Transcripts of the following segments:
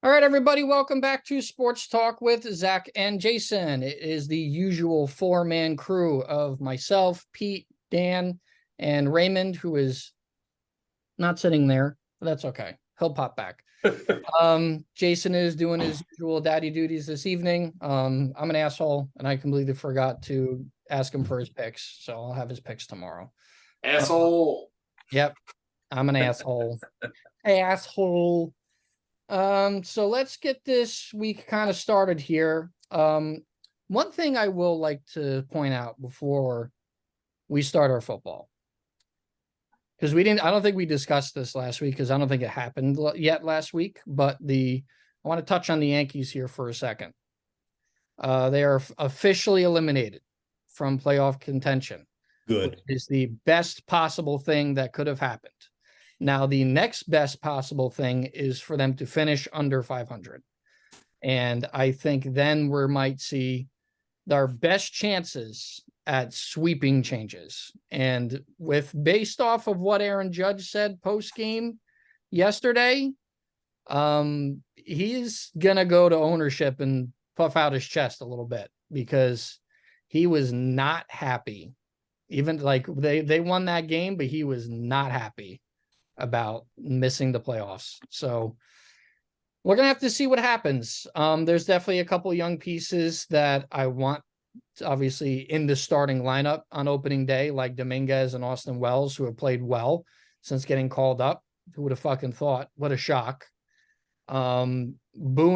All right, everybody, welcome back to Sports Talk with Zach and Jason. It is the usual four-man crew of myself, Pete, Dan, and Raymond, who is not sitting there, but that's okay. He'll pop back. Jason is doing his usual daddy duties this evening. I'm an asshole, and I completely forgot to ask him for his picks, so I'll have his picks tomorrow. Asshole. Yep, I'm an asshole. Asshole. So let's get this week kind of started here. One thing I will like to point out before we start our football, because I don't think we discussed this last week because I don't think it happened yet last week, but I want to touch on the Yankees here for a second. They are officially eliminated from playoff contention. Good. Which is the best possible thing that could have happened. Now, the next best possible thing is for them to finish under 500. And I think then we might see our best chances at sweeping changes. And based off of what Aaron Judge said post-game yesterday, he's going to go to ownership and puff out his chest a little bit because he was not happy. Even like they won that game, but he was not happy about missing the playoffs. So we're going to have to see what happens. There's definitely a couple young pieces that I want, obviously, in the starting lineup on opening day, like Dominguez and Austin Wells, who have played well since getting called up. Who would have fucking thought? What a shock. Boone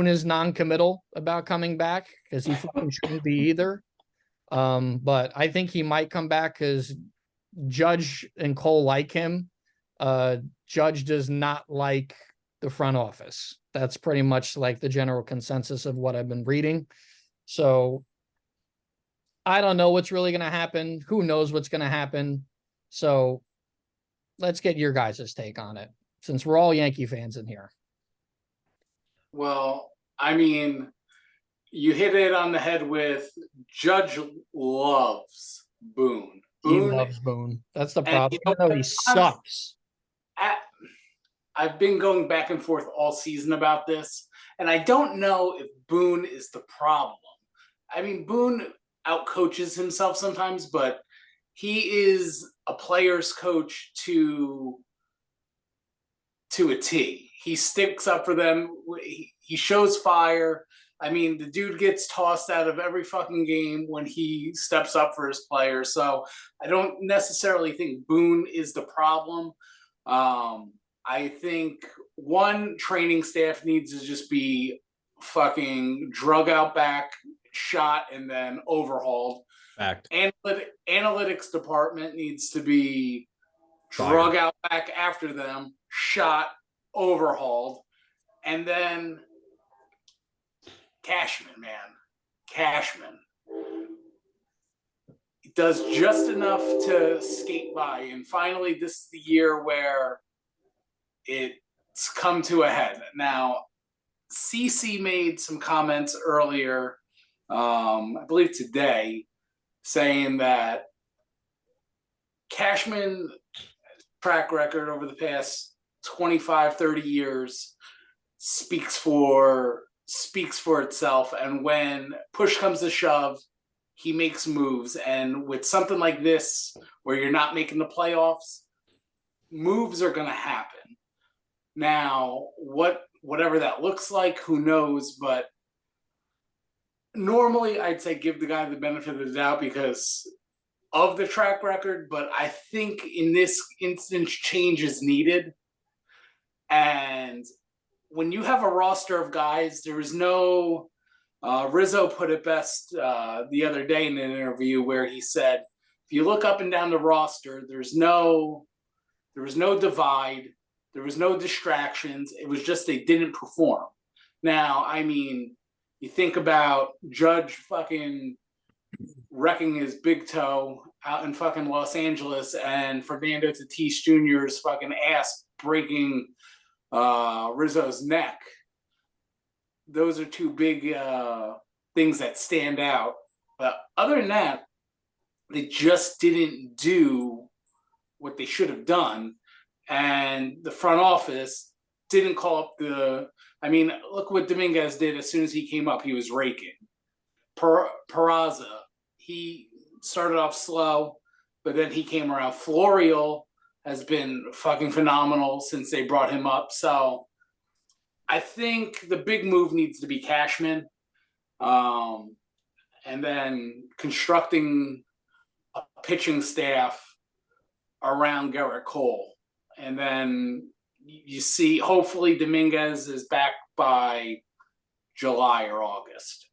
is non-committal about coming back because he fucking shouldn't be either. But I think he might come back because Judge and Cole like him. Judge does not like the front office. That's pretty much like the general consensus of what I've been reading. So I don't know what's really going to happen. Who knows what's going to happen? So let's get your guys' take on it, since we're all Yankee fans in here. Well, I mean, you hit it on the head with Judge loves Boone. He loves Boone. That's the problem. You know, he sucks. I've been going back and forth all season about this, and I don't know if Boone is the problem. I mean, Boone outcoaches himself sometimes, but he is a player's coach to a T. He sticks up for them. He shows fire. I mean, the dude gets tossed out of every fucking game when he steps up for his players. So I don't necessarily think Boone is the problem. I think one, training staff needs to just be fucking drug out back, shot, and then overhauled. Fact. Analytics department needs to be drug out back after them, shot, overhauled, and then Cashman, man. Cashman. He does just enough to skate by. And finally, this is the year where it's come to a head. Now, CC made some comments earlier, I believe today, saying that Cashman's track record over the past 25, 30 years speaks for itself. And when push comes to shove, he makes moves. And with something like this, where you're not making the playoffs, moves are going to happen. Now, whatever that looks like, who knows? But normally, I'd say give the guy the benefit of the doubt because of the track record. But I think in this instance, change is needed. And when you have a roster of guys, there is no Rizzo put it best the other day in an interview where he said, if you look up and down the roster, there was no divide, there was no distractions. It was just they didn't perform. Now, I mean, you think about Judge fucking wrecking his big toe out in fucking Los Angeles and Fernando Tatis Jr.'s fucking ass breaking Rizzo's neck. Those are two big things that stand out. But other than that, they just didn't do what they should have done. And the front office didn't call up the. I mean, look what Dominguez did as soon as he came up. He was raking. Peraza, he started off slow, but then he came around. Florial has been fucking phenomenal since they brought him up. So I think the big move needs to be Cashman, um, and then constructing a pitching staff around Garrett Cole. And then you see, hopefully, Dominguez is back by July or August.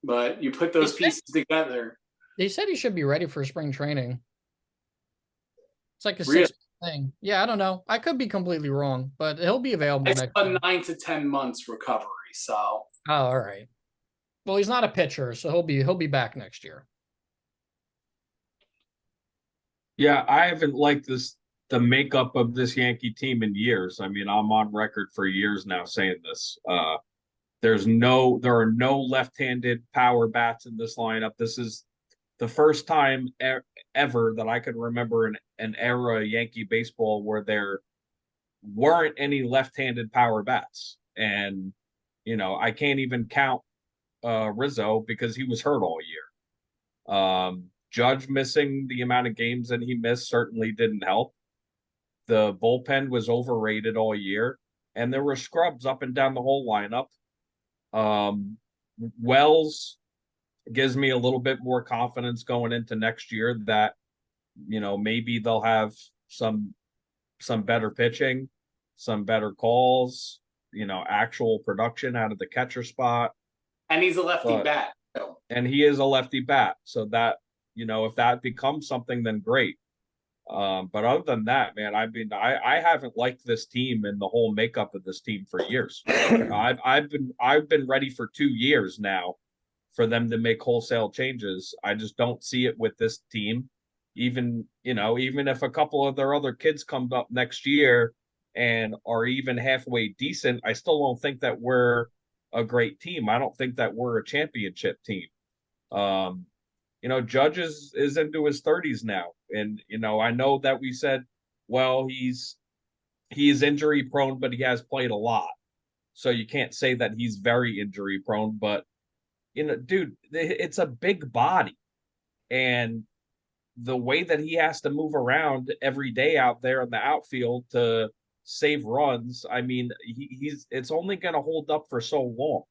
But you put those pieces together. They said he should be ready for spring training. It's like a Really? 6 thing. Yeah, I don't know. I could be completely wrong, but he'll be available It's next a year. 9 to 10 months recovery. So Oh, all right. Well, he's not a pitcher, so he'll be back next year. Yeah, I haven't liked the makeup of this Yankee team in years. I mean, I'm on record for years now saying this. There are no left-handed power bats in this lineup. This is the first time ever that I can remember an era of Yankee baseball where there weren't any left-handed power bats. And, I can't even count Rizzo because he was hurt all year. Judge missing the amount of games that he missed certainly didn't help. The bullpen was overrated all year, and there were scrubs up and down the whole lineup. Wells gives me a little bit more confidence going into next year that maybe they'll have some better pitching, some better calls, actual production out of the catcher spot. And he's a lefty bat. So. And he is a lefty bat, so that if that becomes something, then great. But other than that, man, I mean, I haven't liked this team and the whole makeup of this team for years. I've been ready for 2 years now for them to make wholesale changes. I just don't see it with this team. Even if a couple of their other kids come up next year and are even halfway decent, I still don't think that we're a great team. I don't think that we're a championship team. Judge is into his 30s now. And, I know that we said, well, he's injury prone, but he has played a lot. So you can't say that he's very injury prone, but, dude, it's a big body. And the way that he has to move around every day out there in the outfield to save runs, I mean, it's only going to hold up for so long.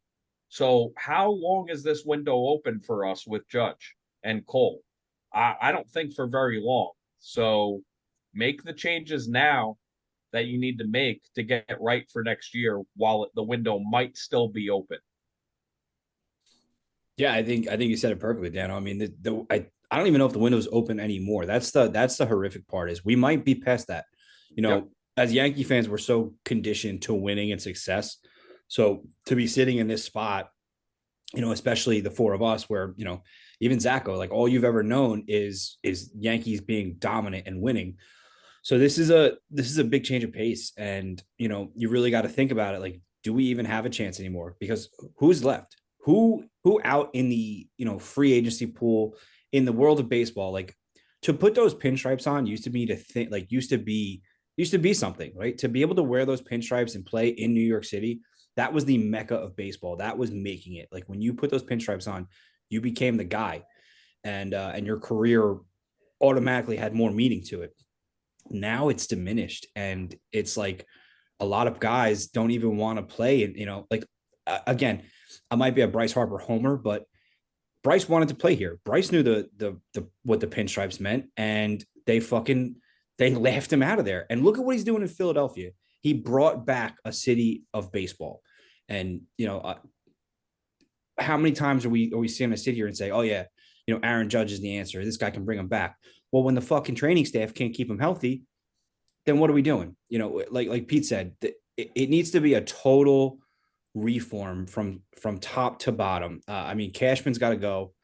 So how long is this window open for us with Judge and Cole? I don't think for very long. So make the changes now that you need to make to get right for next year while the window might still be open. Yeah, I think you said it perfectly, Dan. I mean, I don't even know if the window's open anymore. That's the horrific part is we might be past that. Yep. As Yankee fans, we're so conditioned to winning and success. So to be sitting in this spot, especially the four of us where, even Zacho, like all you've ever known is Yankees being dominant and winning. So this is a big change of pace. And, you really got to think about it. Like, do we even have a chance anymore? Because who's left? Who out in the, free agency pool in the world of baseball, like to put those pinstripes on used to be something, right? To be able to wear those pinstripes and play in New York City, that was the mecca of baseball. That was making it. Like when you put those pinstripes on, you became the guy, and your career automatically had more meaning to it. Now it's diminished, and it's like a lot of guys don't even want to play. And again, I might be a Bryce Harper homer, but Bryce wanted to play here. Bryce knew the what the pinstripes meant, and they laughed him out of there. And look at what he's doing in Philadelphia. He brought back a city of baseball. And, how many times are we seeing us sit here and say, oh, yeah, Aaron Judge is the answer. This guy can bring him back. Well, when the fucking training staff can't keep him healthy, then what are we doing? Like Pete said, it needs to be a total reform from top to bottom. I mean, Cashman's got to go.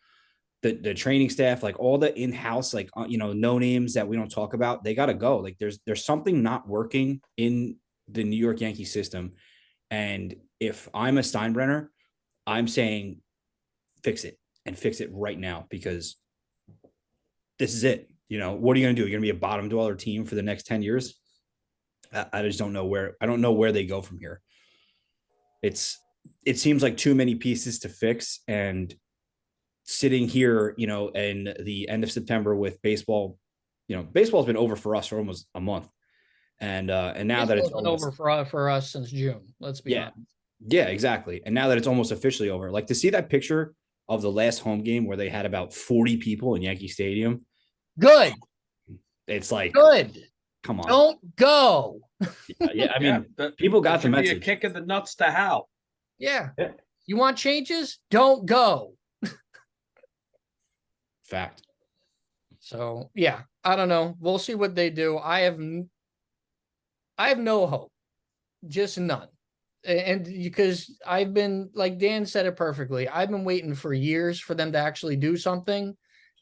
The training staff, like all the in-house, like, no names that we don't talk about, they got to go. Like there's something not working in the New York Yankee system. And if I'm a Steinbrenner, I'm saying fix it and fix it right now, because this is it. What are you going to do? You're going to be a bottom dweller team for the next 10 years. I just don't know where. I don't know where they go from here. It seems like too many pieces to fix, and sitting here, in the end of September with baseball, baseball's been over for us for almost a month, and now that it's Baseball's been almost, over for us since June. Let's be yeah, honest. yeah, exactly, and now that it's almost officially over, like to see that picture of the last home game where they had about 40 people in Yankee Stadium, Good, it's like, good. come on, Don't go. yeah, I Yeah, mean, people got the should be a message. kick in the nuts to Hal. Yeah. Yeah. You want changes? Don't go. Fact. So yeah, I don't know. We'll see what they do. I have no hope, just none. And because I've been, like Dan said it perfectly, I've been waiting for years for them to actually do something,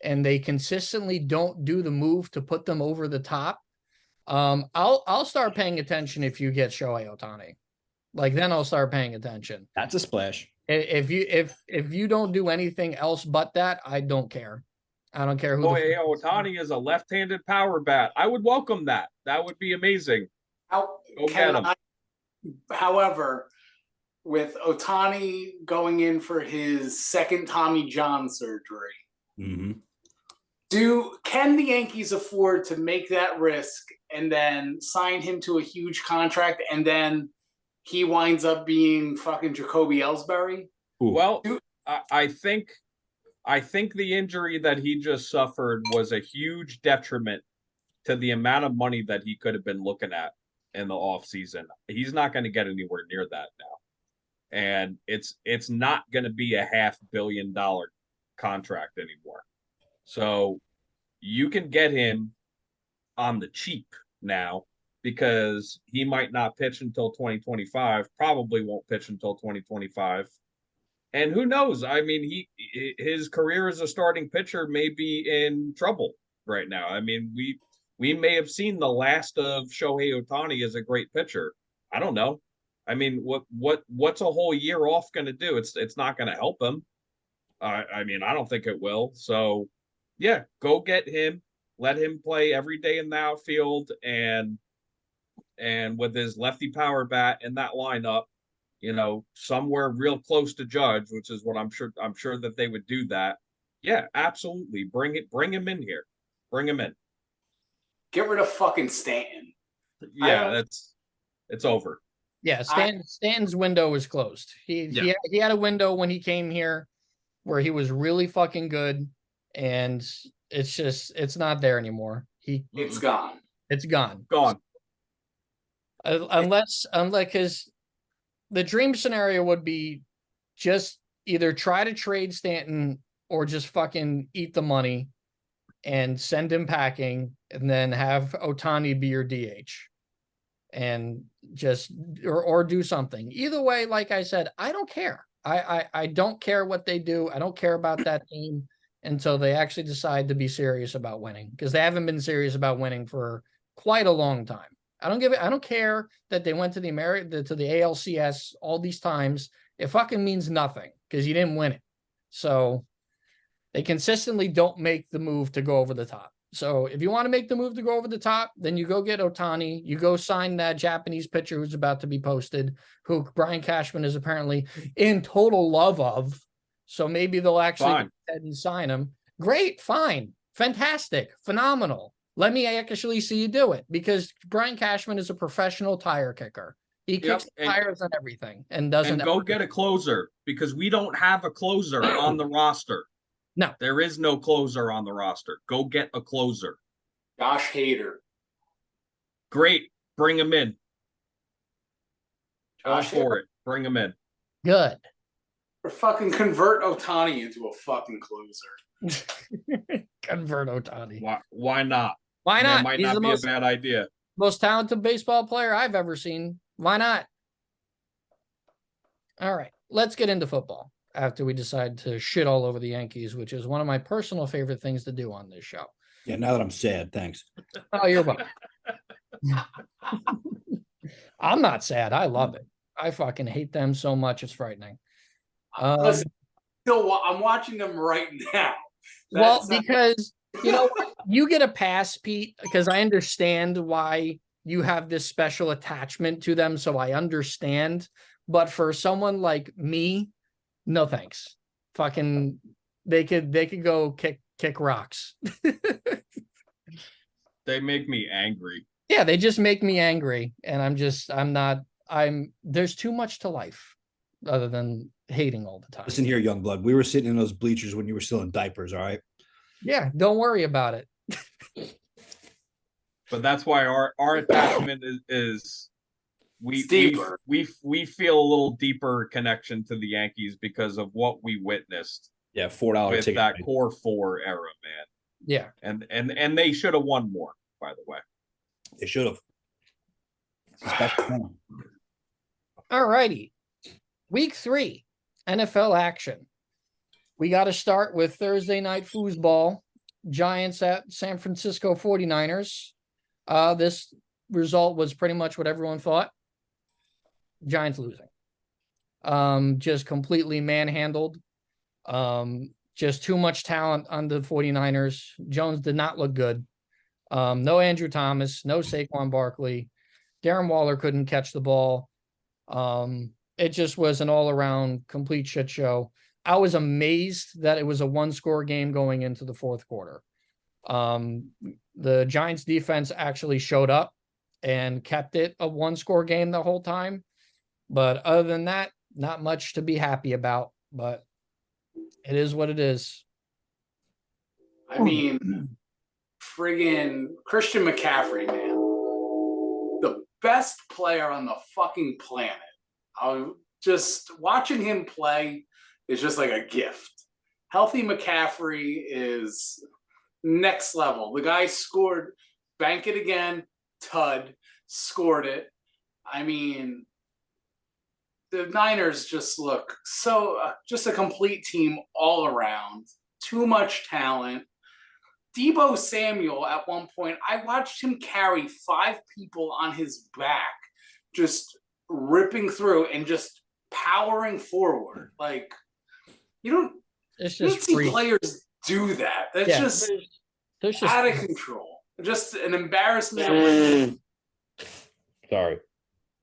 and they consistently don't do the move to put them over the top. I'll start paying attention if you get Shohei Ohtani. Like then I'll start paying attention. That's a splash. If you don't do anything else but that, I don't care. I don't care who. Boy, Otani is a left-handed power bat. I would welcome that. That would be amazing. Go get him. However, with Ohtani going in for his second Tommy John surgery, Mm-hmm. can the Yankees afford to make that risk and then sign him to a huge contract, and then he winds up being fucking Jacoby Ellsbury? Ooh. Well, I think the injury that he just suffered was a huge detriment to the amount of money that he could have been looking at in the offseason. He's not going to get anywhere near that now. And it's not going to be a $500 million contract anymore. So you can get him on the cheap now, because he might not pitch until 2025, probably won't pitch until 2025. And who knows? I mean, his career as a starting pitcher may be in trouble right now. I mean, we may have seen the last of Shohei Ohtani as a great pitcher. I don't know. I mean, what's a whole year off going to do? It's not going to help him. I mean, I don't think it will. So, yeah, go get him. Let him play every day in the outfield, and with his lefty power bat in that lineup, somewhere real close to Judge, which is what I'm sure that they would do that. Yeah, absolutely. Bring him in here. Bring him in. Get rid of fucking Stanton. Yeah, it's over. Yeah, Stanton's window was closed. He had a window when he came here where he was really fucking good, and it's not there anymore. It's gone. It's gone. Gone. Unless because the dream scenario would be just either try to trade Stanton or just fucking eat the money and send him packing, and then have Ohtani be your DH, and just or do something. Either way, like I said, I don't care. I don't care what they do. I don't care about that team until they actually decide to be serious about winning, because they haven't been serious about winning for quite a long time. I don't care that they went to the ALCS all these times. It fucking means nothing because you didn't win it. So they consistently don't make the move to go over the top. So if you want to make the move to go over the top, then you go get Ohtani. You go sign that Japanese pitcher who's about to be posted, who Brian Cashman is apparently in total love of. So maybe they'll actually go ahead and sign him. Great, fine, fantastic, phenomenal. Let me actually see you do it, because Brian Cashman is a professional tire kicker. He kicks tires and everything, and doesn't. And go get a closer, because we don't have a closer on the roster. No, there is no closer on the roster. Go get a closer. Josh Hader. Great, bring him in. All Josh for it. Bring him in. Good. Or fucking convert Ohtani into a fucking closer. Convert Ohtani. Why not? Why not? That might not be a bad idea. Most talented baseball player I've ever seen. Why not? All right, let's get into football after we decide to shit all over the Yankees, which is one of my personal favorite things to do on this show. Yeah, now that I'm sad, thanks. Oh, you're welcome. I'm not sad. I love it. I fucking hate them so much. It's frightening. I'm watching them right now. Well, because you know, you get a pass, Pete, because I understand why you have this special attachment to them, so I understand. But for someone like me, no thanks. Fucking, they could go kick rocks. They make me angry. Yeah, they just make me angry, and there's too much to life other than hating all the time. Listen here, young blood. We were sitting in those bleachers when you were still in diapers, all right? Yeah, don't worry about it. But that's why our attachment is we feel a little deeper connection to the Yankees because of what we witnessed. Yeah, $4 with ticket. that core 4 era, man. Yeah. And they should have won more, by the way. They should have. All righty. Week 3, NFL action. We got to start with Thursday night foosball. Giants at San Francisco 49ers. This result was pretty much what everyone thought. Giants losing. Just completely manhandled. Just too much talent on the 49ers. Jones did not look good. No Andrew Thomas, no Saquon Barkley. Darren Waller couldn't catch the ball. It just was an all-around complete shit show. I was amazed that it was a one-score game going into the fourth quarter. The Giants defense actually showed up and kept it a one-score game the whole time. But other than that, not much to be happy about. But it is what it is. I mean, friggin' Christian McCaffrey, man. The best player on the fucking planet. Just watching him play is just like a gift. Healthy McCaffrey is next level. The guy scored, bank it again, Tud, scored it. I mean, the Niners just look so, just a complete team all around. Too much talent. Deebo Samuel, at one point, I watched him carry 5 people on his back, just ripping through and just powering forward. Like, you don't see players do that. That's just out of control. Just an embarrassment. Sorry.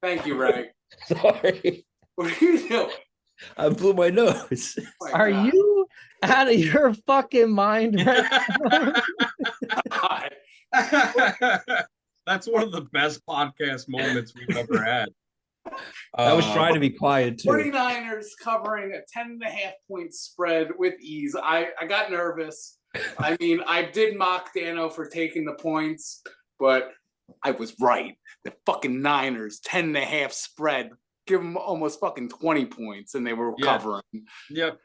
Thank you, Ray. Sorry. What are you doing? I blew my nose. Oh Are you out of your fucking mind right That's one of the best podcast moments we've ever had. I was trying to be quiet too. 49ers covering a 10.5-point spread with ease. I got nervous. I mean, I did mock Dano for taking the points, but I was right. The fucking Niners, 10.5 spread. Give them almost fucking 20 points, and they were covering. Yep.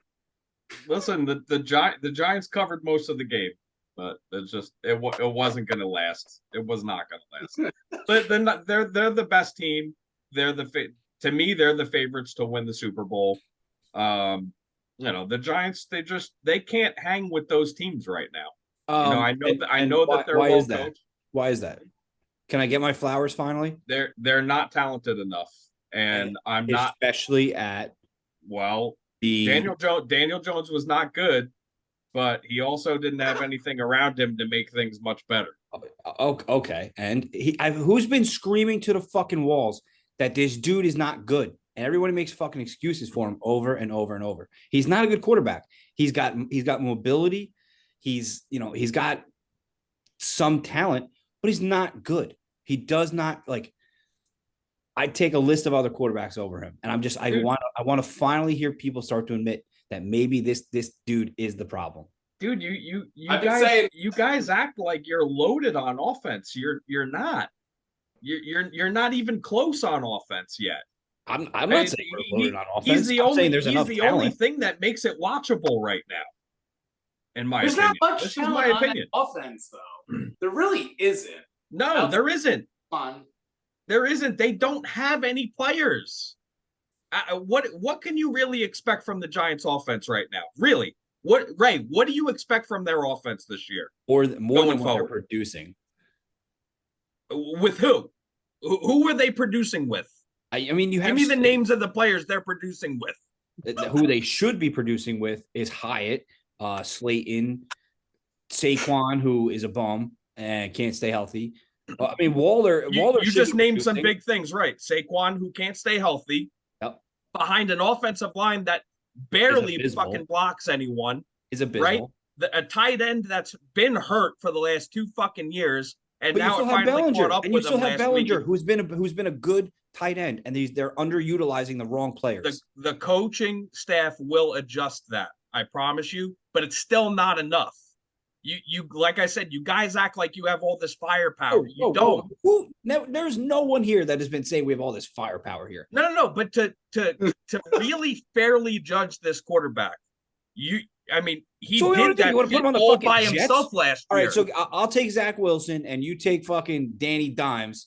Listen, the Giants covered most of the game, but it wasn't going to last. It was not going to last. But they're the best team. They're to me they're the favorites to win the Super Bowl. The Giants they can't hang with those teams right now. I know that they're well coached. Why is that? Can I get my flowers finally? They're not talented enough. And I'm not, especially at Daniel Jones was not good, but he also didn't have anything around him to make things much better. Okay, and who's been screaming to the fucking walls that this dude is not good, and everybody makes fucking excuses for him over and over and over. He's not a good quarterback. He's got mobility. He's got some talent, but he's not good. He does not like. I'd take a list of other quarterbacks over him. And I want to finally hear people start to admit that maybe this dude is the problem. Dude, you guys act like you're loaded on offense. You're not. You're not even close on offense yet. I'm not saying we're loaded on offense. He's the only thing that makes it watchable right now. In my opinion. Not much talent on offense, though. There really isn't. No, there isn't. Come on. There isn't. They don't have any players. What can you really expect from the Giants' offense right now? Really? What do you expect from their offense this year? Or more than what they're producing. With who? Who are they producing with? I mean, give me the names of the players they're producing with. Who they should be producing with is Hyatt, Slayton, Saquon, who is a bum and can't stay healthy. Well, I mean, Waller. You should just be named some producing. big things, right? Saquon, who can't stay healthy, Yep. behind an offensive line that barely abysmal. fucking blocks anyone, Is abysmal. right? A tight end that's been hurt for the last 2 fucking years, and But you now still it have finally Bellinger, caught up and you with still him have last Bellinger, week. who's been a good tight end, and they're underutilizing the wrong players. The coaching staff will adjust that, I promise you, but it's still not enough. You like I said, you guys act like you have all this firepower. You don't. There's no one here that has been saying we have all this firepower here. No. But to really fairly judge this quarterback, I mean, he So did that you want to put him on the all fucking by Jets? himself last All year. right, so I'll take Zach Wilson, and you take fucking Danny Dimes.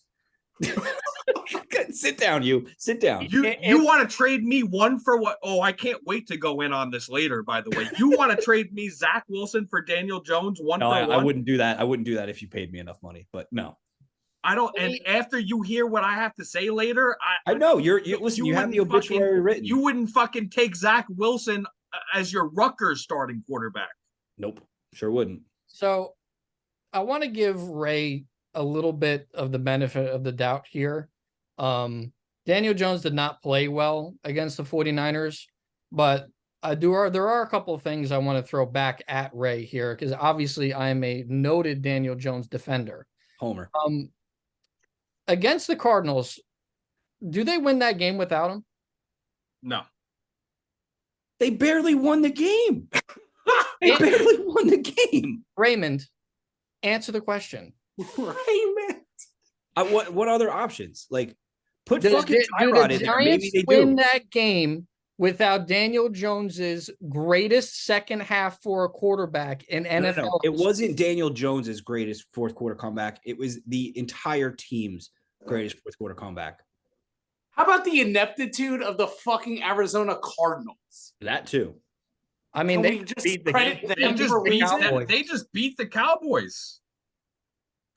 Sit down, you. Sit down. You want to trade me one for what? Oh, I can't wait to go in on this later, by the way. You want to trade me Zach Wilson for Daniel Jones one for one? I wouldn't do that. I wouldn't do that if you paid me enough money, but no. I don't. And after you hear what I have to say later, I know listen, you have the obituary written. You wouldn't fucking take Zach Wilson as your Rutgers starting quarterback. Nope. Sure wouldn't. So I want to give Ray a little bit of the benefit of the doubt here. Daniel Jones did not play well against the 49ers, but there are a couple of things I want to throw back at Ray here, because obviously I am a noted Daniel Jones defender. Homer. Against the Cardinals, do they win that game without him? No. They barely won the game. They barely won the game. Raymond, answer the question. Raymond. What other options? Like, put Do fucking Tyrod the in there. Maybe Giants they win do. that game without Daniel Jones's greatest second half for a quarterback in NFL? No. It wasn't Daniel Jones's greatest fourth quarter comeback. It was the entire team's greatest fourth quarter comeback. How about the ineptitude of the fucking Arizona Cardinals? That too. I mean, Can they we just beat the credit game. them They just for beat reason? they just beat the Cowboys.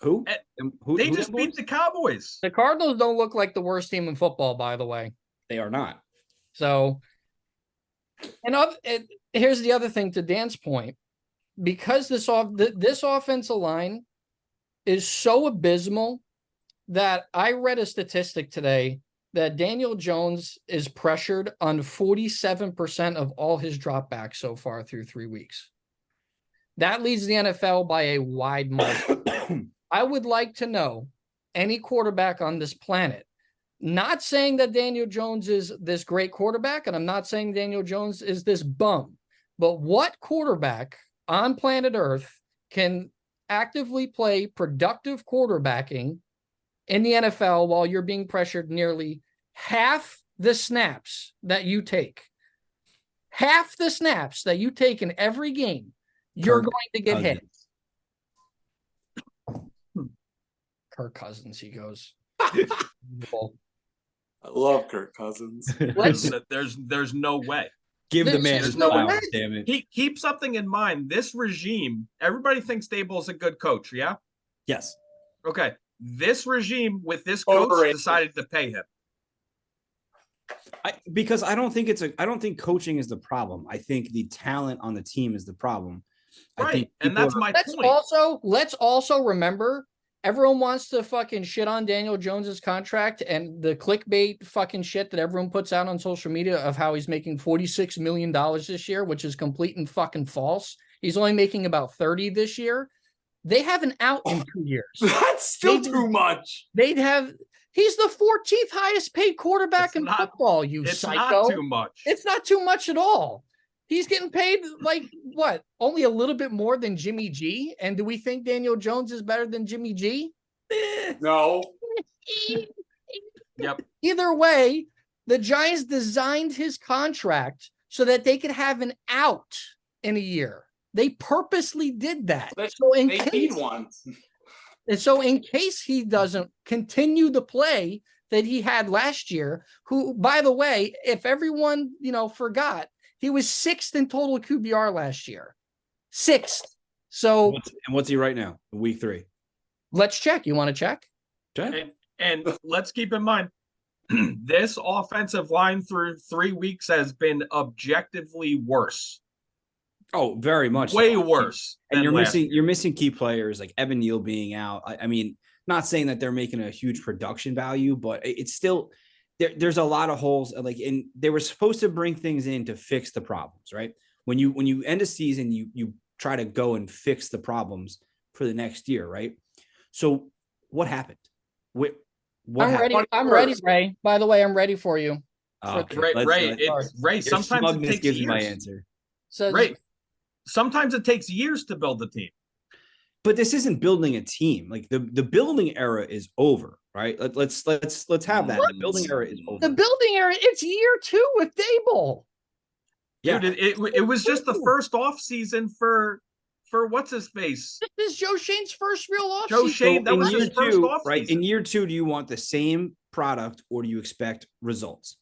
Who? They just beat the Cowboys. The Cardinals don't look like the worst team in football, by the way. They are not. So, and here's the other thing to Dan's point, because this offensive line is so abysmal that I read a statistic today that Daniel Jones is pressured on 47% of all his dropbacks so far through 3 weeks. That leads the NFL by a wide margin. I would like to know any quarterback on this planet, not saying that Daniel Jones is this great quarterback, and I'm not saying Daniel Jones is this bum, but what quarterback on planet Earth can actively play productive quarterbacking in the NFL while you're being pressured nearly half the snaps that you take? Half the snaps that you take in every game, you're going to get hit. Kirk Cousins, he goes. I love Kirk Cousins. There's no way. Give the man There's his no flowers, way. damn it. Keep something in mind. This regime, everybody thinks Daboll's a good coach, yeah? Yes. Okay. This regime with this coach Overrated. decided to pay him. Because I don't think coaching is the problem. I think the talent on the team is the problem. Right. And that's my point. Let's also remember, everyone wants to fucking shit on Daniel Jones's contract and the clickbait fucking shit that everyone puts out on social media of how he's making $46 million this year, which is complete and fucking false. He's only making about 30 this year. They have an out in 2 years. That's still too much. He's the 14th highest paid quarterback in football, you it's psycho. It's not too much. It's not too much at all. He's getting paid like what? Only a little bit more than Jimmy G. And do we think Daniel Jones is better than Jimmy G? No. Yep. Either way, the Giants designed his contract so that they could have an out in a year. They purposely did that. They need one. And so in case he doesn't continue the play that he had last year, who, by the way, if everyone, forgot, he was 6th in total QBR last year. 6th. So what's he right now? Week 3. Let's check. You want to check? Check. And let's keep in mind, this offensive line through 3 weeks has been objectively worse. Oh, very much. Way so. worse. And you're missing key players like Evan Neal being out. I mean, Not saying that they're making a huge production value, but it's still there's a lot of holes. Like, and they were supposed to bring things in to fix the problems, right? When you end a season, you try to go and fix the problems for the next year, right? So what happened? What I'm happened? ready. I'm ready, Ray. By the way, I'm ready for you. Okay, Ray, your sometimes it smugness takes gives me my years. answer. So Ray, sometimes it takes years to build a team. But this isn't building a team. Like the building era is over, right? Let's have that. The building era is over. the building area, it's year 2 with Dable. Yeah, Dude, it was just the first off season for what's his face? This is Joe Shane's first real off Joe season. Shane, that in was year his first two, off right? season. In year 2, do you want the same product or do you expect results?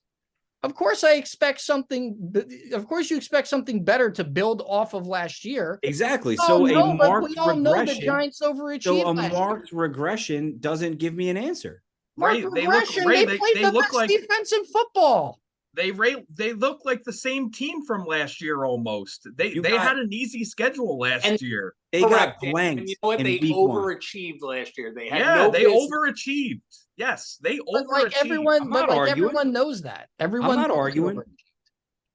Of course, I expect something. Of course, you expect something better to build off of last year. Exactly. Oh So no, a but marked we all know the regression. Giants So overachieved a last year. marked regression doesn't give me an answer. Mark Ray, they look regression. Ray, They they, played they the look best like defense in football. they look like the same team from last year almost. They had an easy schedule last year. They Correct. got blanked. And you know what? in They week 1. overachieved last year. They had Yeah, they business. overachieved. Yes, they But overachieved. like everyone, I'm but not like arguing. everyone knows that. Everyone I'm not knows arguing. overachieved.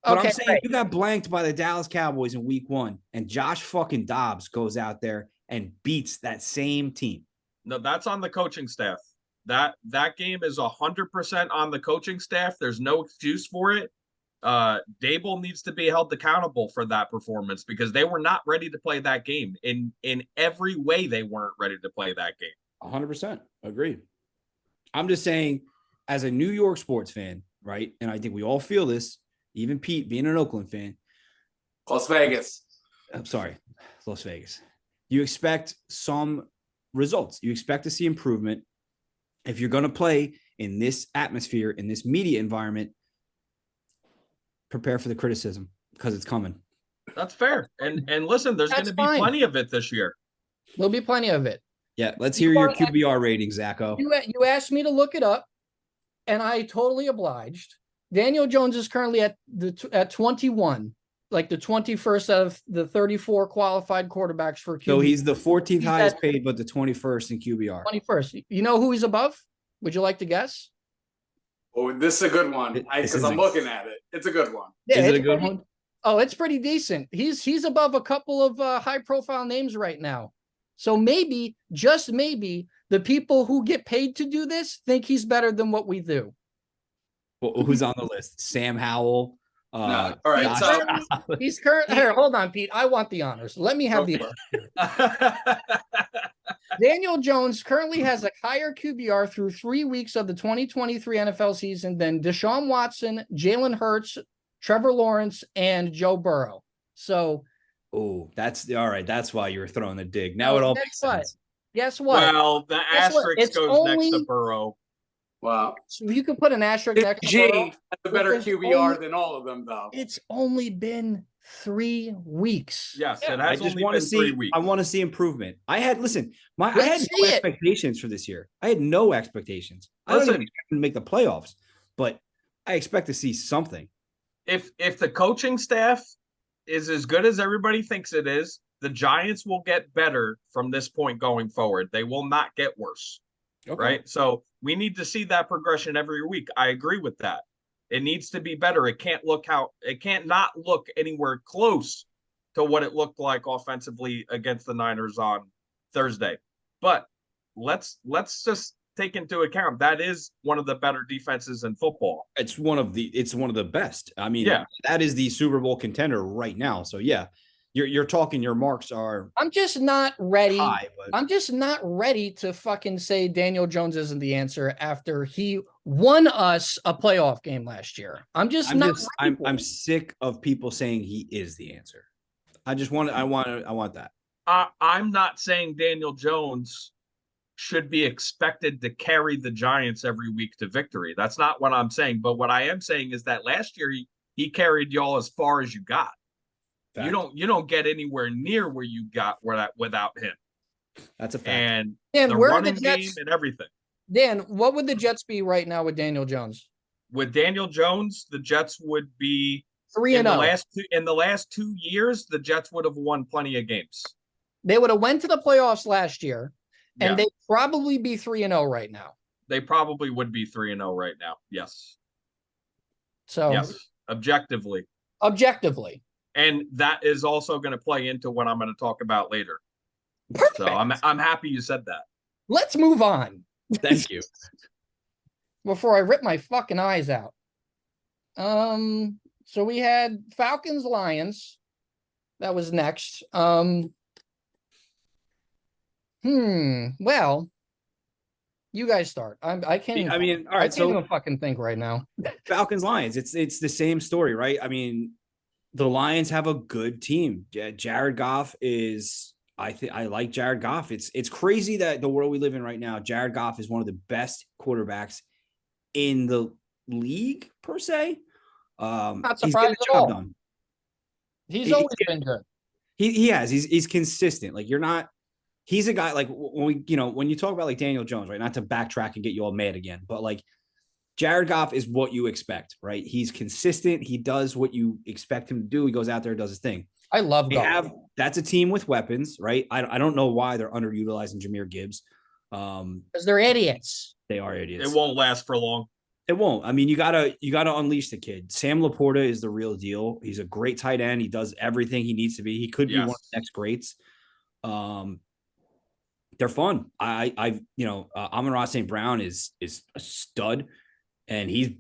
But Okay, I'm saying you got blanked by the Dallas Cowboys in week 1, and Josh fucking Dobbs goes out there and beats that same team. No, that's on the coaching staff. That game is 100% on the coaching staff. There's no excuse for it. Dable needs to be held accountable for that performance because they were not ready to play that game. In every way, they weren't ready to play that game. 100% agreed. I'm just saying, as a New York sports fan, right? And I think we all feel this, even Pete being an Oakland fan. Las Vegas. I'm sorry, Las Vegas. You expect some results. You expect to see improvement. If you're going to play in this atmosphere, in this media environment, prepare for the criticism because it's coming. That's fair. And listen, there's going to be plenty of it this year. There'll be plenty of it. Yeah, let's hear your QBR rating, Zacho. You asked me to look it up, and I totally obliged. Daniel Jones is currently at 21, like the 21st out of the 34 qualified quarterbacks for QB. So he's the 14th highest paid, but the 21st in QBR. 21st. You know who he's above? Would you like to guess? Oh, this is a good one because I'm looking at it. It's a good one. Yeah, is it a good one? Oh, it's pretty decent. He's above a couple of high-profile names right now. So maybe, just maybe, the people who get paid to do this think he's better than what we do. Well, who's on the list? Sam Howell. No. All right. He's current. Here, hold on, Pete. I want the honors. Let me have the honors. Daniel Jones currently has a higher QBR through 3 weeks of the 2023 NFL season than Deshaun Watson, Jalen Hurts, Trevor Lawrence, and Joe Burrow. So, that's all right. That's why you were throwing the dig. Now it all makes sense. Guess what? Well, the asterisk goes next to Burrow. Wow. So you could put an asterisk next to Burrow. Has a better QBR than all of them, though. It's only been 3 weeks. Yes, Yeah. it has only been 3 weeks. I want to see improvement. I had no expectations for this year. I had no expectations. I don't even expect to make the playoffs, but I expect to see something. If the coaching staff is as good as everybody thinks it is, the Giants will get better from this point going forward. They will not get worse. Okay. Right? So we need to see that progression every week. I agree with that. It needs to be better. It can't not look anywhere close to what it looked like offensively against the Niners on Thursday. But let's just take into account that is one of the better defenses in football. It's one of the best. I mean, that is the Super Bowl contender right now. So yeah, you're talking, your marks are. I'm just not ready. High, I'm just not ready to fucking say Daniel Jones isn't the answer after he won us a playoff game last year. I'm sick of people saying he is the answer. I want that. I'm not saying Daniel Jones should be expected to carry the Giants every week to victory. That's not what I'm saying. But what I am saying is that last year he carried y'all as far as you got. Fact. You don't get anywhere near where you got without him. That's a fact. And Dan, the where running are the Jets, game and everything. Dan, what would the Jets be right now with Daniel Jones? With Daniel Jones, the Jets would be 3-0. In the last 2 years, the Jets would have won plenty of games. They would have went to the playoffs last year. And Yeah. they'd probably be 3-0 right now. They probably would be 3-0 right now. Yes. So Yes. Objectively. objectively. And that is also going to play into what I'm going to talk about later. Perfect. So I'm happy you said that. Let's move on Thank you. before I rip my fucking eyes out. So we had Falcons Lions. That was next. Well, you guys start. I can't even, I mean, all I right. can't So even fucking think right now. Falcons Lions, it's the same story, right? I mean, the Lions have a good team. Jared Goff is, I like Jared Goff. It's crazy that the world we live in right now, Jared Goff is one of the best quarterbacks in the league per se. Not He's getting surprised the at job all. done. He's always been good. He has. He's consistent. Like, you're not. He's a guy like when you talk about like Daniel Jones, right? Not to backtrack and get you all mad again, but like Jared Goff is what you expect, right? He's consistent. He does what you expect him to do. He goes out there and does his thing. I love Goff. That's a team with weapons, right? I don't know why they're underutilizing Jahmyr Gibbs. Because they're idiots. They are idiots. It won't last for long. It won't. I mean, you gotta unleash the kid. Sam Laporta is the real deal. He's a great tight end. He does everything he needs to be. He could be one of the next greats. They're fun. Amon-Ra St. Brown is a stud, and he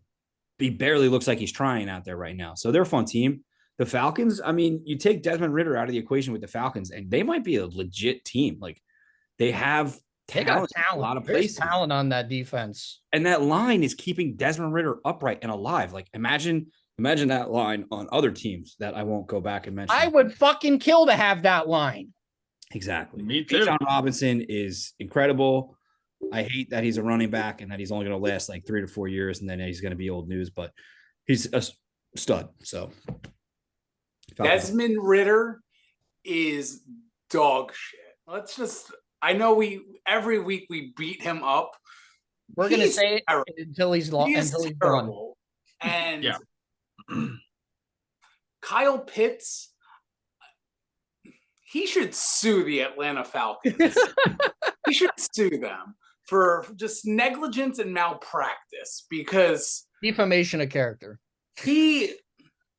barely looks like he's trying out there right now. So they're a fun team. The Falcons, I mean, you take Desmond Ridder out of the equation with the Falcons, and they might be a legit team. Like, they have They got talent, talent. a lot of There's places. talent on that defense. And that line is keeping Desmond Ridder upright and alive. Like, imagine that line on other teams that I won't go back and mention. I would fucking kill to have that line. Exactly. Me too. Bijan Robinson is incredible. I hate that he's a running back and that he's only going to last like 3 to 4 years and then he's going to be old news, but he's a stud. So Desmond Ridder is dog shit. I know every week we beat him up. We're going to say it until he's lost. Until he's terrible. Gone. And yeah. Kyle Pitts, he should sue the Atlanta Falcons. He should sue them for just negligence and malpractice because defamation of character. He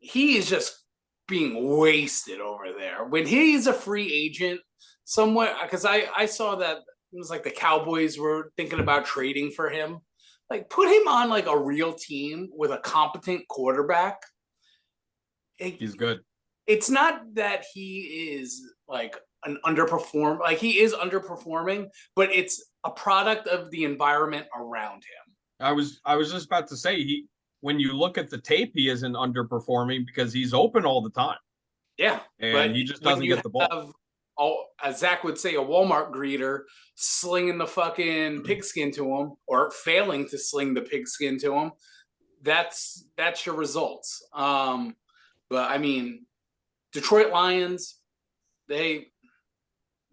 is just being wasted over there. When he's a free agent somewhere, because I saw that it was like the Cowboys were thinking about trading for him. Like, put him on like a real team with a competent quarterback. He's good. It's not that he is like an underperform, like he is underperforming, but it's a product of the environment around him. I was just about to say, when you look at the tape, he isn't underperforming because he's open all the time. Yeah, and he just doesn't get the ball. As Zach would say, a Walmart greeter slinging the fucking pigskin to him or failing to sling the pigskin to him. That's your results. But I mean, Detroit Lions, they're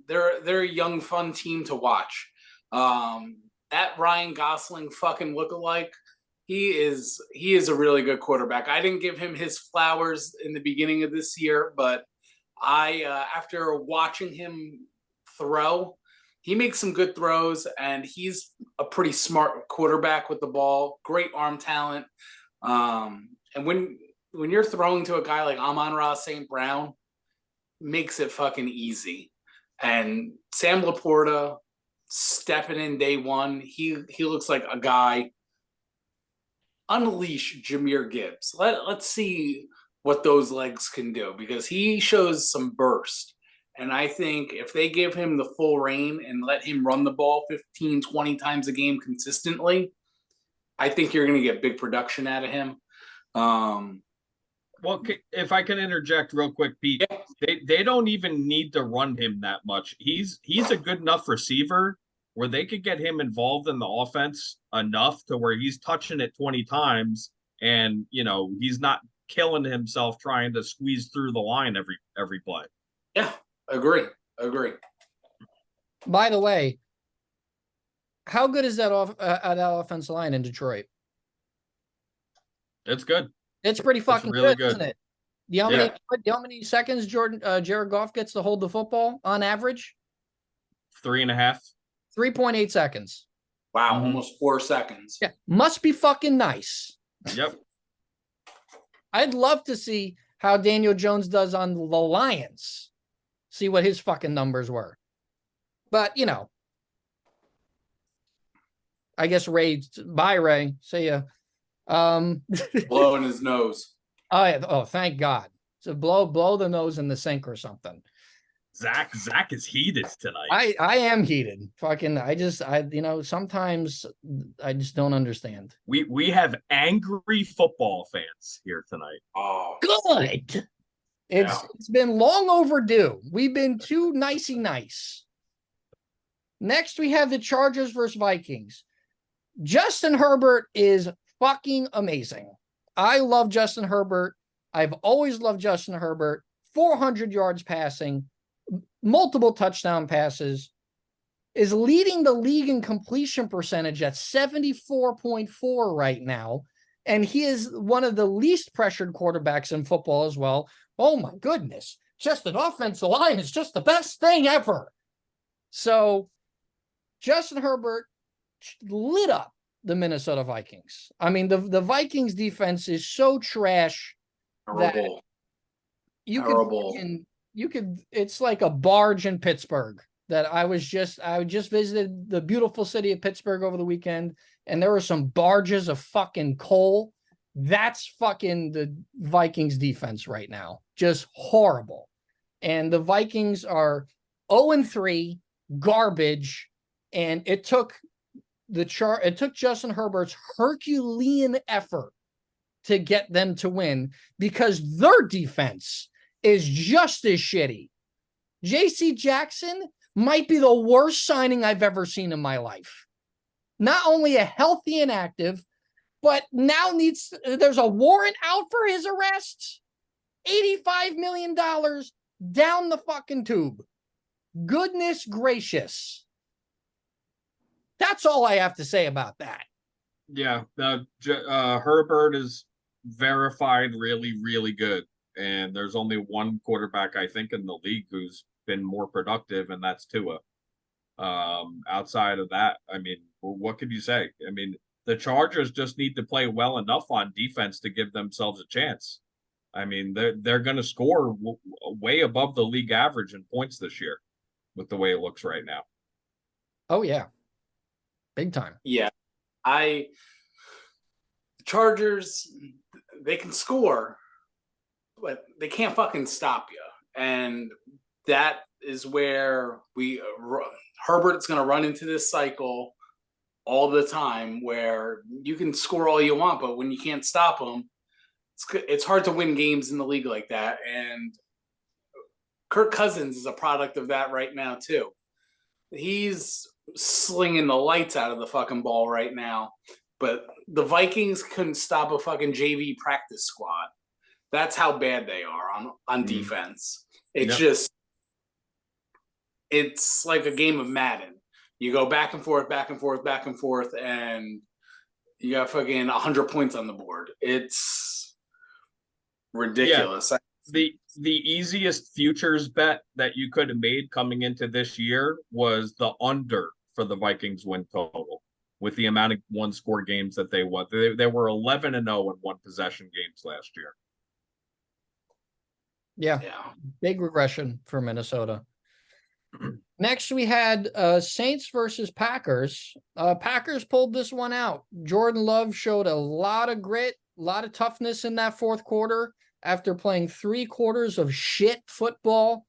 a young, fun team to watch. That Ryan Gosling fucking lookalike, he is a really good quarterback. I didn't give him his flowers in the beginning of this year, but after watching him throw, he makes some good throws, and he's a pretty smart quarterback with the ball. Great arm talent. And when you're throwing to a guy like Amon-Ra St. Brown, makes it fucking easy. And Sam Laporta stepping in day one, he looks like a guy. Unleash Jahmyr Gibbs. Let's see what those legs can do, because he shows some burst. And I think if they give him the full reign and let him run the ball 15, 20 times a game consistently, I think you're going to get big production out of him. Well, if I can interject real quick, Pete, yeah. They don't even need to run him that much. He's a good enough receiver where they could get him involved in the offense enough to where he's touching it 20 times and, he's not killing himself trying to squeeze through the line every play. Yeah, agree. By the way, how good is that offensive line in Detroit? It's good. It's pretty fucking really good, isn't it? You know how many seconds Jared Goff gets to hold the football on average? 3.5. 3.8 seconds. Wow, almost 4 seconds. Yeah, must be fucking nice. Yep. I'd love to see how Daniel Jones does on the Lions. See what his fucking numbers were. But, you know, I guess bye, Ray. See ya. Blowing his nose. Oh, thank God. So blow the nose in the sink or something. Zach is heated tonight. I am heated. Fucking, sometimes I just don't understand. We have angry football fans here tonight. Oh, Good. It's been long overdue. We've been too nicey nice. Next, we have the Chargers versus Vikings. Justin Herbert is fucking amazing. I love Justin Herbert. I've always loved Justin Herbert. 400 yards passing, multiple touchdown passes, is leading the league in completion percentage at 74.4 right now. And he is one of the least pressured quarterbacks in football as well. Oh my goodness. Just an offensive line is just the best thing ever. So Justin Herbert lit up the Minnesota Vikings. I mean, the Vikings defense is so trash that terrible. you could it's like a barge in Pittsburgh that I just visited the beautiful city of Pittsburgh over the weekend, and there were some barges of fucking coal. That's fucking the Vikings defense right now. Just horrible. And the Vikings are 0-3, garbage, and it took Justin Herbert's Herculean effort to get them to win because their defense is just as shitty. JC Jackson might be the worst signing I've ever seen in my life. Not only a healthy and active, but now there's a warrant out for his arrest. $85 million down the fucking tube. Goodness gracious. That's all I have to say about that. Yeah, Herbert is verified really, really good. And there's only one quarterback, I think, in the league who's been more productive, and that's Tua. Outside of that, I mean, what could you say? I mean, the Chargers just need to play well enough on defense to give themselves a chance. I mean, they're going to score way above the league average in points this year with the way it looks right now. Oh, yeah. Big time. Yeah. Chargers, they can score, but they can't fucking stop you. And that is where Herbert's going to run into this cycle all the time where you can score all you want, but when you can't stop them, it's hard to win games in the league like that. And Kirk Cousins is a product of that right now too. He's slinging the lights out of the fucking ball right now, but the Vikings couldn't stop a fucking JV practice squad. That's how bad they are on defense. It's it's like a game of Madden. You go back and forth, back and forth, back and forth, and you got fucking 100 points on the board. It's ridiculous. Yeah. The easiest futures bet that you could have made coming into this year was the under for the Vikings win total with the amount of one-score games that they won. They were 11-0 in one-possession games last year. Yeah. Big regression for Minnesota. Next, we had Saints versus Packers. Packers pulled this one out. Jordan Love showed a lot of grit, a lot of toughness in that fourth quarter after playing 3 quarters of shit football.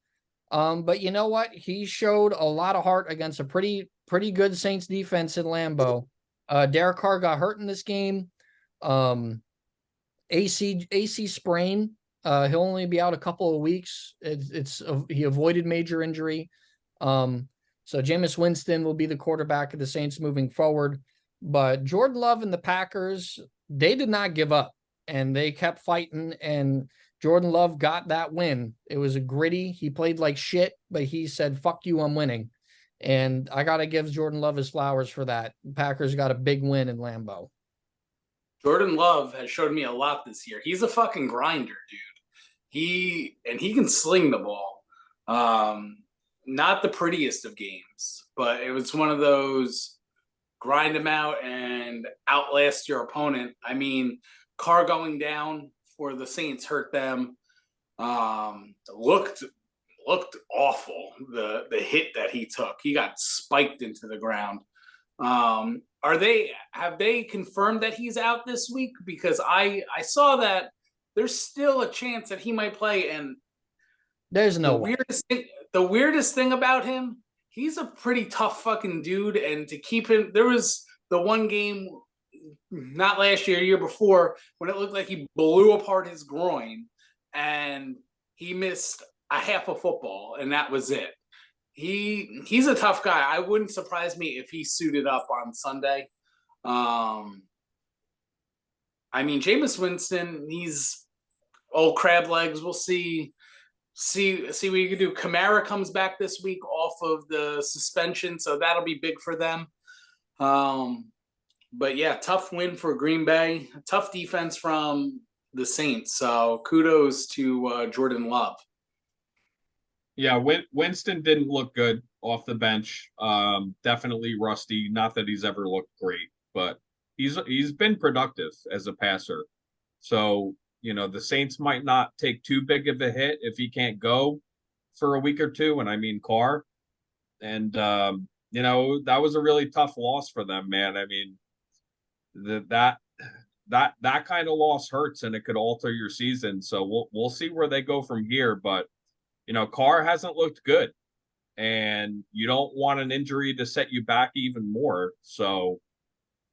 But you know what? He showed a lot of heart against a pretty good Saints defense in Lambeau. Derek Carr got hurt in this game. AC sprain. He'll only be out a couple of weeks. He avoided major injury. So Jameis Winston will be the quarterback of the Saints moving forward. But Jordan Love and the Packers, they did not give up, and they kept fighting, and Jordan Love got that win. It was a gritty. He played like shit, but he said, fuck you, I'm winning. And I got to give Jordan Love his flowers for that. The Packers got a big win in Lambeau. Jordan Love has showed me a lot this year. He's a fucking grinder, dude. He can sling the ball. not the prettiest of games, but it was one of those grind them out and outlast your opponent. I mean, Carr going down for the Saints hurt them. Looked awful. The hit that he took, he got spiked into the ground. Have they confirmed that he's out this week? Because I saw that there's still a chance that he might play. And there's no way. The weirdest thing about him, he's a pretty tough fucking dude. And to keep him, there was the one game, not last year, year before, when it looked like he blew apart his groin and he missed a half a football, and that was it. He's a tough guy. I wouldn't surprise me if he suited up on Sunday. I mean, Jameis Winston, he's old crab legs. We'll see what you can do. Kamara comes back this week off of the suspension, so that'll be big for them. But yeah, tough win for Green Bay. Tough defense from the Saints. So kudos to Jordan Love. Yeah, Winston didn't look good off the bench. Definitely rusty. Not that he's ever looked great, but he's been productive as a passer. So, the Saints might not take too big of a hit if he can't go for a week or two. And I mean Carr. And that was a really tough loss for them, man. I mean, that kind of loss hurts, and it could alter your season. So we'll see where they go from here. But Carr hasn't looked good, and you don't want an injury to set you back even more. So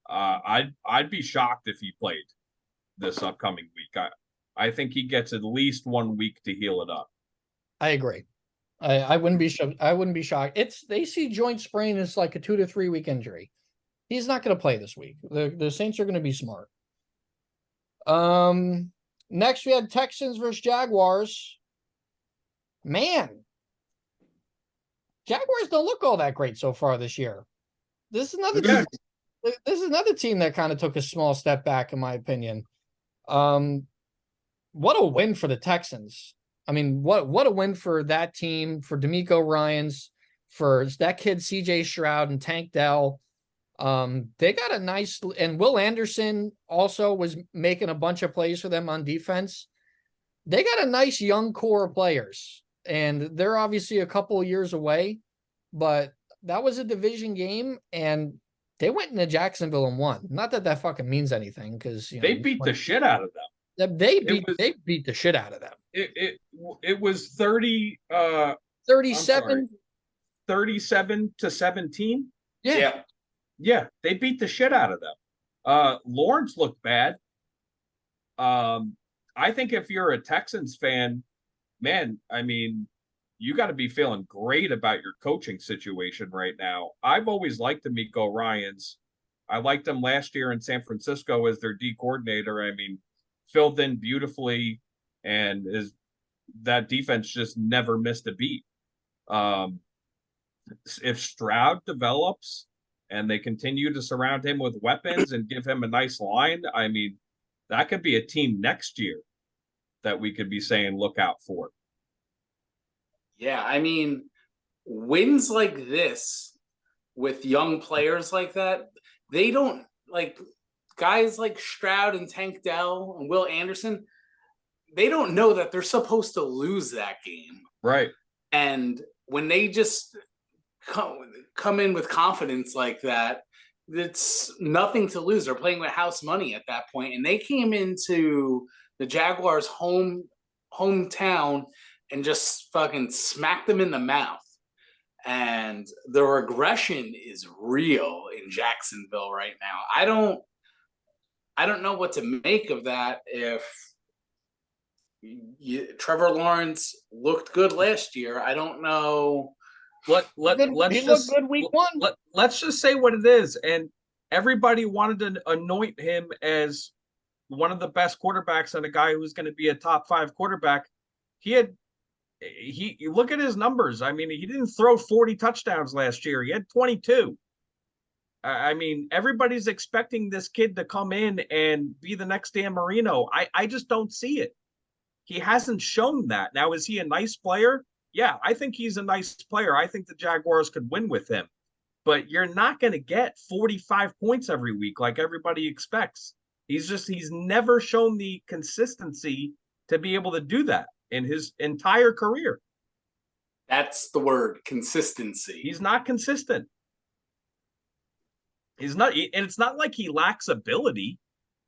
I'd be shocked if he played this upcoming week. I think he gets at least 1 week to heal it up. I agree. I wouldn't be shocked. It's the AC joint sprain is like a 2 to 3 week injury. He's not going to play this week. The Saints are going to be smart. Next we had Texans versus Jaguars. Man, Jaguars don't look all that great so far this year. This is another team that kind of took a small step back, in my opinion. What a win for the Texans. I mean, what a win for that team, for D'Amico Ryans, for that kid CJ Stroud and Tank Dell. They got a nice, and Will Anderson also was making a bunch of plays for them on defense. They got a nice young core of players, and they're obviously a couple of years away, but that was a division game, and they went into Jacksonville and won. Not that that fucking means anything, because they beat the shit out of them. They beat the shit out of them. It was 37 to 17. Yeah, they beat the shit out of them. Lawrence looked bad. I think if you're a Texans fan, man, I mean, you got to be feeling great about your coaching situation right now. I've always liked D'Amico Ryans. I liked them last year in San Francisco as their D coordinator. I mean, filled in beautifully, and that defense just never missed a beat. If Stroud develops and they continue to surround him with weapons and give him a nice line, I mean, that could be a team next year that we could be saying look out for. Yeah, I mean, wins like this with young players like that, they don't, like, guys like Stroud and Tank Dell and Will Anderson, they don't know that they're supposed to lose that game. Right. And when they just come in with confidence like that, it's nothing to lose. They're playing with house money at that point. And they came into the Jaguars' hometown and just fucking smacked them in the mouth. And the regression is real in Jacksonville right now. I don't know what to make of that. If Trevor Lawrence looked good last year, I don't know. Let's just good week one. Let's just say what it is. And everybody wanted to anoint him as one of the best quarterbacks and a guy who's going to be a top 5 quarterback. You look at his numbers. I mean, he didn't throw 40 touchdowns last year. He had 22. I mean, everybody's expecting this kid to come in and be the next Dan Marino. I just don't see it. He hasn't shown that. Now, is he a nice player? Yeah, I think he's a nice player. I think the Jaguars could win with him, but you're not going to get 45 points every week like everybody expects. He's never shown the consistency to be able to do that in his entire career. That's the word, consistency. He's not consistent. He's not, and it's not like he lacks ability.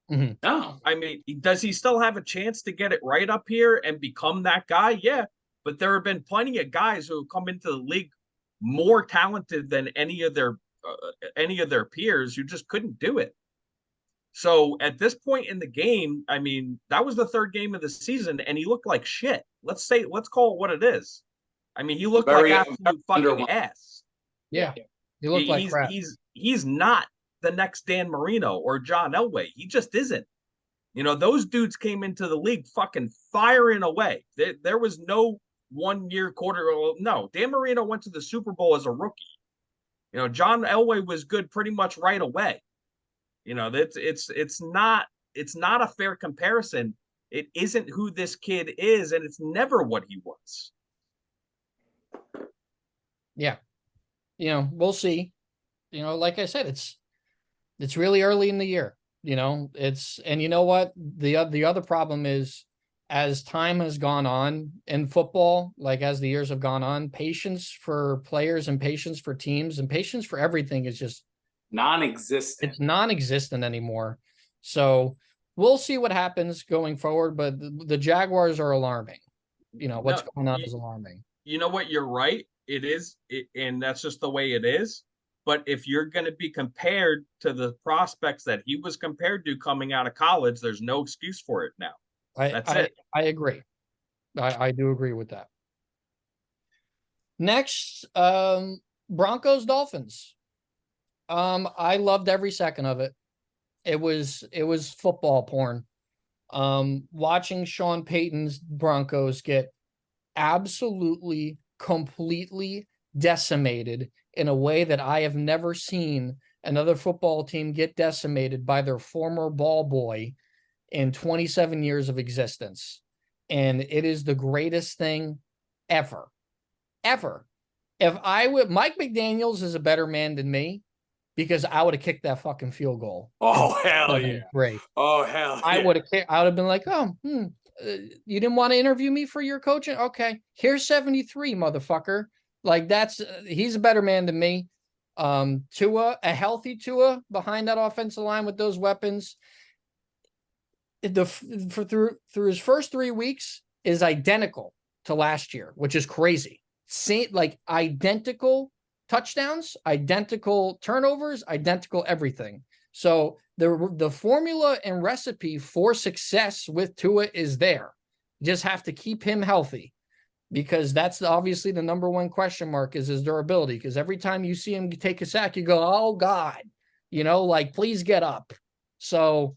No. I mean, does he still have a chance to get it right up here and become that guy? Yeah, but there have been plenty of guys who have come into the league more talented than any of their peers who just couldn't do it. So at this point in the game, I mean, that was the third game of the season, and he looked like shit. Let's call it what it is. I mean, he looked like absolute fucking ass. Yeah. He looked like crap. He's not the next Dan Marino or John Elway. He just isn't. You know, those dudes came into the league fucking firing away. There was no 1 year quarter. No, Dan Marino went to the Super Bowl as a rookie. You know, John Elway was good pretty much right away. You know, it's not a fair comparison. It isn't who this kid is, and it's never what he was. Yeah. You know, we'll see. You know, like I said, it's really early in the year. You know, and you know what? The other problem is, as time has gone on in football, like as the years have gone on, patience for players and patience for teams and patience for everything is just non-existent. It's non-existent anymore. So we'll see what happens going forward, but the Jaguars are alarming. You know, what's going on is alarming. You know what? You're right. It is. And that's just the way it is. But if you're going to be compared to the prospects that he was compared to coming out of college, there's no excuse for it now. That's it. I agree. I do agree with that. Next, Broncos Dolphins. I loved every second of it. It was football porn. Watching Sean Payton's Broncos get absolutely, completely decimated in a way that I have never seen another football team get decimated by their former ball boy in 27 years of existence. And it is the greatest thing ever. Ever. Mike McDaniels is a better man than me, because I would have kicked that fucking field goal. Oh, hell yeah. Great. Oh, hell yeah. I would have been like, you didn't want to interview me for your coaching? Okay, here's 73, motherfucker. Like, he's a better man than me. Tua, a healthy Tua behind that offensive line with those weapons. Through his first 3 weeks is identical to last year, which is crazy. Like identical touchdowns, identical turnovers, identical everything. So the formula and recipe for success with Tua is there. You just have to keep him healthy, because that's obviously the number one question mark is his durability. Because every time you see him take a sack, you go, oh God, you know, like, please get up. So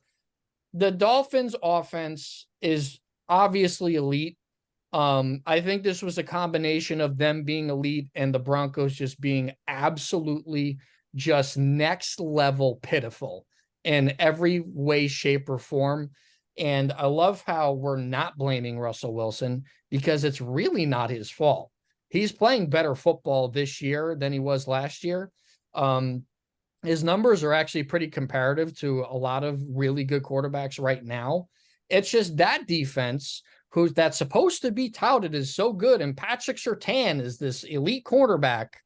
the Dolphins offense is obviously elite. I think this was a combination of them being elite and the Broncos just being absolutely just next level pitiful in every way, shape, or form. And I love how we're not blaming Russell Wilson, because it's really not his fault. He's playing better football this year than he was last year. His numbers are actually pretty comparative to a lot of really good quarterbacks right now. It's just that defense, that's supposed to be touted as so good, and Patrick Surtain is this elite quarterback.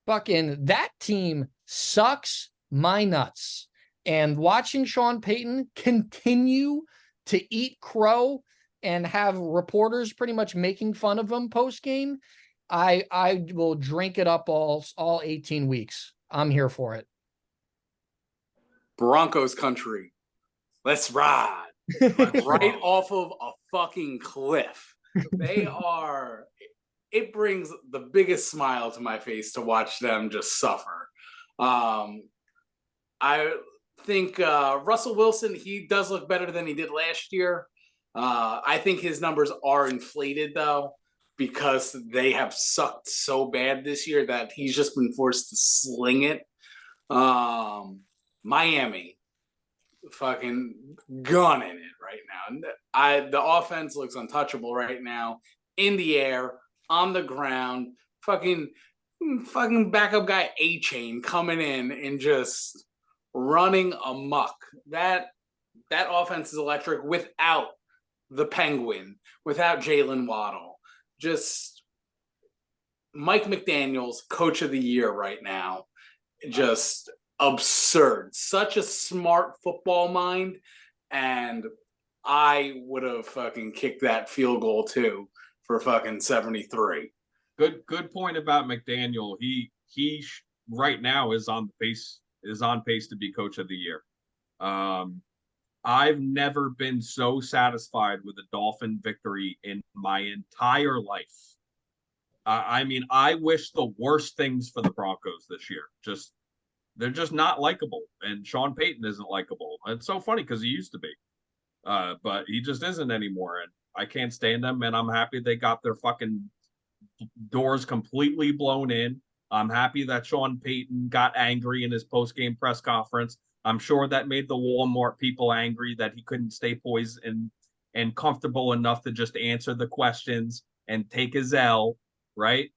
Fucking that team sucks my nuts. And watching Sean Payton continue to eat crow and have reporters pretty much making fun of him post game, I will drink it up all 18 weeks. I'm here for it. Broncos country. Let's ride. Right off of a fucking cliff. It brings the biggest smile to my face to watch them just suffer. I think Russell Wilson, he does look better than he did last year. I think his numbers are inflated, though, because they have sucked so bad this year that he's just been forced to sling it. Miami, fucking gunning it right now. The offense looks untouchable right now. In the air, on the ground, fucking backup guy A-Chain coming in and just running amok. That offense is electric without the Penguin, without Jalen Waddle. Just Mike McDaniels, coach of the year right now. Just absurd. Such a smart football mind. And I would have fucking kicked that field goal too for fucking 73. Good point about McDaniel. He right now is on pace to be coach of the year. I've never been so satisfied with a Dolphin victory in my entire life. I mean, I wish the worst things for the Broncos this year. They're just not likable, and Sean Payton isn't likable. It's so funny because he used to be, but he just isn't anymore. And I can't stand them. And I'm happy they got their fucking doors completely blown in. I'm happy that Sean Payton got angry in his post-game press conference. I'm sure that made the Walmart people angry that he couldn't stay poised and comfortable enough to just answer the questions and take his L, right?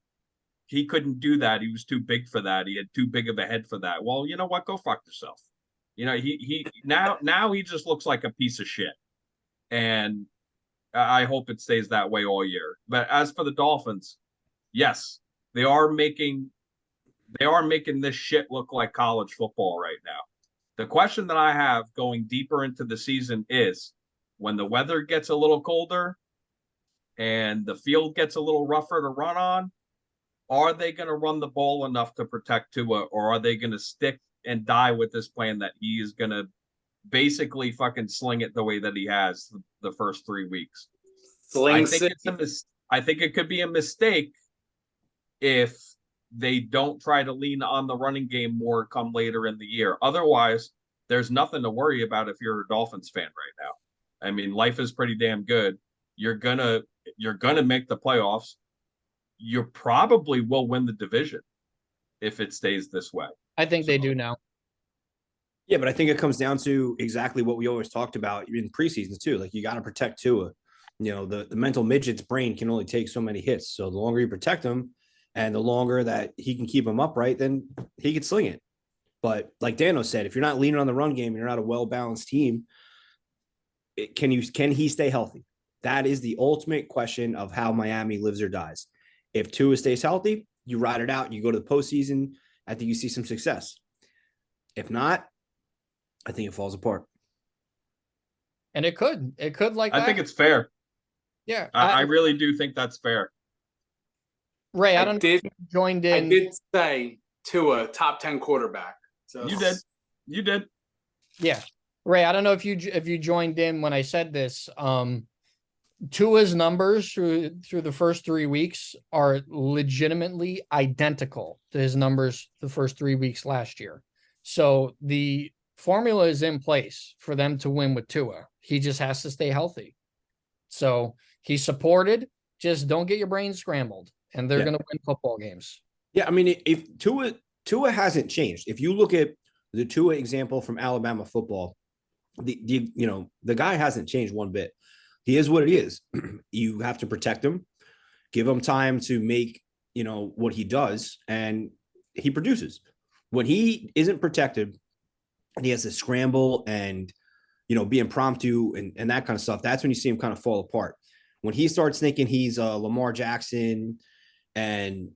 He couldn't do that. He was too big for that. He had too big of a head for that. Well, you know what? Go fuck yourself. You know, he now he just looks like a piece of shit. And I hope it stays that way all year. But as for the Dolphins, yes, they are making this shit look like college football right now. The question that I have going deeper into the season is when the weather gets a little colder and the field gets a little rougher to run on, are they going to run the ball enough to protect Tua, or are they going to stick and die with this plan that he is going to basically fucking sling it the way that he has the first 3 weeks? I think it could be a mistake if they don't try to lean on the running game more come later in the year. Otherwise, there's nothing to worry about if you're a Dolphins fan right now. I mean, life is pretty damn good. You're gonna make the playoffs. You probably will win the division if it stays this way. I think they do now. Yeah, but I think it comes down to exactly what we always talked about in preseasons too. Like, you got to protect Tua. You know, the mental midget's brain can only take so many hits. So the longer you protect him and the longer that he can keep him upright, then he can sling it. But like Dano said, if you're not leaning on the run game and you're not a well-balanced team, can he stay healthy? That is the ultimate question of how Miami lives or dies. If Tua stays healthy, you ride it out, you go to the postseason. I think you see some success. If not, I think it falls apart. And it could like I think it's fair. Yeah. I really do think that's fair. Ray, I don't know if you joined in. I did say Tua, top 10 quarterback. So You did. Yeah. Ray, I don't know if you joined in when I said this. Tua's numbers through the first 3 weeks are legitimately identical to his numbers the first 3 weeks last year. So the formula is in place for them to win with Tua. He just has to stay healthy. So he's supported. Just don't get your brain scrambled, and they're going to win football games. Yeah, I mean, if Tua hasn't changed. If you look at the Tua example from Alabama football, the guy hasn't changed one bit. He is what he is. You have to protect him, give him time to make, what he does, and he produces. When he isn't protected and he has to scramble and, be impromptu and that kind of stuff, that's when you see him kind of fall apart. When he starts thinking he's Lamar Jackson and,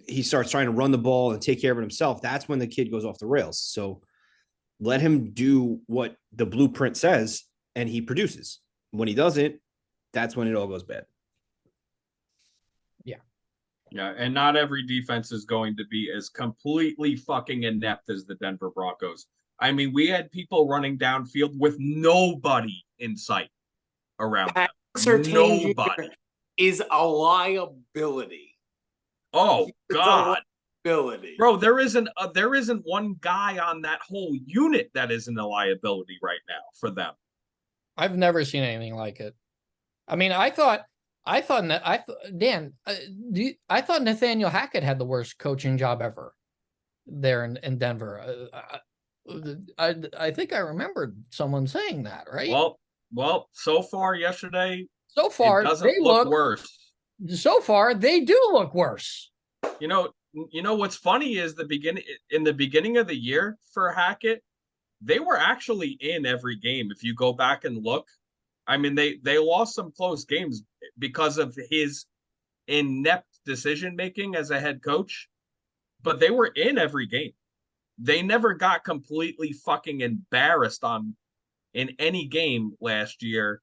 he starts trying to run the ball and take care of it himself, that's when the kid goes off the rails. So let him do what the blueprint says, and he produces. When he doesn't, that's when it all goes bad. Yeah, and not every defense is going to be as completely fucking inept as the Denver Broncos. I mean, we had people running downfield with nobody in sight around them. Nobody is a liability. Oh God, liability, bro! There isn't one guy on that whole unit that isn't a liability right now for them. I've never seen anything like it. I mean, I thought Nathaniel Hackett had the worst coaching job ever there in Denver. I think I remembered someone saying that, right? Well, so far yesterday, it doesn't look worse. so far they do look worse. You know what's funny is in the beginning of the year for Hackett, they were actually in every game. If you go back and look, I mean, they lost some close games because of his inept decision making as a head coach, but they were in every game. They never got completely fucking embarrassed in any game last year,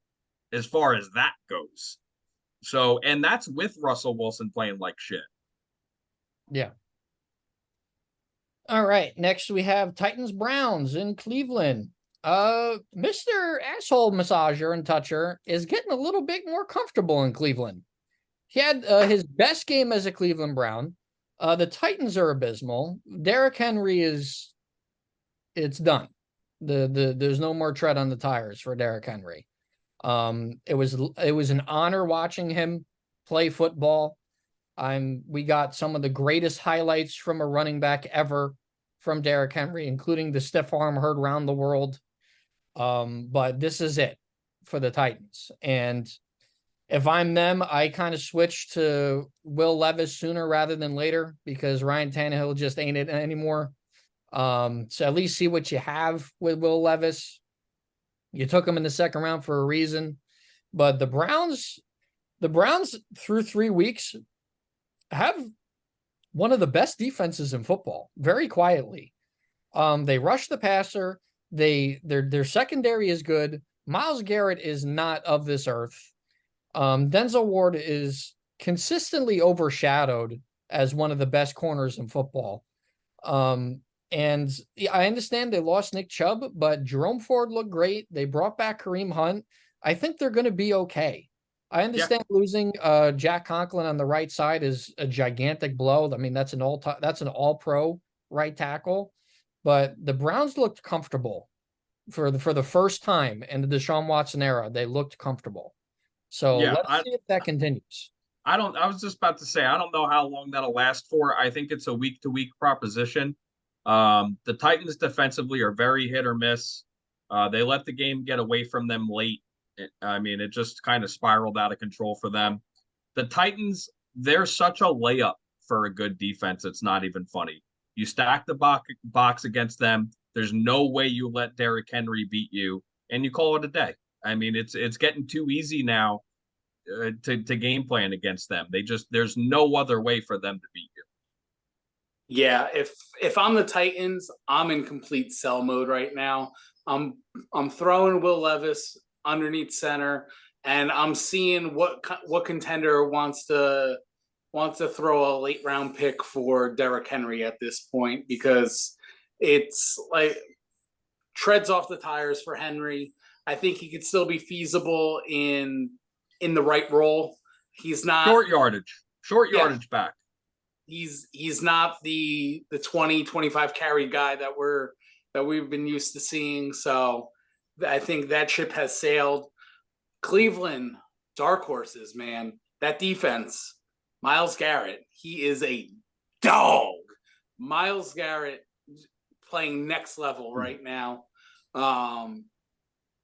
as far as that goes. So, and that's with Russell Wilson playing like shit. Yeah. All right. Next we have Titans Browns in Cleveland. Mr. Asshole Massager and Toucher is getting a little bit more comfortable in Cleveland. He had his best game as a Cleveland Brown. The Titans are abysmal. Derrick Henry it's done. There's no more tread on the tires for Derrick Henry. It was an honor watching him play football. We got some of the greatest highlights from a running back ever from Derrick Henry, including the stiff arm heard around the world. But this is it for the Titans. And if I'm them, I kind of switch to Will Levis sooner rather than later, because Ryan Tannehill just ain't it anymore. So at least see what you have with Will Levis. You took him in the second round for a reason. But the Browns through 3 weeks have one of the best defenses in football, very quietly. They rush the passer. Their secondary is good. Myles Garrett is not of this earth. Denzel Ward is consistently overshadowed as one of the best corners in football. And I understand they lost Nick Chubb, but Jerome Ford looked great. They brought back Kareem Hunt. I think they're going to be okay. I understand losing Jack Conklin on the right side is a gigantic blow. I mean, that's an all-pro right tackle. But the Browns looked comfortable for the first time in the Deshaun Watson era. They looked comfortable. So let's see if that continues. I was just about to say, I don't know how long that'll last for. I think it's a week-to-week proposition. The Titans defensively are very hit or miss. They let the game get away from them late. I mean, it just kind of spiraled out of control for them. The Titans, they're such a layup for a good defense. It's not even funny. You stack the box against them. There's no way you let Derrick Henry beat you, and you call it a day. I mean, it's getting too easy now to game plan against them. There's no other way for them to beat you. Yeah, if I'm the Titans, I'm in complete sell mode right now. I'm throwing Will Levis underneath center, and I'm seeing what contender wants to throw a late round pick for Derrick Henry at this point, because it's like treads off the tires for Henry. I think he could still be feasible in the right role. He's not short yardage back. He's not the 20-25 carry guy that we've been used to seeing. So I think that ship has sailed. Cleveland, dark horses, man. That defense, Myles Garrett, he is a dog. Myles Garrett playing next level right now.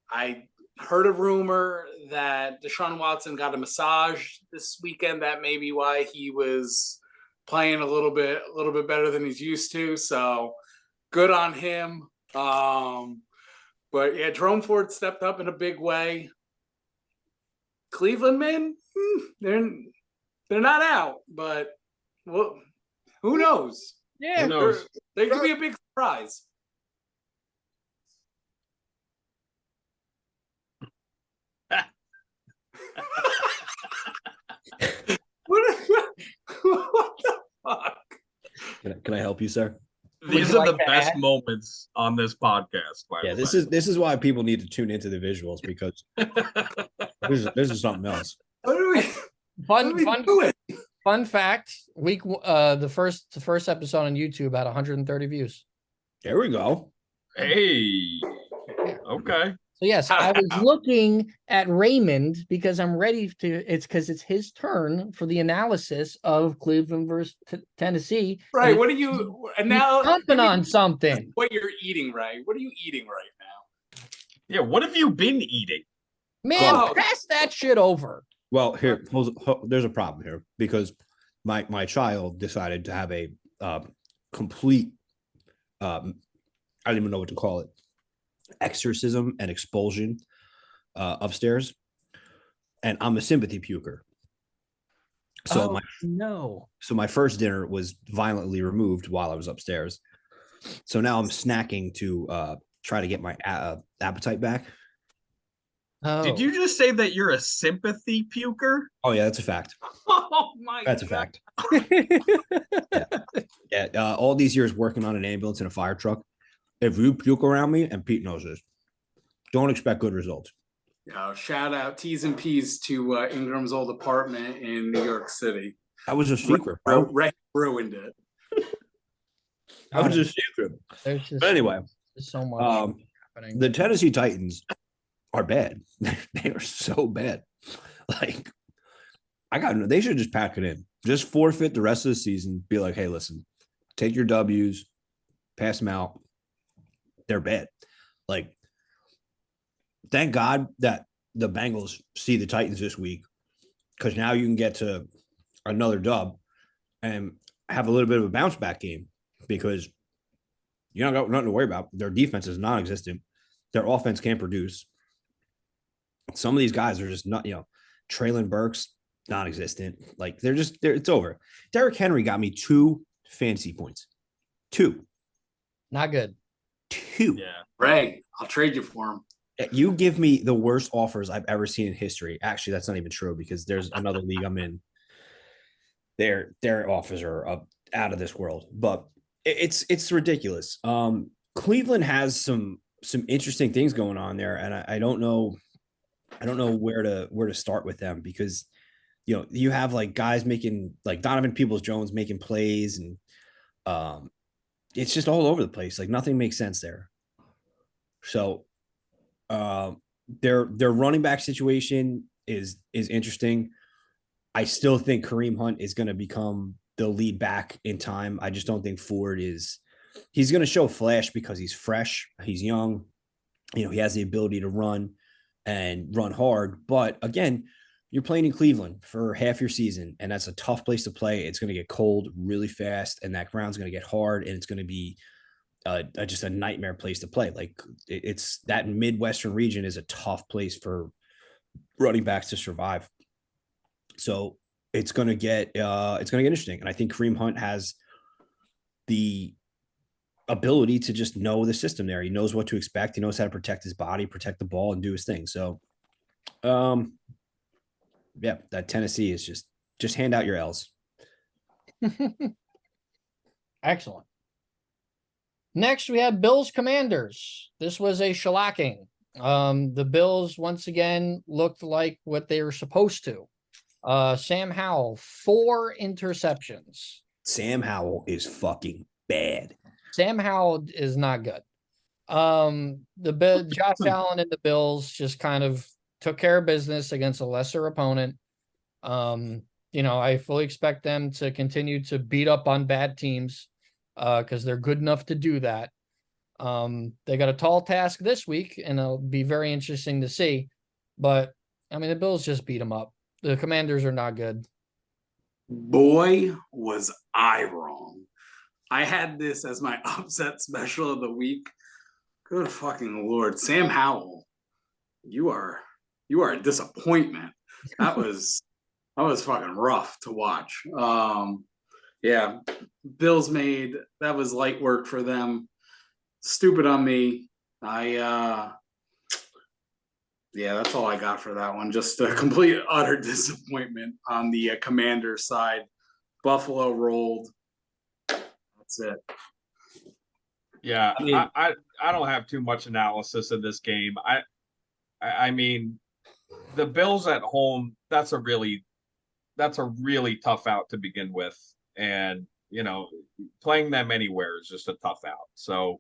I heard a rumor that Deshaun Watson got a massage this weekend. That may be why he was playing a little bit better than he's used to. So good on him. But yeah, Jerome Ford stepped up in a big way. Cleveland, man, they're not out, but well, who knows? Yeah, who knows? They could be a big surprise. What the fuck? Can I help you, sir? These are the best moments on this podcast. By the way. This is why people need to tune into the visuals, because this is something else. What are we doing? Fun fact: the first episode on YouTube had 130 views. There we go. Hey, okay. So yes, I was looking at Raymond because I'm ready to. It's because it's his turn for the analysis of Cleveland versus Tennessee. Right. What are you now? Jumping on something. What you're eating, right? What are you eating right now? Yeah. What have you been eating? Man, pass that shit over. Well, there's a problem here because my child decided to have a complete I don't even know what to call it, exorcism and expulsion upstairs, and I'm a sympathy puker. So Oh, no. my first dinner was violently removed while I was upstairs. So now I'm snacking to try to get my appetite back. Oh, Did you just say that you're a sympathy puker? Oh yeah, that's a fact. Oh my That's a God. fact. Yeah. All these years working on an ambulance and a fire truck, if you puke around me, and Pete knows this, don't expect good results. Shout out T's and P's to Ingram's old apartment in New York City. That was a secret, bro. Ruined it. That was a secret. There's just But anyway, so much happening. the Tennessee Titans are bad. They are so bad. Like, they should just pack it in. Just forfeit the rest of the season. Be like, hey, listen, take your W's, pass them out. They're bad. Like, thank God that the Bengals see the Titans this week, because now you can get to another dub and have a little bit of a bounce back game, because you don't got nothing to worry about. Their defense is non-existent. Their offense can't produce. Some of these guys are just not, Traylon Burks, non-existent. Like, it's over. Derrick Henry got me 2 fantasy points. 2. Not good. 2. Yeah. Ray, I'll trade you for him. You give me the worst offers I've ever seen in history. Actually, that's not even true, because there's another league I'm in. Their offers are out of this world, but it's ridiculous. Cleveland has some interesting things going on there, and I don't know where to start with them, because you have like guys making, like Donovan Peoples-Jones making plays, and it's just all over the place. Like, nothing makes sense there. So their running back situation is interesting. I still think Kareem Hunt is going to become the lead back in time. I just don't think Ford is. He's going to show flash because he's fresh, he's young, he has the ability to run and run hard. But again, you're playing in Cleveland for half your season, and that's a tough place to play. It's going to get cold really fast, and that ground's going to get hard, and it's going to be just a nightmare place to play. Like, it's that Midwestern region is a tough place for running backs to survive. So it's going to get interesting. And I think Kareem Hunt has the ability to just know the system there. He knows what to expect. He knows how to protect his body, protect the ball, and do his thing. So, yeah, that Tennessee is just hand out your L's. Excellent. Next, we have Bills Commanders. This was a shellacking. The Bills once again looked like what they were supposed to. Sam Howell, 4 interceptions. Sam Howell is fucking bad. Sam Howell is not good. Josh Allen and the Bills just kind of took care of business against a lesser opponent. I fully expect them to continue to beat up on bad teams, because they're good enough to do that. They got a tall task this week, and it'll be very interesting to see. But I mean, the Bills just beat them up. The Commanders are not good. Boy, was I wrong. I had this as my upset special of the week. Good fucking Lord. Sam Howell, you are a disappointment. That was fucking rough to watch. Yeah, Bills that was light work for them. Stupid on me. Yeah, that's all I got for that one. Just a complete utter disappointment on the Commander side. Buffalo rolled. That's it. Yeah, I don't have too much analysis of this game. I mean, the Bills at home, that's a really tough out to begin with. And, playing them anywhere is just a tough out. So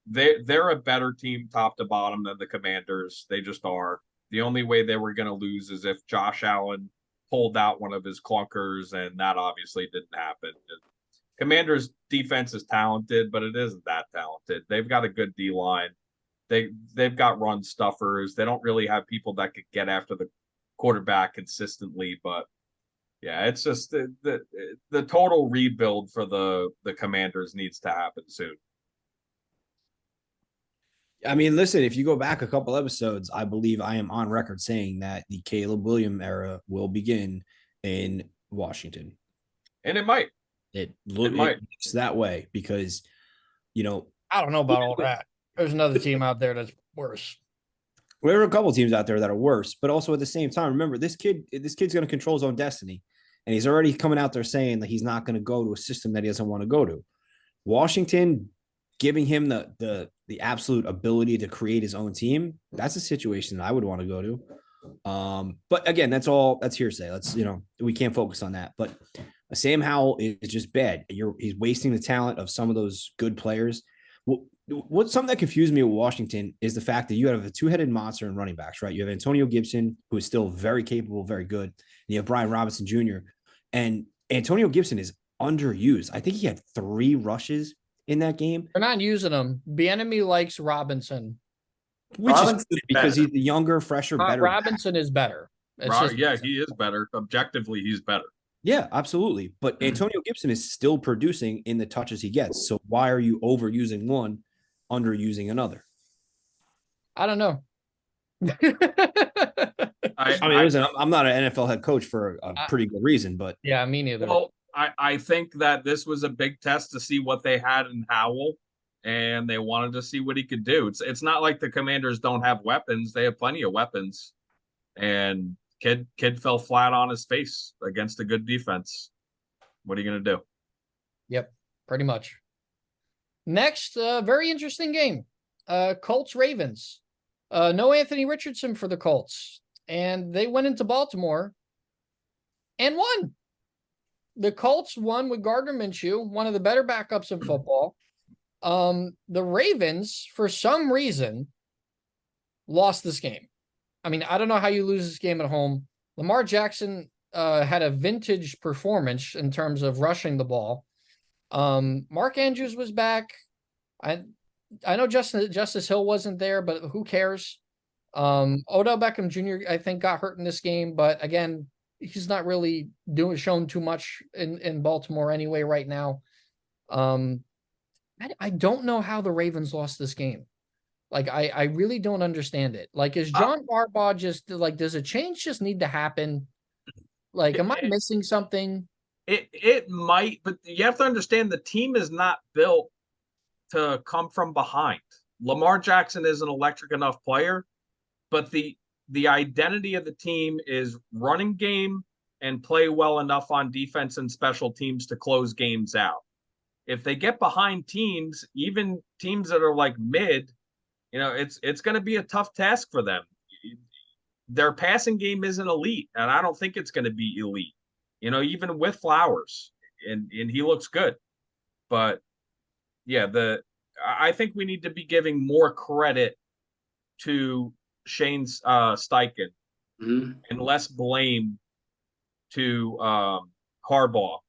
they're a better team top to bottom than the Commanders. They just are. The only way they were going to lose is if Josh Allen pulled out one of his clunkers, and that obviously didn't happen. Commanders defense is talented, but it isn't that talented. They've got a good D line. They've got run stuffers. They don't really have people that could get after the quarterback consistently. But yeah, it's just the total rebuild for the Commanders needs to happen soon. I mean, listen, if you go back a couple episodes, I believe I am on record saying that the Caleb Williams era will begin in Washington. And it might. It might. looks that way because, you know, I don't know about all that. There's another team out there that's worse. there are a couple teams out there that are worse, but also at the same time, remember this kid's going to control his own destiny, and he's already coming out there saying that he's not going to go to a system that he doesn't want to go to. Washington giving him the absolute ability to create his own team, that's a situation that I would want to go to. But again, that's hearsay. We can't focus on that. But Sam Howell is just bad. He's wasting the talent of some of those good players. Something that confused me with Washington is the fact that you have a two-headed monster in running backs, right? You have Antonio Gibson, who is still very capable, very good. And you have Brian Robinson Jr. And Antonio Gibson is underused. I think he had 3 rushes in that game. They're not using him. Bieniemy likes Robinson. Which is good because he's the younger, fresher, better. Robinson is better. He is better. Objectively, he's better. Yeah, absolutely. But Antonio Gibson is still producing in the touches he gets. So why are you overusing one, underusing another? I don't know. Listen, I'm not an NFL head coach for a pretty good reason, but yeah, me neither. Well, I think that this was a big test to see what they had in Howell, and they wanted to see what he could do. It's not like the Commanders don't have weapons; they have plenty of weapons, and kid fell flat on his face against a good defense. What are you going to do? Yep, pretty much. Next, very interesting game. Colts Ravens. No Anthony Richardson for the Colts, and they went into Baltimore and won. The Colts won with Gardner Minshew, one of the better backups in football. The Ravens, for some reason, lost this game. I mean, I don't know how you lose this game at home. Lamar Jackson had a vintage performance in terms of rushing the ball. Mark Andrews was back. I know Justice Hill wasn't there, but who cares? Odell Beckham Jr., I think, got hurt in this game, but again, he's not really shown too much in Baltimore anyway right now. I don't know how the Ravens lost this game. Like, I really don't understand it. Like, is John Harbaugh just like, does a change just need to happen? Like, am I missing something? It might, but you have to understand the team is not built to come from behind. Lamar Jackson is an electric enough player, but the identity of the team is running game and play well enough on defense and special teams to close games out. If they get behind teams, even teams that are like mid, it's going to be a tough task for them. Their passing game isn't elite, and I don't think it's going to be elite. Even with Flowers, and he looks good. But yeah, I think we need to be giving more credit to Shane Steichen and less blame to Harbaugh.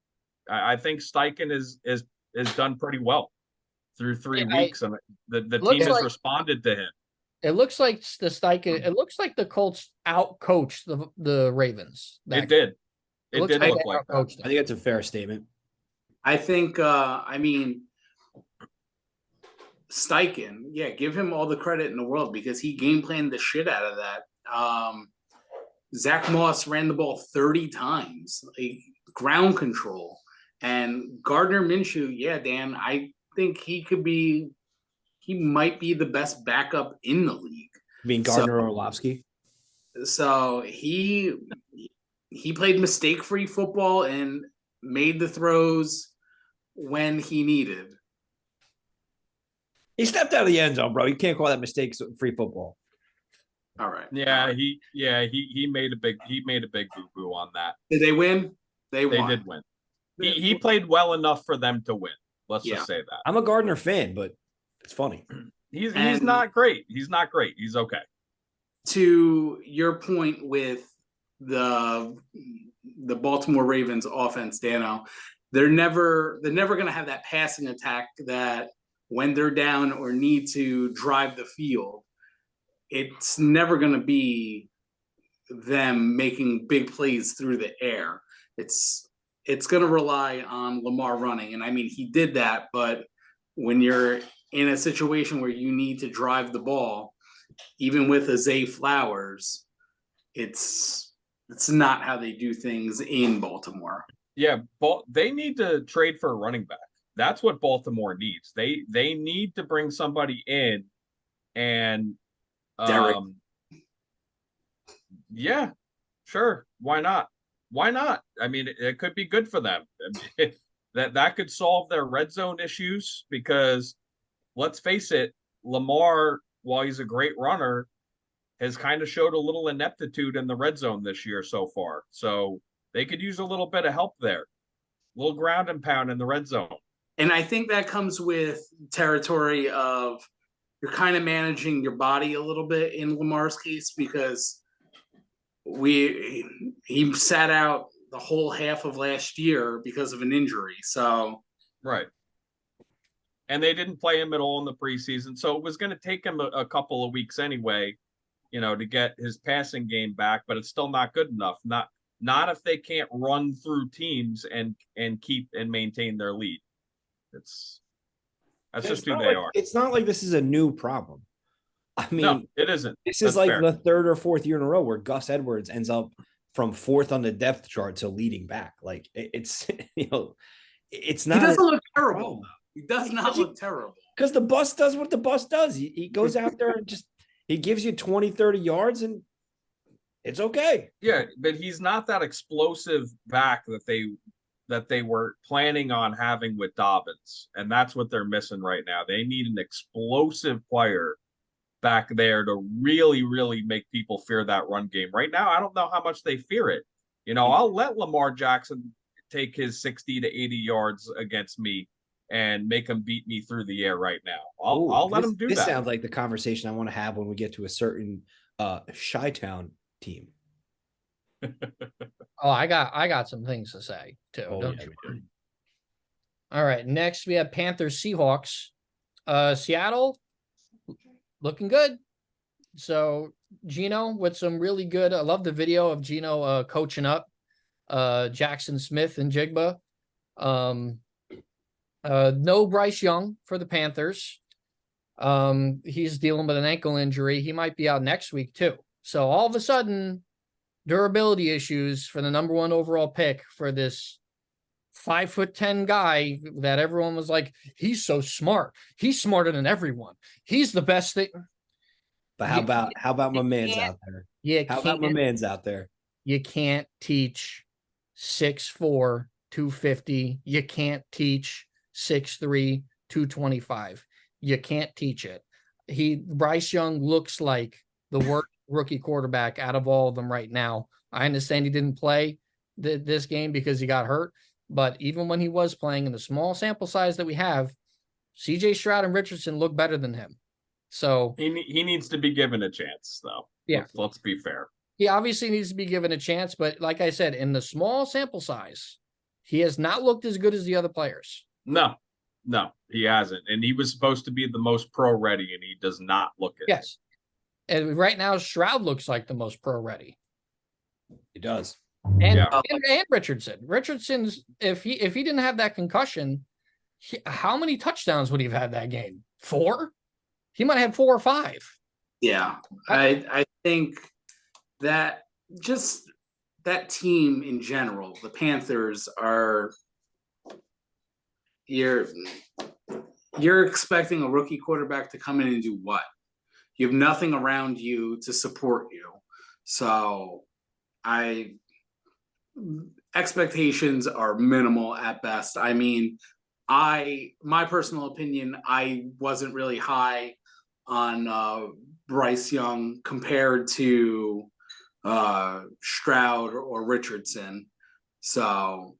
I think Steichen is done pretty well through 3 weeks, and the team has responded to him. It looks like the Colts out-coached the Ravens. It did. It did look like that. I think that's a fair statement. I think, Steichen, yeah, give him all the credit in the world because he game planned the shit out of that. Zach Moss ran the ball 30 times, like ground control. And Gardner Minshew, yeah, Dan, I think he might be the best backup in the league. You mean Gardner Orlovsky? So he played mistake-free football and made the throws when he needed. He stepped out of the end zone, bro. You can't call that mistake-free football. All right. Yeah, he made a big boo-boo on that. Did they win? They won. They did win. He played well enough for them to win. Let's just say that. I'm a Gardner fan, but it's funny. He's not great. He's not great. He's okay. To your point with the Baltimore Ravens offense, Dano, they're never going to have that passing attack that when they're down or need to drive the field, it's never going to be them making big plays through the air. It's going to rely on Lamar running. And I mean, he did that, but when you're in a situation where you need to drive the ball, even with a Zay Flowers, it's not how they do things in Baltimore. Yeah, they need to trade for a running back. That's what Baltimore needs. They need to bring somebody in and Derek. Yeah, sure. Why not? Why not? I mean, it could be good for them. I mean, that could solve their red zone issues because let's face it, Lamar, while he's a great runner, has kind of showed a little ineptitude in the red zone this year so far. So they could use a little bit of help there. A little ground and pound in the red zone. And I think that comes with territory of you're kind of managing your body a little bit in Lamar's case because he sat out the whole half of last year because of an injury. So right. And they didn't play him at all in the preseason. So it was going to take him a couple of weeks anyway, to get his passing game back, but it's still not good enough. Not if they can't run through teams and keep and maintain their lead. That's just who they are. It's not like this is a new problem. I mean, no, it isn't. This is like the third or fourth year in a row where Gus Edwards ends up from fourth on the depth chart to leading back. Like it's it's not. He doesn't look terrible. He does not look terrible. Because the bus does what the bus does. He goes out there and he gives you 20, 30 yards and it's okay. Yeah, but he's not that explosive back that they were planning on having with Dobbins. And that's what they're missing right now. They need an explosive player back there to really, really make people fear that run game. Right now, I don't know how much they fear it. I'll let Lamar Jackson take his 60 to 80 yards against me and make him beat me through the air right now. I'll let him do that. This sounds like the conversation I want to have when we get to a certain Chi-Town team. Oh, I got some things to say too. Don't you worry. All right, next we have Panthers Seahawks. Seattle looking good. So Gino with some really good. I love the video of Gino coaching up Jackson Smith and Jigba. No Bryce Young for the Panthers. He's dealing with an ankle injury. He might be out next week too. So all of a sudden, durability issues for the number 1 overall pick for this 5'10" guy that everyone was like, he's so smart. He's smarter than everyone. He's the best thing. But how about my man's out there? Yeah, how about my man's out there? You can't teach 6'4", 250. You can't teach 6'3", 225. You can't teach it. Bryce Young looks like the worst rookie quarterback out of all of them right now. I understand he didn't play this game because he got hurt, but even when he was playing in the small sample size that we have, CJ Stroud and Richardson look better than him. So he needs to be given a chance, though. Yeah, let's be fair. He obviously needs to be given a chance, but like I said, in the small sample size, he has not looked as good as the other players. No, he hasn't. And he was supposed to be the most pro ready, and he does not look it. Yes. And right now, Stroud looks like the most pro ready. He does. And Richardson. Richardson's if he didn't have that concussion, how many touchdowns would he have had that game? 4? He might have had 4 or 5. Yeah. I think that just that team in general, the Panthers you're expecting a rookie quarterback to come in and do what? You have nothing around you to support you. So expectations are minimal at best. I mean, my personal opinion, I wasn't really high on Bryce Young compared to Stroud or Richardson. So,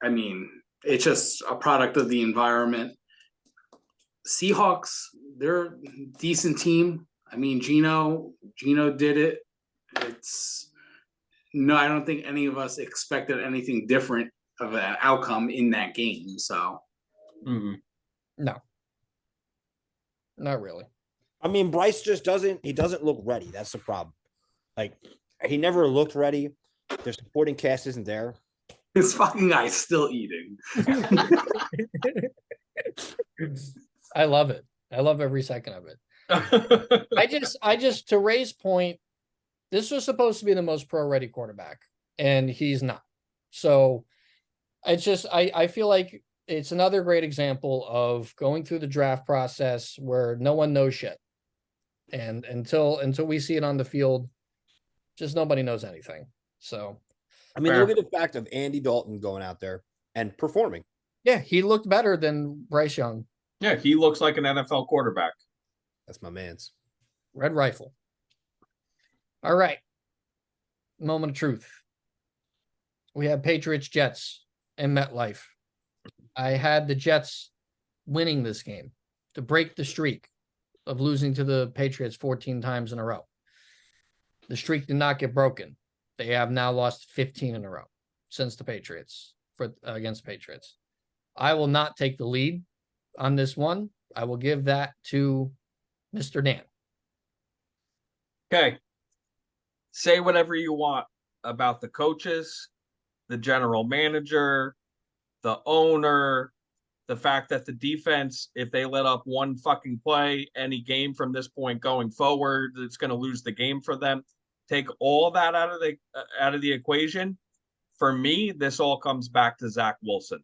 I mean, it's just a product of the environment. Seahawks, they're a decent team. I mean, Gino did it. I don't think any of us expected anything different of an outcome in that game. So, No, not really. I mean, Bryce just doesn't look ready. That's the problem. Like, He never looked ready. Their supporting cast isn't there. This fucking guy's still eating. I love it. I love every second of it. I just to Ray's point, this was supposed to be the most pro-ready quarterback, and he's not. So it's just I feel like it's another great example of going through the draft process where no one knows shit. And until we see it on the field, just nobody knows anything. So I mean, Fair. look at the fact of Andy Dalton going out there and performing. yeah, he looked better than Bryce Young. Yeah, he looks like an NFL quarterback. That's my man's. Red Rifle. All right. Moment of truth. We have Patriots Jets in MetLife. I had the Jets winning this game to break the streak of losing to the Patriots 14 times in a row. The streak did not get broken. They have now lost 15 in a row since the Patriots against the Patriots. I will not take the lead on this one. I will give that to Mr. Dan. Okay. Say whatever you want about the coaches, the general manager, the owner, the fact that the defense, if they let up one fucking play any game from this point going forward, it's going to lose the game for them. Take all that out of the equation. For me, this all comes back to Zach Wilson.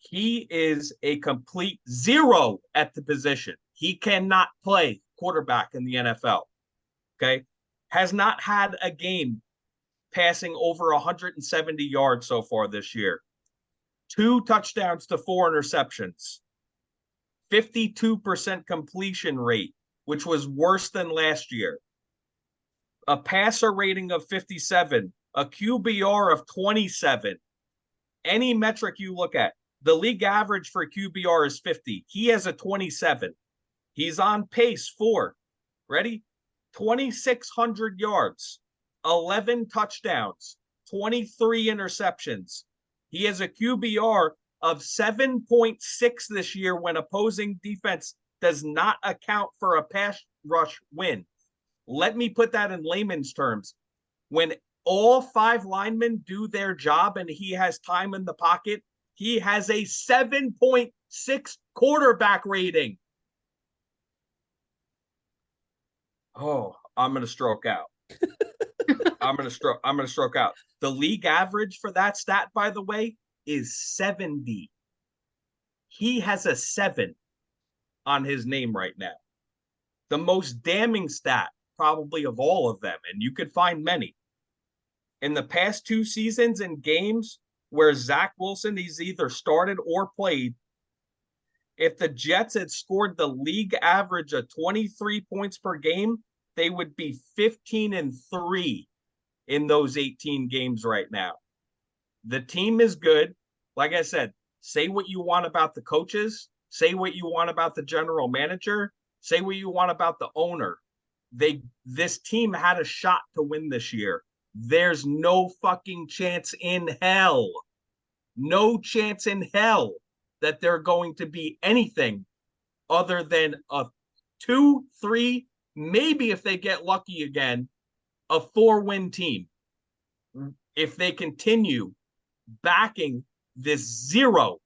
He is a complete zero at the position. He cannot play quarterback in the NFL. Okay. Has not had a game passing over 170 yards so far this year. 2 touchdowns to 4 interceptions. 52% completion rate, which was worse than last year. A passer rating of 57, a QBR of 27. Any metric you look at, the league average for QBR is 50. He has a 27. He's on pace for, ready? 2,600 yards, 11 touchdowns, 23 interceptions. He has a QBR of 7.6 this year when opposing defense does not account for a pass rush win. Let me put that in layman's terms. When all 5 linemen do their job and he has time in the pocket, he has a 7.6 quarterback rating. Oh, I'm going to stroke out. I'm going to stroke out. The league average for that stat, by the way, is 70. He has a 7 on his name right now. The most damning stat, probably of all of them, and you could find many. In the past 2 seasons in games where Zach Wilson, he's either started or played, if the Jets had scored the league average of 23 points per game, they would be 15-3 in those 18 games right now. The team is good. Like I said, say what you want about the coaches, say what you want about the general manager, say what you want about the owner. This team had a shot to win this year. There's no fucking chance in hell, no chance in hell that they're going to be anything other than a 2, 3, maybe if they get lucky again, a 4-win team. If they continue backing this zero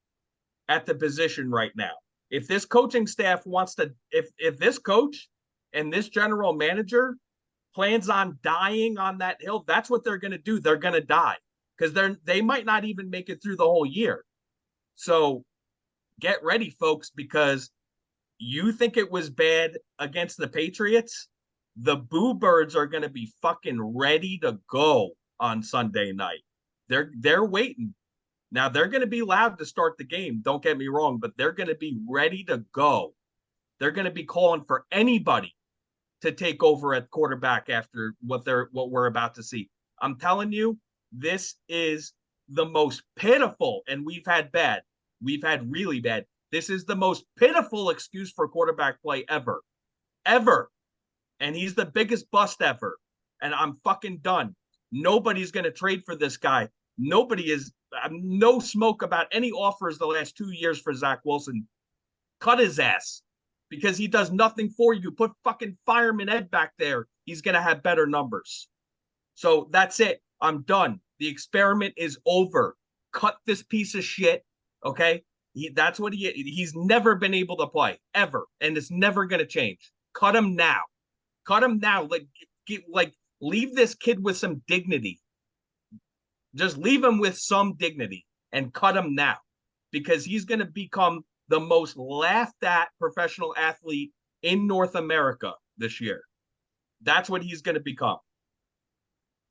at the position right now. If this coaching staff wants to, if this coach and this general manager plans on dying on that hill, that's what they're going to do. They're going to die because they might not even make it through the whole year. So get ready, folks, because you think it was bad against the Patriots. The Boo Birds are going to be fucking ready to go on Sunday night. They're waiting. Now they're going to be loud to start the game. Don't get me wrong, but they're going to be ready to go. They're going to be calling for anybody to take over at quarterback after what we're about to see. I'm telling you, this is the most pitiful, and we've had really bad. This is the most pitiful excuse for quarterback play ever. And he's the biggest bust ever. And I'm fucking done. Nobody's going to trade for this guy. Nobody is, no smoke about any offers the last 2 years for Zach Wilson. Cut his ass because he does nothing for you. Put fucking Fireman Ed back there. He's going to have better numbers. So that's it. I'm done. The experiment is over. Cut this piece of shit. Okay. That's what he's never been able to play ever. And it's never going to change. Cut him now. Cut him now. Leave this kid with some dignity. Just leave him with some dignity and cut him now, because he's going to become the most laughed at professional athlete in North America this year. That's what he's going to become.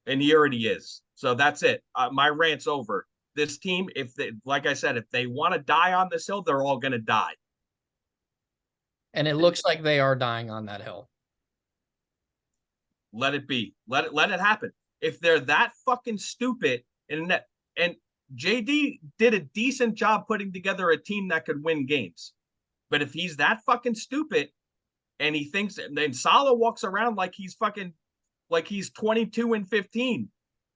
And he already is. So that's it. My rant's over. This team, like I said, if they want to die on this hill, they're all going to die. And it looks like they are dying on that hill. Let it be. Let it happen. If they're that fucking stupid, and JD did a decent job putting together a team that could win games. But if he's that fucking stupid and he thinks, and then Saleh walks around like he's 22-15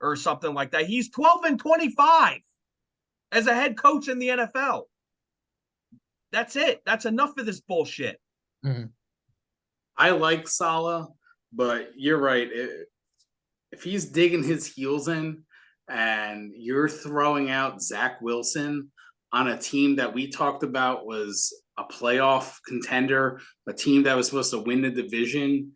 or something like that. He's 12-25 as a head coach in the NFL. That's it. That's enough of this bullshit. Mm-hmm. I like Saleh, but you're right. If he's digging his heels in and you're throwing out Zach Wilson on a team that we talked about was a playoff contender, a team that was supposed to win the division,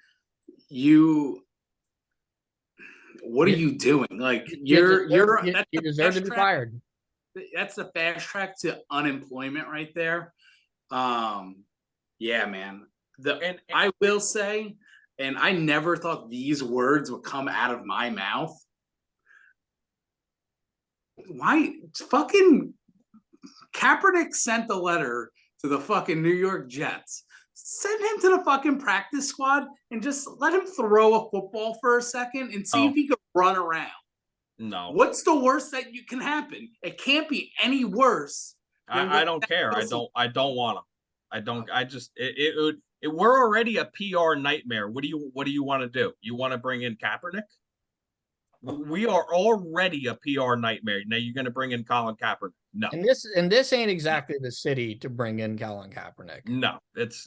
what are you doing? Like you deserve to be fired. That's the fast track to unemployment right there. Yeah, man. I will say, and I never thought these words would come out of my mouth. Why fucking Kaepernick sent the letter to the fucking New York Jets. Send him to the fucking practice squad and just let him throw a football for a second and see if he can run around. No. What's the worst that can happen? It can't be any worse. I don't care. I don't want him. We're already a PR nightmare. What do you want to do? You want to bring in Kaepernick? We are already a PR nightmare. Now you're going to bring in Colin Kaepernick? No. And this ain't exactly the city to bring in Colin Kaepernick. No, it's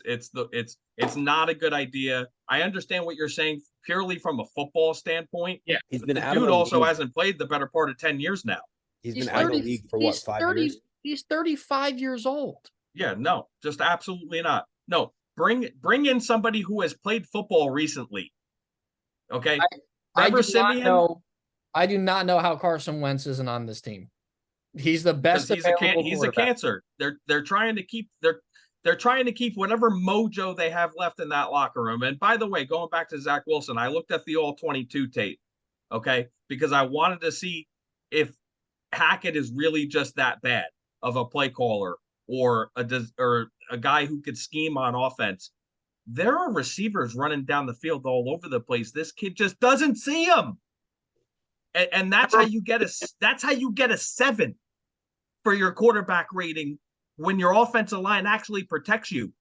not a good idea. I understand what you're saying purely from a football standpoint. Yeah, he's been out. Dude also hasn't played the better part of 10 years now. He's been out of the league for what, 5 years? He's 35 years old. Yeah, no, just absolutely not. No, bring in somebody who has played football recently. Okay. I do not know how Carson Wentz isn't on this team. He's the best. He's a cancer. They're trying to keep whatever mojo they have left in that locker room. And by the way, going back to Zach Wilson, I looked at the all-22 tape, okay, because I wanted to see if Hackett is really just that bad of a play caller or a guy who could scheme on offense. There are receivers running down the field all over the place. This kid just doesn't see them. And that's how you get a 7 for your quarterback rating when your offensive line actually protects you.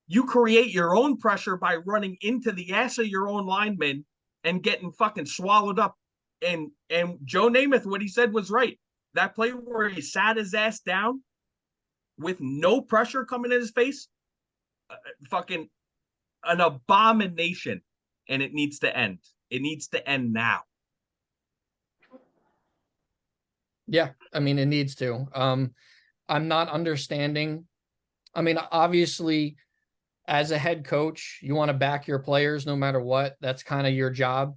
You create your own pressure by running into the ass of your own lineman and getting fucking swallowed up. And Joe Namath, what he said was right. That play where he sat his ass down with no pressure coming in his face, fucking an abomination, and it needs to end. It needs to end now. Yeah, I mean, it needs to. I'm not understanding. I mean, obviously, as a head coach, you want to back your players no matter what. That's kind of your job.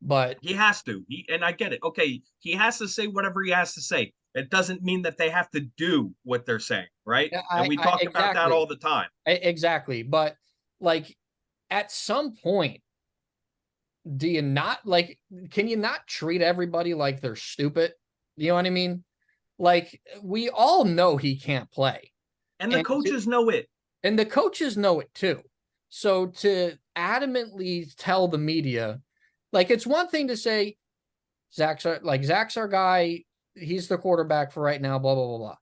But he has to. And I get it. Okay, he has to say whatever he has to say. It doesn't mean that they have to do what they're saying, right? And we talk about that all the time. Exactly. But like, at some point, do you not can you not treat everybody like they're stupid? You know what I mean? Like, we all know he can't play. And the coaches know it. And the coaches know it too. So to adamantly tell the media, like, it's one thing to say, Zach's our guy, he's the quarterback for right now, blah, blah, blah, blah.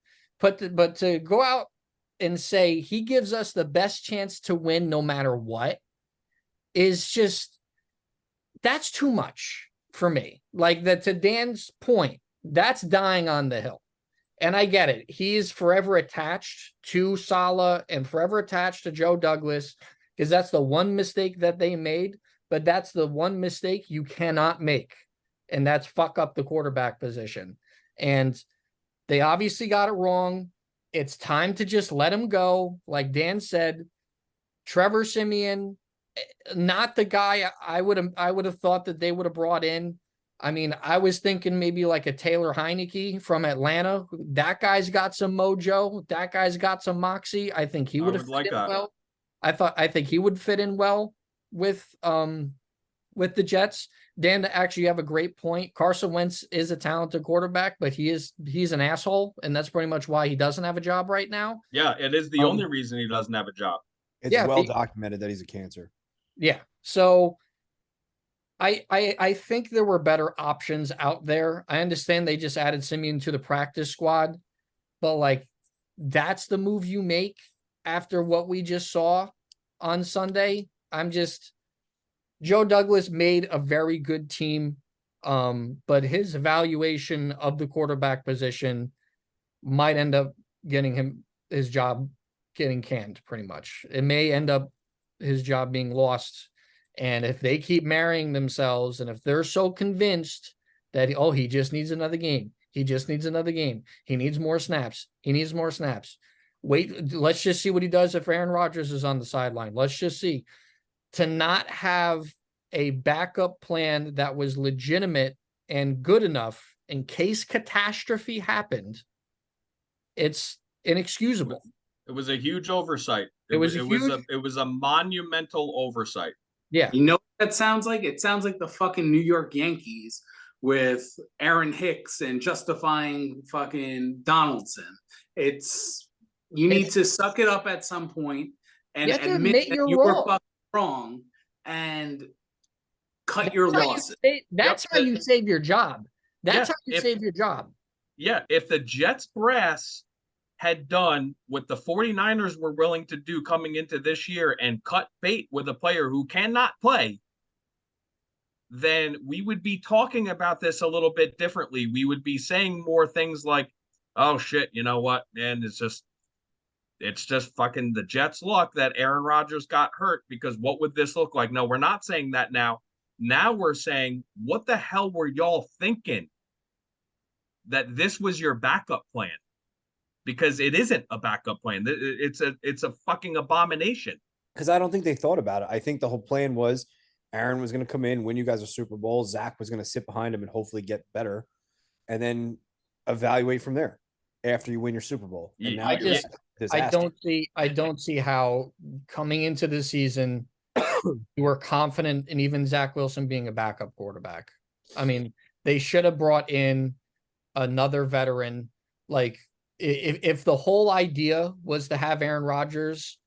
But to go out and say he gives us the best chance to win no matter what is just, that's too much for me. Like, that, to Dan's point, that's dying on the hill. And I get it. He is forever attached to Saleh and forever attached to Joe Douglas, because that's the one mistake that they made, but that's the one mistake you cannot make. and that's fuck up the quarterback position. And they obviously got it wrong. It's time to just let him go. Like Dan said, Trevor Siemian, not the guy I would have thought that they would have brought in. I mean, I was thinking maybe like a Taylor Heineke from Atlanta. That guy's got some mojo. That guy's got some moxie. I think he would have fit in well. I think he would fit in well with the Jets. Dan, actually, you have a great point. Carson Wentz is a talented quarterback, but he's an asshole, and that's pretty much why he doesn't have a job right now. Yeah, it is the only reason he doesn't have a job. It's well documented that he's a cancer. Yeah. So I think there were better options out there. I understand they just added Simeon to the practice squad, but like that's the move you make after what we just saw on Sunday. Joe Douglas made a very good team, but his evaluation of the quarterback position might end up getting his job getting canned pretty much. It may end up his job being lost. And if they keep marrying themselves, and if they're so convinced that, he just needs another game. He just needs another game. He needs more snaps. He needs more snaps. Wait, let's just see what he does if Aaron Rodgers is on the sideline. Let's just see. To not have a backup plan that was legitimate and good enough in case catastrophe happened, it's inexcusable. It was a huge oversight. It was a monumental oversight. Yeah. You know what that sounds like? It sounds like the fucking New York Yankees with Aaron Hicks and justifying fucking Donaldson. You need to suck it up at some point and admit that you were fucking wrong and cut your losses. That's how you save your job. That's how you save your job. Yeah, if the Jets brass had done what the 49ers were willing to do coming into this year and cut bait with a player who cannot play, then we would be talking about this a little bit differently. We would be saying more things like, oh shit, you know what, man, it's just fucking the Jets' luck that Aaron Rodgers got hurt, because what would this look like? No, we're not saying that now. Now we're saying, what the hell were y'all thinking that this was your backup plan? Because it isn't a backup plan. It's a fucking abomination. Because I don't think they thought about it. I think the whole plan was Aaron was going to come in, win you guys a Super Bowl. Zach was going to sit behind him and hopefully get better, and then evaluate from there after you win your Super Bowl. And now I don't see how coming into the season you were confident in even Zach Wilson being a backup quarterback. I mean, they should have brought in another veteran. Like if the whole idea was to have Aaron Rodgers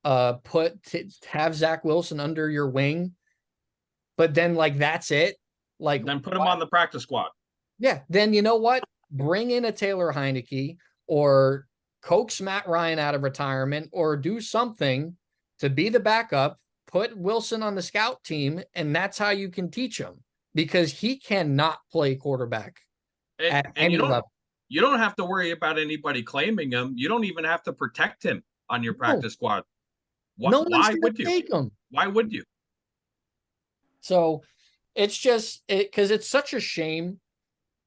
have Zach Wilson under your wing, but then like that's it. Like then put him on the practice squad. Yeah, then you know what? Bring in a Taylor Heineke or coax Matt Ryan out of retirement or do something to be the backup, put Wilson on the scout team, and that's how you can teach him, because he cannot play quarterback at any level. You don't have to worry about anybody claiming him. You don't even have to protect him on your practice squad. Why would you? Take him. Why would you? So it's just because it's such a shame.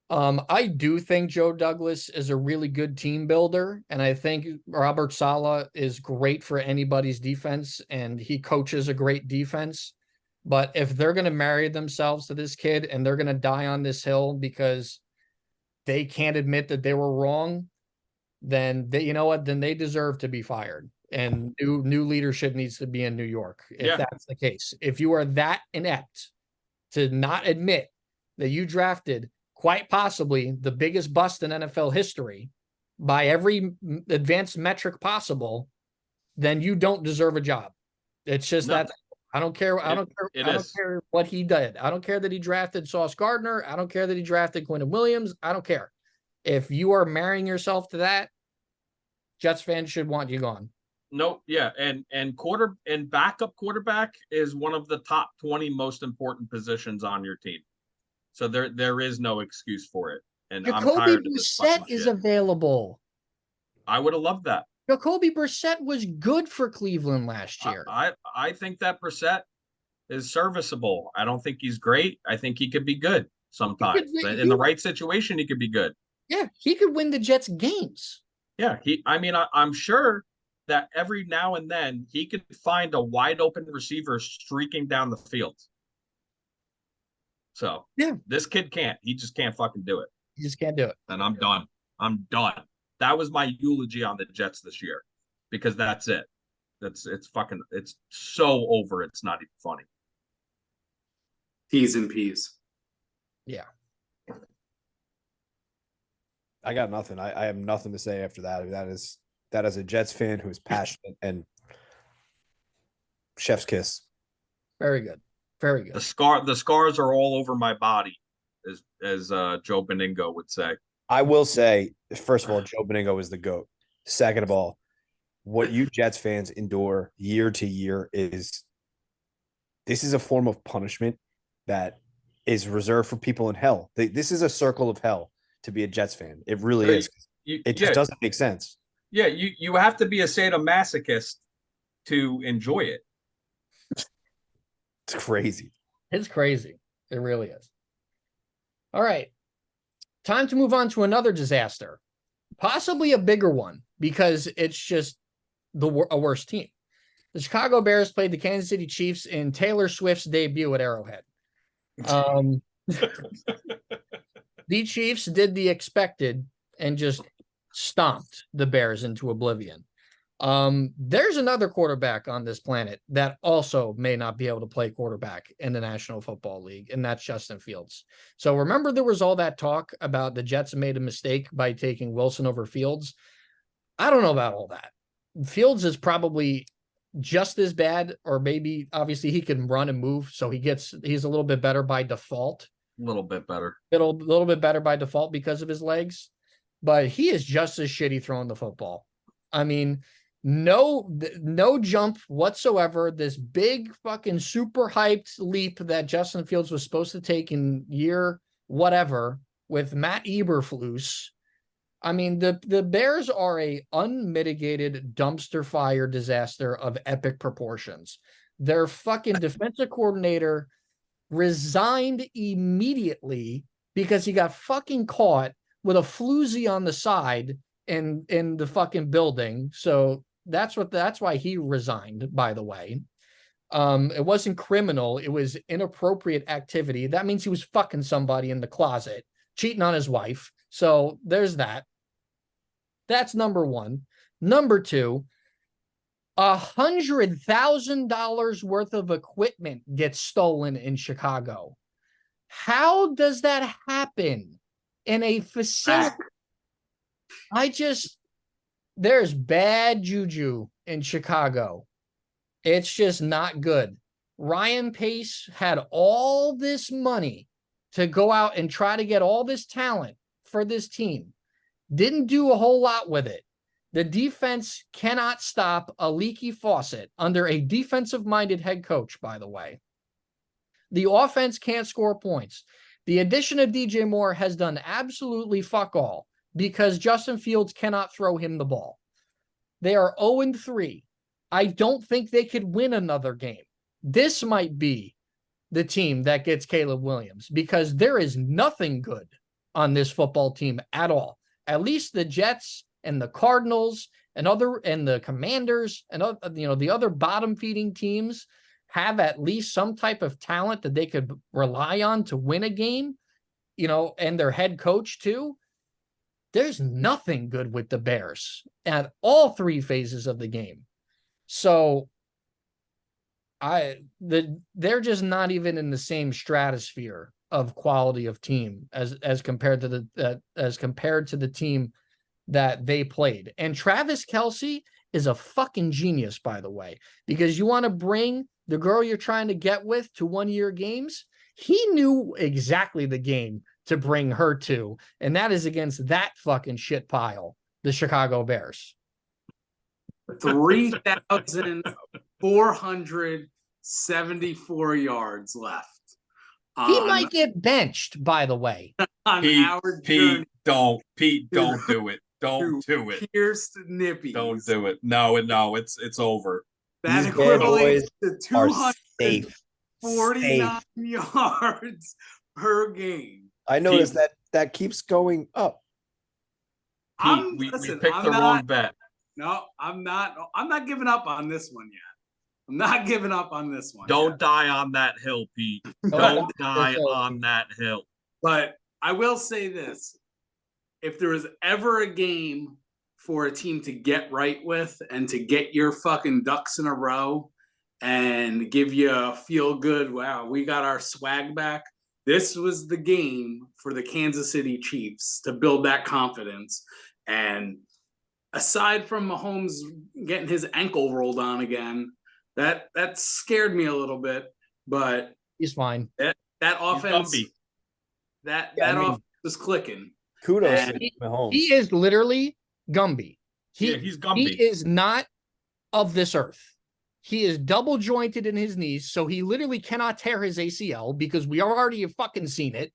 I do think Joe Douglas is a really good team builder, and I think Robert Saleh is great for anybody's defense, and he coaches a great defense. But if they're going to marry themselves to this kid and they're going to die on this hill because they can't admit that they were wrong, then then they deserve to be fired. And new leadership needs to be in New York if that's the case. If you are that inept to not admit that you drafted quite possibly the biggest bust in NFL history by every advanced metric possible, then you don't deserve a job. It's just that I don't care. I don't care what he did. I don't care that he drafted Sauce Gardner. I don't care that he drafted Quinton Williams. I don't care. If you are marrying yourself to that, Jets fans should want you gone. No, yeah, and backup quarterback is one of the top 20 most important positions on your team. So there is no excuse for it. And Jacoby I'm tired of this Brissett is available. I would have loved that. Jacoby Brissett was good for Cleveland last year. I think that Brissett is serviceable. I don't think he's great. I think he could be good. sometimes. In the right situation, he could be good. Yeah, he could win the Jets games. Yeah, I'm sure that every now and then he could find a wide open receiver streaking down the field. So yeah, this kid can't. He just can't fucking do it. He just can't do it. And I'm done. I'm done. That was my eulogy on the Jets this year, because that's it. It's so over. It's not even funny. T's and P's. Yeah. I got nothing. I have nothing to say after that. That is a Jets fan who is passionate and chef's kiss. Very good. Very good. The scars are all over my body, as Joe Beningo would say. I will say, first of all, Joe Beningo is the GOAT. Second of all, what you Jets fans endure year to year this is a form of punishment that is reserved for people in hell. This is a circle of hell to be a Jets fan. It really is. It just doesn't make sense. Yeah, you have to be a sadomasochist to enjoy it. It's crazy. It's crazy. It really is. All right. Time to move on to another disaster, possibly a bigger one, because it's just a worse team. The Chicago Bears played the Kansas City Chiefs in Taylor Swift's debut at Arrowhead. The Chiefs did the expected and just stomped the Bears into oblivion. There's another quarterback on this planet that also may not be able to play quarterback in the National Football League, and that's Justin Fields. So remember, there was all that talk about the Jets made a mistake by taking Wilson over Fields. I don't know about all that. Fields is probably just as bad, or maybe obviously he can run and move, so he's a little bit better by default. A little bit better. Little bit better by default because of his legs, but he is just as shitty throwing the football. I mean, no jump whatsoever. This big fucking super hyped leap that Justin Fields was supposed to take in year whatever with Matt Eberflus. I mean, the Bears are a unmitigated dumpster fire disaster of epic proportions. Their fucking defensive coordinator resigned immediately because he got fucking caught with a floozy on the side in the fucking building. So that's why he resigned, by the way. It wasn't criminal, it was inappropriate activity. That means he was fucking somebody in the closet, cheating on his wife. So there's that. That's number one. Number two, $100,000 worth of equipment gets stolen in Chicago. How does that happen in a facility? There's bad juju in Chicago. It's just not good. Ryan Pace had all this money to go out and try to get all this talent for this team. Didn't do a whole lot with it. The defense cannot stop a leaky faucet under a defensive-minded head coach, by the way. The offense can't score points. The addition of DJ Moore has done absolutely fuck all because Justin Fields cannot throw him the ball. They are 0-3. I don't think they could win another game. This might be the team that gets Caleb Williams because there is nothing good on this football team at all. At least the Jets and the Cardinals and the Commanders and the other bottom feeding teams have at least some type of talent that they could rely on to win a game, and their head coach too. There's nothing good with the Bears at all three phases of the game. So they're just not even in the same stratosphere of quality of team as compared to the team that they played. And Travis Kelce is a fucking genius, by the way, because you want to bring the girl you're trying to get with to 1-year games. He knew exactly the game to bring her to, and that is against that fucking shit pile, the Chicago Bears. 3,474 yards left. He might get benched, by the way. Pete, don't do it. Don't do it. Pierce Nippy. Don't do it. No, it's over. That These bad boys equivalent to are safe. 249 yards per game. I noticed that keeps going up. Pete, we picked the wrong bet. No, I'm not giving up on this one yet. I'm not giving up on this one. Don't die on that hill, Pete. Don't die on that hill. But I will say this. If there was ever a game for a team to get right with and to get your fucking ducks in a row and give you a feel good, wow, we got our swag back. This was the game for the Kansas City Chiefs to build that confidence. And aside from Mahomes getting his ankle rolled on again, that scared me a little bit. But he's fine. That offense, that offense was clicking. Kudos to Mahomes. He is literally Gumby. He's Gumby. He is not of this earth. He is double jointed in his knees, so he literally cannot tear his ACL because we already have fucking seen it.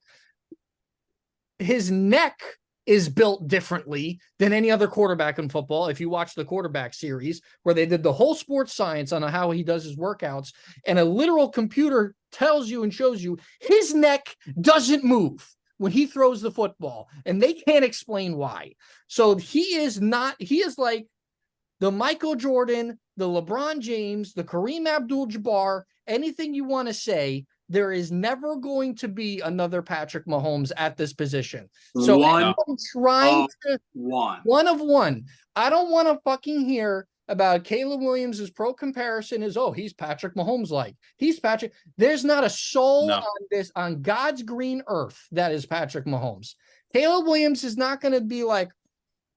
His neck is built differently than any other quarterback in football. If you watch the quarterback series where they did the whole sports science on how he does his workouts, and a literal computer tells you and shows you his neck doesn't move when he throws the football, and they can't explain why. So he is like the Michael Jordan, the LeBron James, the Kareem Abdul-Jabbar, anything you want to say. There is never going to be another Patrick Mahomes at this position. So one of one. I don't want to fucking hear about Caleb Williams' pro comparison is, oh, he's Patrick Mahomes like. He's Patrick. There's not a soul on God's green earth that is Patrick Mahomes. Caleb Williams is not going to be like,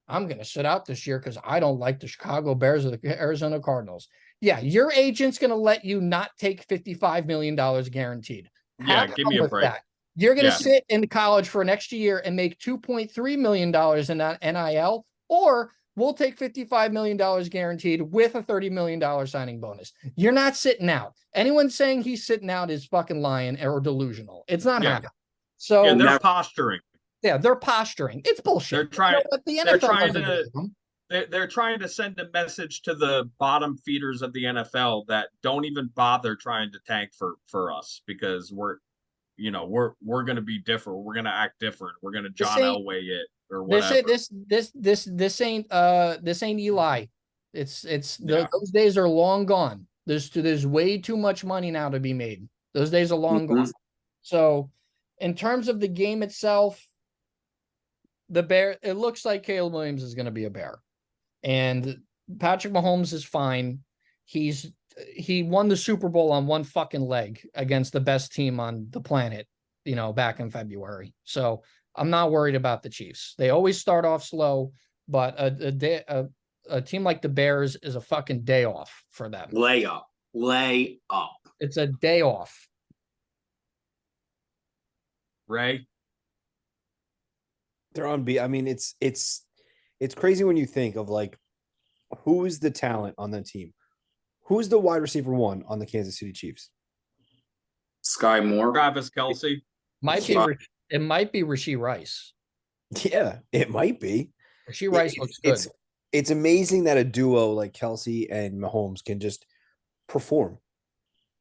I'm going to sit out this year because I don't like the Chicago Bears or the Arizona Cardinals. Yeah, your agent's going to let you not take $55 million guaranteed. Yeah, give me a break. That. You're going to sit in college for an extra year and make $2.3 million in that NIL, or we'll take $55 million guaranteed with a $30 million signing bonus. You're not sitting out. Anyone saying he's sitting out is fucking lying or delusional. It's not happening. So they're posturing. Yeah, they're posturing. It's bullshit. They're trying. They're trying to send a message to the bottom feeders of the NFL that don't even bother trying to tank for us because we're going to be different. We're going to act different. We're going to John Elway it or whatever. This ain't Eli. Those days are long gone. There's way too much money now to be made. Those days are long gone. So, in terms of the game itself, the Bear, it looks like Caleb Williams is going to be a Bear, and Patrick Mahomes is fine. He won the Super Bowl on one fucking leg against the best team on the planet, back in February. So I'm not worried about the Chiefs. They always start off slow, but a team like the Bears is a fucking day off for them. Lay up. It's a day off. Ray. They're on B. I mean, it's crazy when you think of like who is the talent on that team. Who's the wide receiver one on the Kansas City Chiefs? Sky Moore, Travis Kelce. It might be Rashee Rice. Yeah, it might be. Rashee Rice looks good. It's amazing that a duo like Kelce and Mahomes can just perform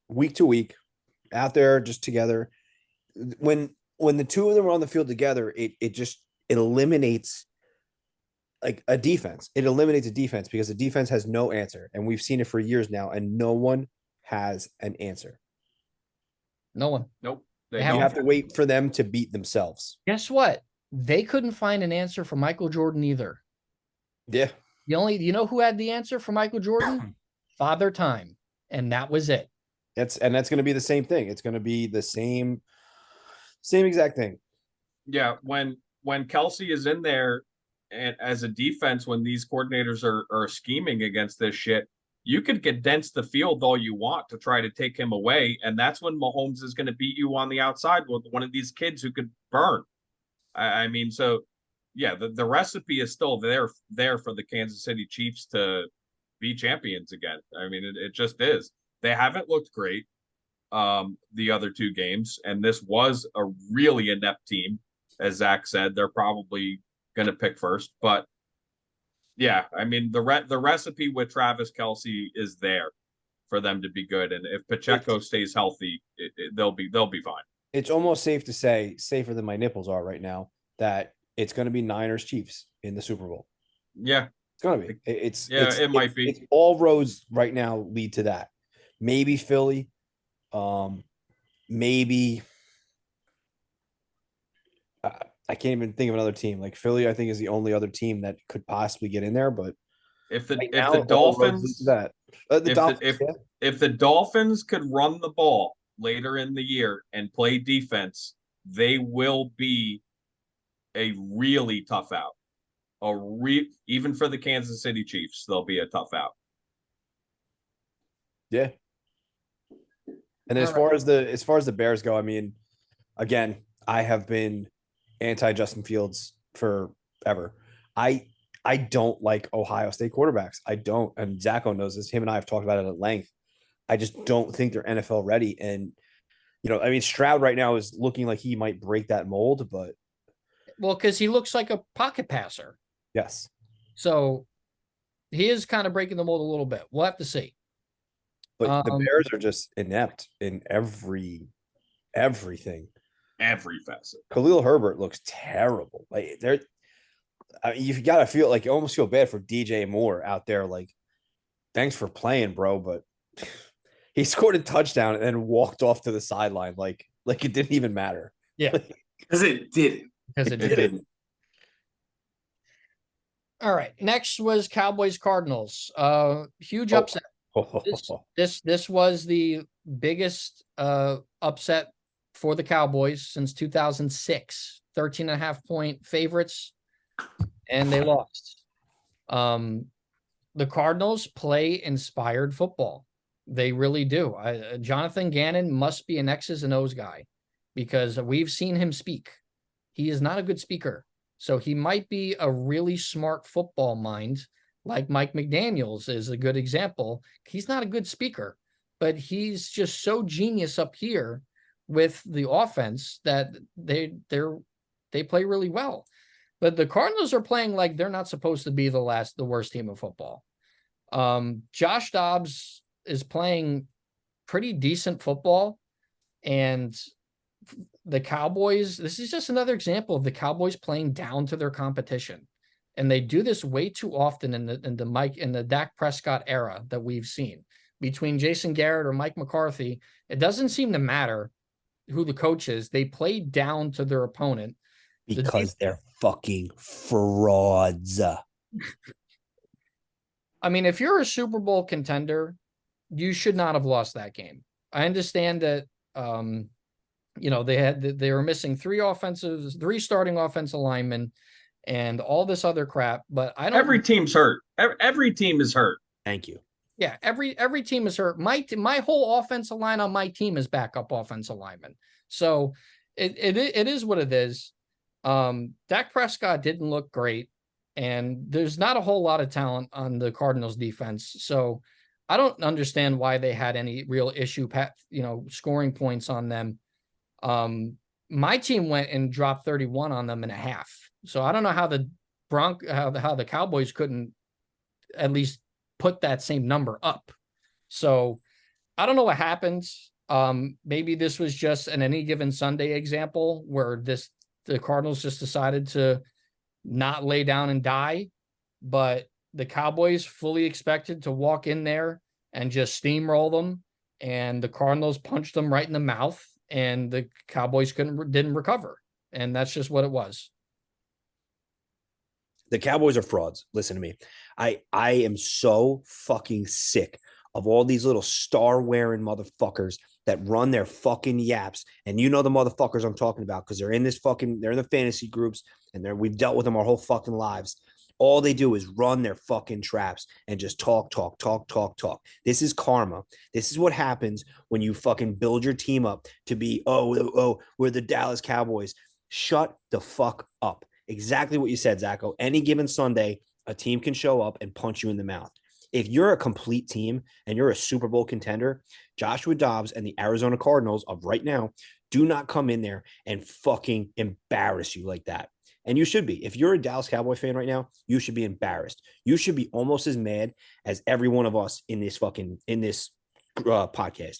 week to week out there just together. When the two of them are on the field together, it eliminates like a defense. It eliminates a defense because the defense has no answer. And we've seen it for years now, and no one has an answer. No one. Nope. You have to wait for them to beat themselves. Guess what? They couldn't find an answer for Michael Jordan either. Yeah. You know who had the answer for Michael Jordan? Father Time. And that was it. That's going to be the same thing. It's going to be the same exact thing. Yeah. When Kelce is in there and as a defense, when these coordinators are scheming against this shit, you could condense the field all you want to try to take him away. And that's when Mahomes is going to beat you on the outside with one of these kids who could burn. I mean, so yeah, the recipe is still there for the Kansas City Chiefs to be champions again. I mean, it just is. They haven't looked great the other two games, and this was a really inept team. As Zach said, they're probably going to pick first, but yeah, I mean the recipe with Travis Kelce is there for them to be good, and if Pacheco stays healthy, they'll be fine. it's almost safe to say, safer than my nipples are right now, that it's going to be Niners Chiefs in the Super Bowl. Yeah. It's going to be. It's Yeah, it might be. It's all roads right now lead to that. Maybe Philly. Maybe I can't even think of another team. Like Philly, I think is the only other team that could possibly get in there. But If the right if now, the all roads lead to Dolphins that. The if the Dolphins, yeah. if the Dolphins could run the ball later in the year and play defense, they will be a really tough out. Even for the Kansas City Chiefs, they'll be a tough out. Yeah. And All right. as far as the Bears go, I mean, again, I have been anti Justin Fields forever. I don't like Ohio State quarterbacks. I don't, and Zacho knows this. Him and I have talked about it at length. I just don't think they're NFL ready. And I mean, Stroud right now is looking like he might break that mold, but Well, because he looks like a pocket passer. yes. So he is kind of breaking the mold a little bit. We'll have to see. But the Bears are just inept in everything. Every facet. Khalil Herbert looks terrible. Like you've got to feel like you almost feel bad for DJ Moore out there. Like, thanks for playing, bro, but he scored a touchdown and then walked off to the sideline like it didn't even matter. Yeah, because it didn't. because It didn't. All right. Next was Cowboys Cardinals. Huge Oh. upset. This was the biggest upset for the Cowboys since 2006. 13.5-point favorites, and they lost. The Cardinals play inspired football. They really do. Jonathan Gannon must be an X's and O's guy because we've seen him speak. He is not a good speaker. So he might be a really smart football mind, like Mike McDaniels is a good example. He's not a good speaker, but he's just so genius up here with the offense that they play really well. But the Cardinals are playing like they're not supposed to be the worst team of football. Josh Dobbs is playing pretty decent football, and the Cowboys, this is just another example of the Cowboys playing down to their competition. And they do this way too often in the Dak Prescott era that we've seen. Between Jason Garrett or Mike McCarthy, it doesn't seem to matter who the coach is. They play down to their opponent. Because they're fucking frauds. I mean, if you're a Super Bowl contender, you should not have lost that game. I understand that they were missing three starting offensive linemen and all this other crap, but I don't. Every team's hurt. Every team is hurt. Thank you. Yeah, every team is hurt. My whole offensive line on my team is backup offensive linemen. So it is what it is. Dak Prescott didn't look great, and there's not a whole lot of talent on the Cardinals defense. So I don't understand why they had any real issue, scoring points on them. My team went and dropped 31 on them in a half. So I don't know how the Cowboys couldn't at least put that same number up. So I don't know what happened. Maybe this was just an any given Sunday example where the Cardinals just decided to not lay down and die, but the Cowboys fully expected to walk in there and just steamroll them, and the Cardinals punched them right in the mouth, and the Cowboys didn't recover, and that's just what it was. The Cowboys are frauds. Listen to me. I am so fucking sick of all these little star-wearing motherfuckers that run their fucking yaps. And you know the motherfuckers I'm talking about because they're in the fantasy groups, and we've dealt with them our whole fucking lives. All they do is run their fucking traps and just talk. This is karma. This is what happens when you fucking build your team up to be, we're the Dallas Cowboys. Shut the fuck up. Exactly what you said, Zacho. Any given Sunday, a team can show up and punch you in the mouth. If you're a complete team and you're a Super Bowl contender, Joshua Dobbs and the Arizona Cardinals of right now do not come in there and fucking embarrass you like that. And you should be. If you're a Dallas Cowboy fan right now, you should be embarrassed. You should be almost as mad as every one of us in this podcast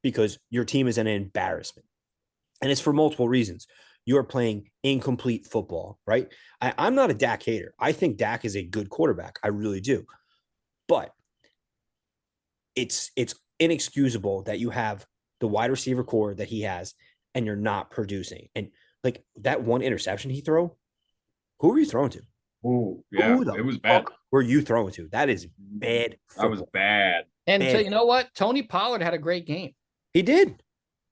because your team is an embarrassment. And it's for multiple reasons. You are playing incomplete football, right? I'm not a Dak hater. I think Dak is a good quarterback. I really do. But it's inexcusable that you have the wide receiver core that he has and you're not producing. And like that one interception he threw, who were you throwing to? Oh, yeah, Who the it was bad. fuck were you throwing to? That is bad That was football. bad. And Bad. you know what? Tony Pollard had a great game. He did.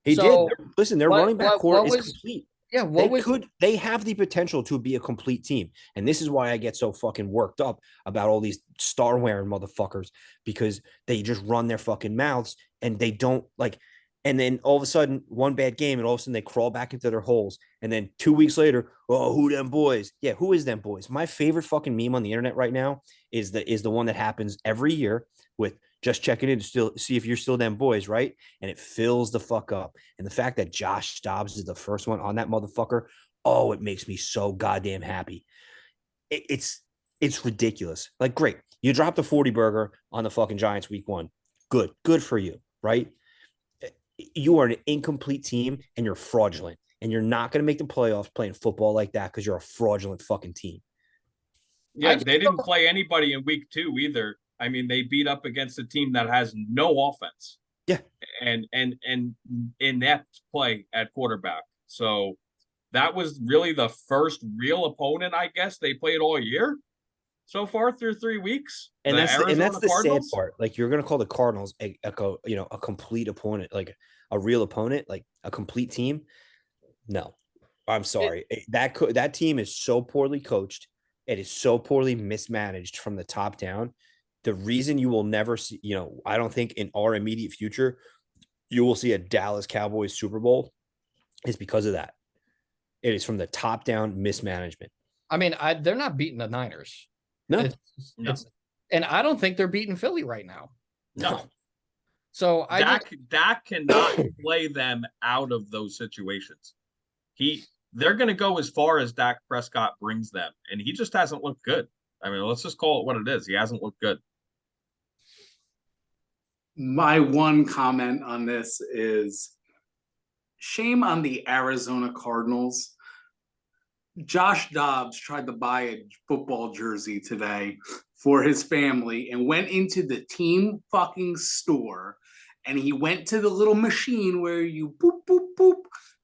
He So, did. Listen, their what- running back what- core what is was- complete. Yeah, what was They have the potential to be a complete team. And this is why I get so fucking worked up about all these star wearing motherfuckers, because they just run their fucking mouths and they don't like, and then all of a sudden one bad game and all of a sudden they crawl back into their holes. And then 2 weeks later, oh, who them boys? Yeah, who is them boys? My favorite fucking meme on the internet right now is the one that happens every year with just checking in to still see if you're still them boys, right? And it fills the fuck up. And the fact that Josh Dobbs is the first one on that motherfucker, oh, it makes me so goddamn happy. It's ridiculous. Like, great, you dropped a 40 burger on the fucking Giants week 1. Good for you, right? You are an incomplete team and you're fraudulent, and you're not going to make the playoffs playing football like that because you're a fraudulent fucking team. Yeah, they didn't play anybody in week 2 either. I mean, they beat up against a team that has no offense. Yeah. And inept play at quarterback. So that was really the first real opponent, I guess, they played all year so far through 3 weeks. And that's the Cardinals? sad part. Like, you're going to call the Cardinals a complete opponent, like a real opponent, like a complete team. No, I'm sorry. That team is so poorly coached. It is so poorly mismanaged from the top down. The reason you will never see, I don't think in our immediate future, you will see a Dallas Cowboys Super Bowl is because of that. It is from the top down mismanagement. I mean, they're not beating the Niners. No, And I don't think they're beating Philly right now. no. So Dak cannot play them out of those situations. They're going to go as far as Dak Prescott brings them, and he just hasn't looked good. I mean, let's just call it what it is. He hasn't looked good. My one comment on this is shame on the Arizona Cardinals. Josh Dobbs tried to buy a football jersey today for his family and went into the team fucking store, and he went to the little machine where you boop, boop, boop,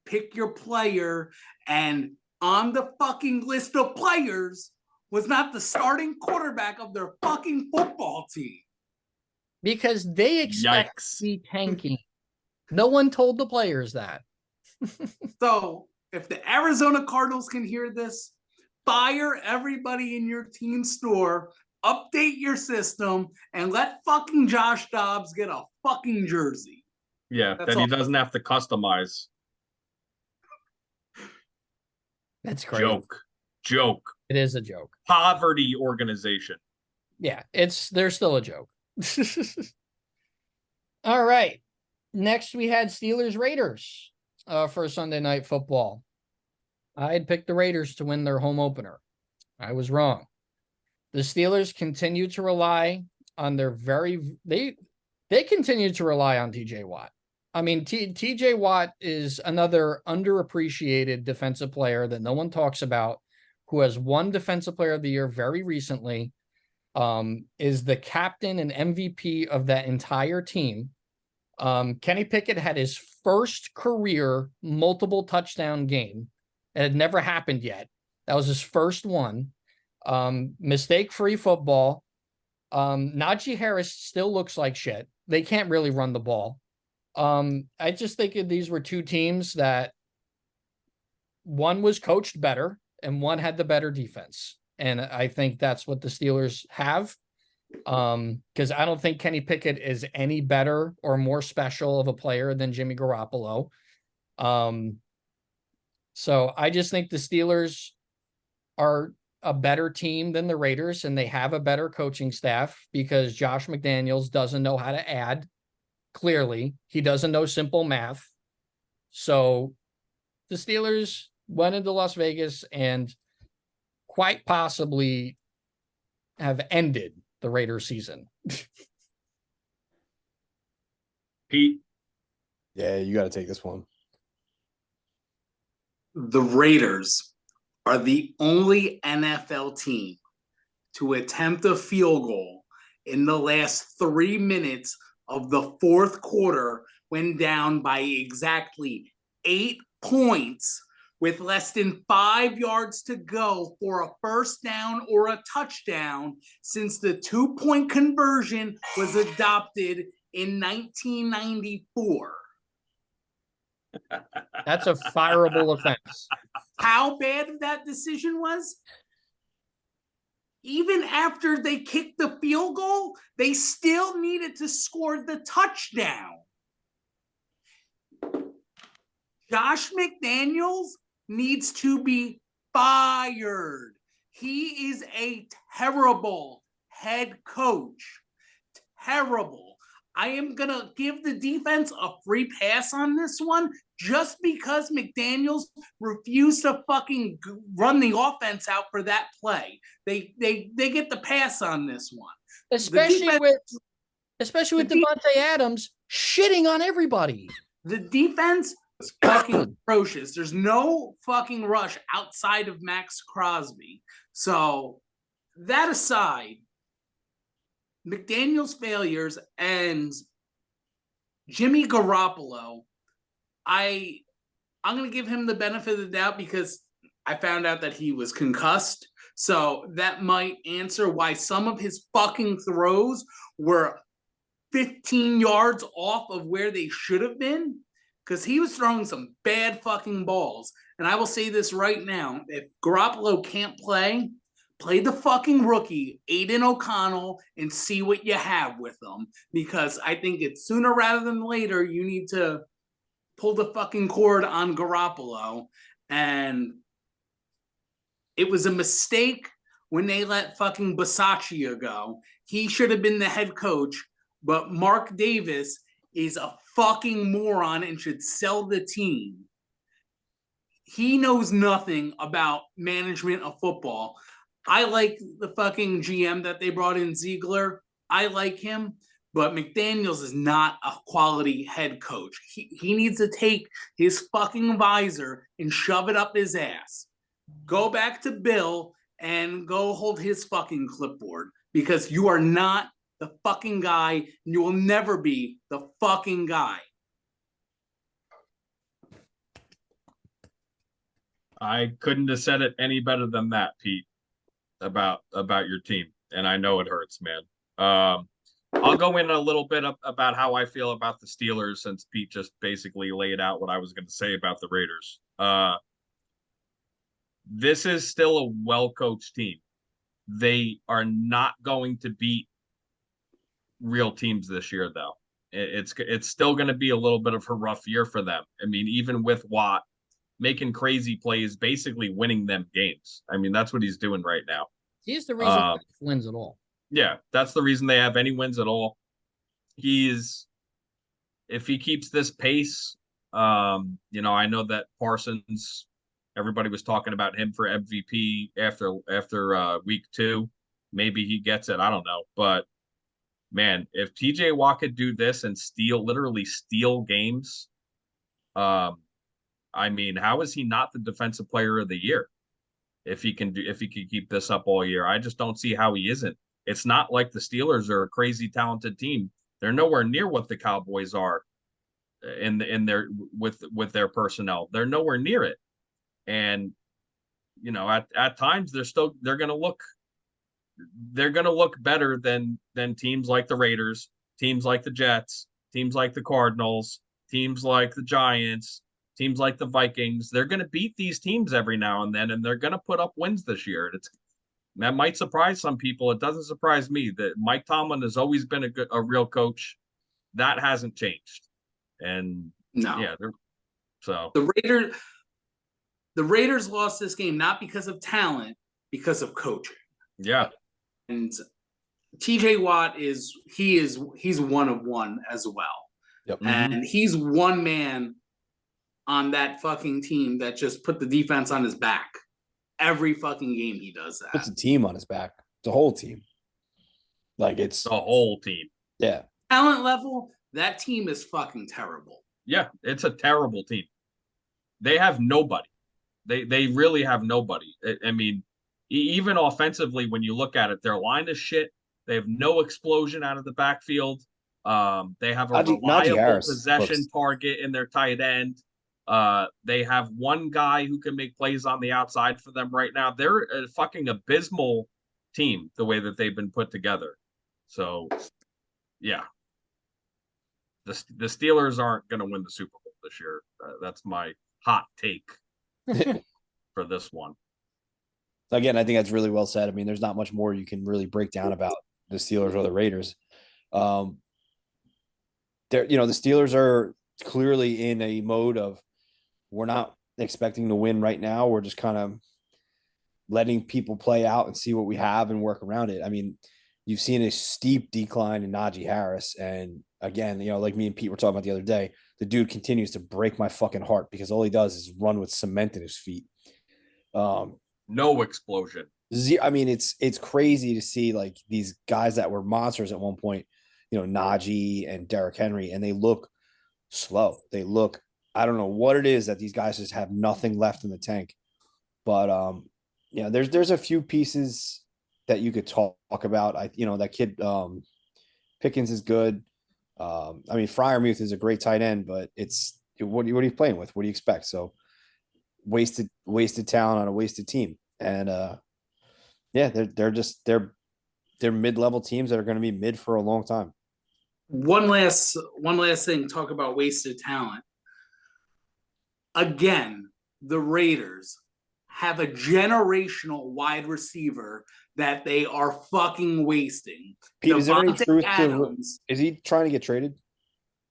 pick your player, and on the fucking list of players was not the starting quarterback of their fucking football team. because they expect to be tanking. No one told the players that. So if the Arizona Cardinals can hear this, fire everybody in your team store, update your system, and let fucking Josh Dobbs get a fucking jersey. Yeah, That's he all. doesn't have to customize. That's crazy. Joke. It is a joke. Poverty organization. Yeah, they're still a joke. All right. Next, we had Steelers Raiders for Sunday Night Football. I had picked the Raiders to win their home opener. I was wrong. The Steelers continue to rely on their they continue to rely on TJ Watt. I mean, TJ Watt is another underappreciated defensive player that no one talks about, who has won Defensive Player of the Year very recently, is the captain and MVP of that entire team. Kenny Pickett had his first career multiple touchdown game. It had never happened yet. That was his first one. Mistake-free football. Najee Harris still looks like shit. They can't really run the ball. I just think these were two teams that one was coached better and one had the better defense. And I think that's what the Steelers have. Because I don't think Kenny Pickett is any better or more special of a player than Jimmy Garoppolo. So I just think the Steelers are a better team than the Raiders, and they have a better coaching staff because Josh McDaniels doesn't know how to add. Clearly, he doesn't know simple math. So the Steelers went into Las Vegas and quite possibly have ended the Raiders season. Pete. Yeah, you got to take this one. The Raiders are the only NFL team to attempt a field goal in the last 3 minutes of the fourth quarter when down by exactly 8 points with less than 5 yards to go for a first down or a touchdown since the 2-point conversion was adopted in 1994. That's a fireable offense. How bad that decision was? Even after they kicked the field goal, they still needed to score the touchdown. Josh McDaniels needs to be fired. He is a terrible head coach. Terrible. I am going to give the defense a free pass on this one just because McDaniels refused to fucking run the offense out for that play. They get the pass on this one. Especially with Devontae Adams shitting on everybody. The defense is fucking atrocious. There's no fucking rush outside of Max Crosby. So that aside, McDaniel's failures and Jimmy Garoppolo, I'm going to give him the benefit of the doubt because I found out that he was concussed. So that might answer why some of his fucking throws were 15 yards off of where they should have been because he was throwing some bad fucking balls. And I will say this right now. If Garoppolo can't play the fucking rookie, Aiden O'Connell, and see what you have with them. Because I think it's sooner rather than later, you need to pull the fucking cord on Garoppolo. And it was a mistake when they let fucking Bisaccia go. He should have been the head coach, but Mark Davis is a fucking moron and should sell the team. He knows nothing about management of football. I like the fucking GM that they brought in, Ziegler. I like him, but McDaniels is not a quality head coach. He needs to take his fucking visor and shove it up his ass. Go back to Bill and go hold his fucking clipboard because you are not the fucking guy and you will never be the fucking guy. I couldn't have said it any better than that, Pete, about your team, and I know it hurts, man. I'll go in a little bit about how I feel about the Steelers since Pete just basically laid out what I was going to say about the Raiders. This is still a well-coached team. They are not going to beat real teams this year, though. It's still going to be a little bit of a rough year for them. I mean, even with Watt making crazy plays, basically winning them games. I mean, that's what he's doing right now. He's the reason he wins at all. Yeah, that's the reason they have any wins at all. If he keeps this pace, I know that Parsons, everybody was talking about him for MVP after week 2. Maybe he gets it. I don't know. But man, if TJ Watt could do this and literally steal games, I mean, how is he not the defensive player of the year? If he can keep this up all year, I just don't see how he isn't. It's not like the Steelers are a crazy talented team. They're nowhere near what the Cowboys are in their with their personnel. They're nowhere near it. And at times they're going to look better than teams like the Raiders, teams like the Jets, teams like the Cardinals, teams like the Giants, teams like the Vikings. They're going to beat these teams every now and then, and they're going to put up wins this year. That might surprise some people. It doesn't surprise me. That Mike Tomlin has always been a real coach. That hasn't changed. And no, yeah, so the Raiders lost this game not because of talent, because of coaching. Yeah, and TJ Watt he's one of one as well. Yep. And he's one man on that fucking team that just put the defense on his back. Every fucking game he does that. Puts a team on his back. It's a whole team. Like it's the whole team. Yeah. Talent level, that team is fucking terrible. Yeah, it's a terrible team. They have nobody. They really have nobody. I mean, even offensively, when you look at it, their line is shit. They have no explosion out of the backfield. They have a Najee reliable Harris possession looks- target in their tight end. They have one guy who can make plays on the outside for them right now. They're a fucking abysmal team the way that they've been put together. So, yeah, the Steelers aren't going to win the Super Bowl this year. That's my hot take for this one. Again, I think that's really well said. I mean, there's not much more you can really break down about the Steelers or the Raiders. The Steelers are clearly in a mode of we're not expecting to win right now. We're just kind of letting people play out and see what we have and work around it. I mean, you've seen a steep decline in Najee Harris. And again, like me and Pete were talking about the other day, the dude continues to break my fucking heart because all he does is run with cement in his feet. No explosion. I mean, it's crazy to see like these guys that were monsters at one point, Najee and Derrick Henry, and they look slow. They look, I don't know what it is that these guys just have nothing left in the tank. But there's a few pieces that you could talk about. That kid Pickens is good. I mean, Freiermuth is a great tight end, but what are you playing with? What do you expect? So wasted talent on a wasted team. And they're mid-level teams that are going to be mid for a long time. One last thing, talk about wasted talent. Again, the Raiders have a generational wide receiver that they are fucking wasting. Pete, is there any Davante truth Adams, is he trying to get traded?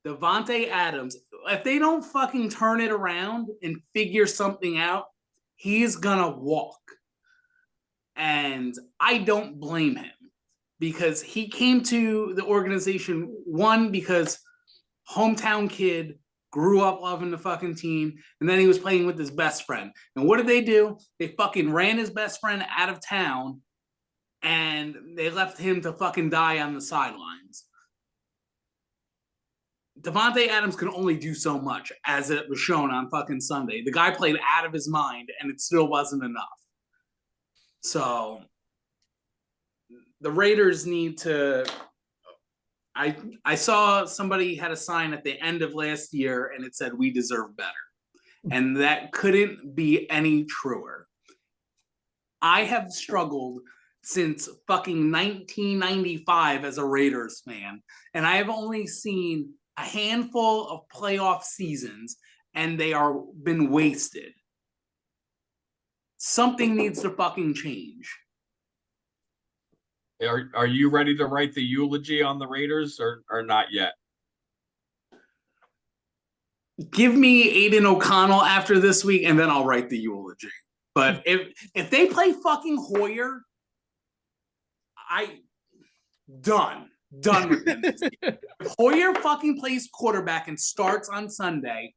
Davante Adams, if they don't fucking turn it around and figure something out, he's gonna walk. And I don't blame him because he came to the organization, one, because hometown kid, grew up loving the fucking team, and then he was playing with his best friend. And what did they do? They fucking ran his best friend out of town, and they left him to fucking die on the sidelines. Davante Adams can only do so much, as it was shown on fucking Sunday. The guy played out of his mind, and it still wasn't enough. So the Raiders need to. I saw somebody had a sign at the end of last year, and it said, "We deserve better," and that couldn't be any truer. I have struggled since fucking 1995 as a Raiders fan, and I have only seen a handful of playoff seasons, and they are been wasted. Something needs to fucking change. Are you ready to write the eulogy on the Raiders or not yet? Give me Aiden O'Connell after this week, and then I'll write the eulogy. But if they play fucking Hoyer, done with them. If Hoyer fucking plays quarterback and starts on Sunday,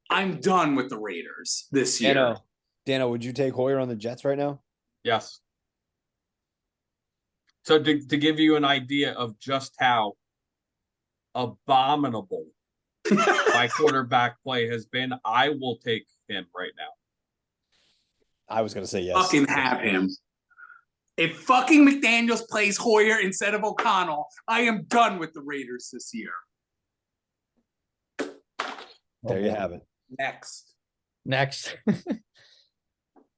I'm done with the Raiders this year. Dano, would you take Hoyer on the Jets right now? Yes. So to give you an idea of just how abominable my quarterback play has been, I will take him right now. I was going to say yes. Fucking have him. If fucking McDaniels plays Hoyer instead of O'Connell, I am done with the Raiders this year. There you have it. Next.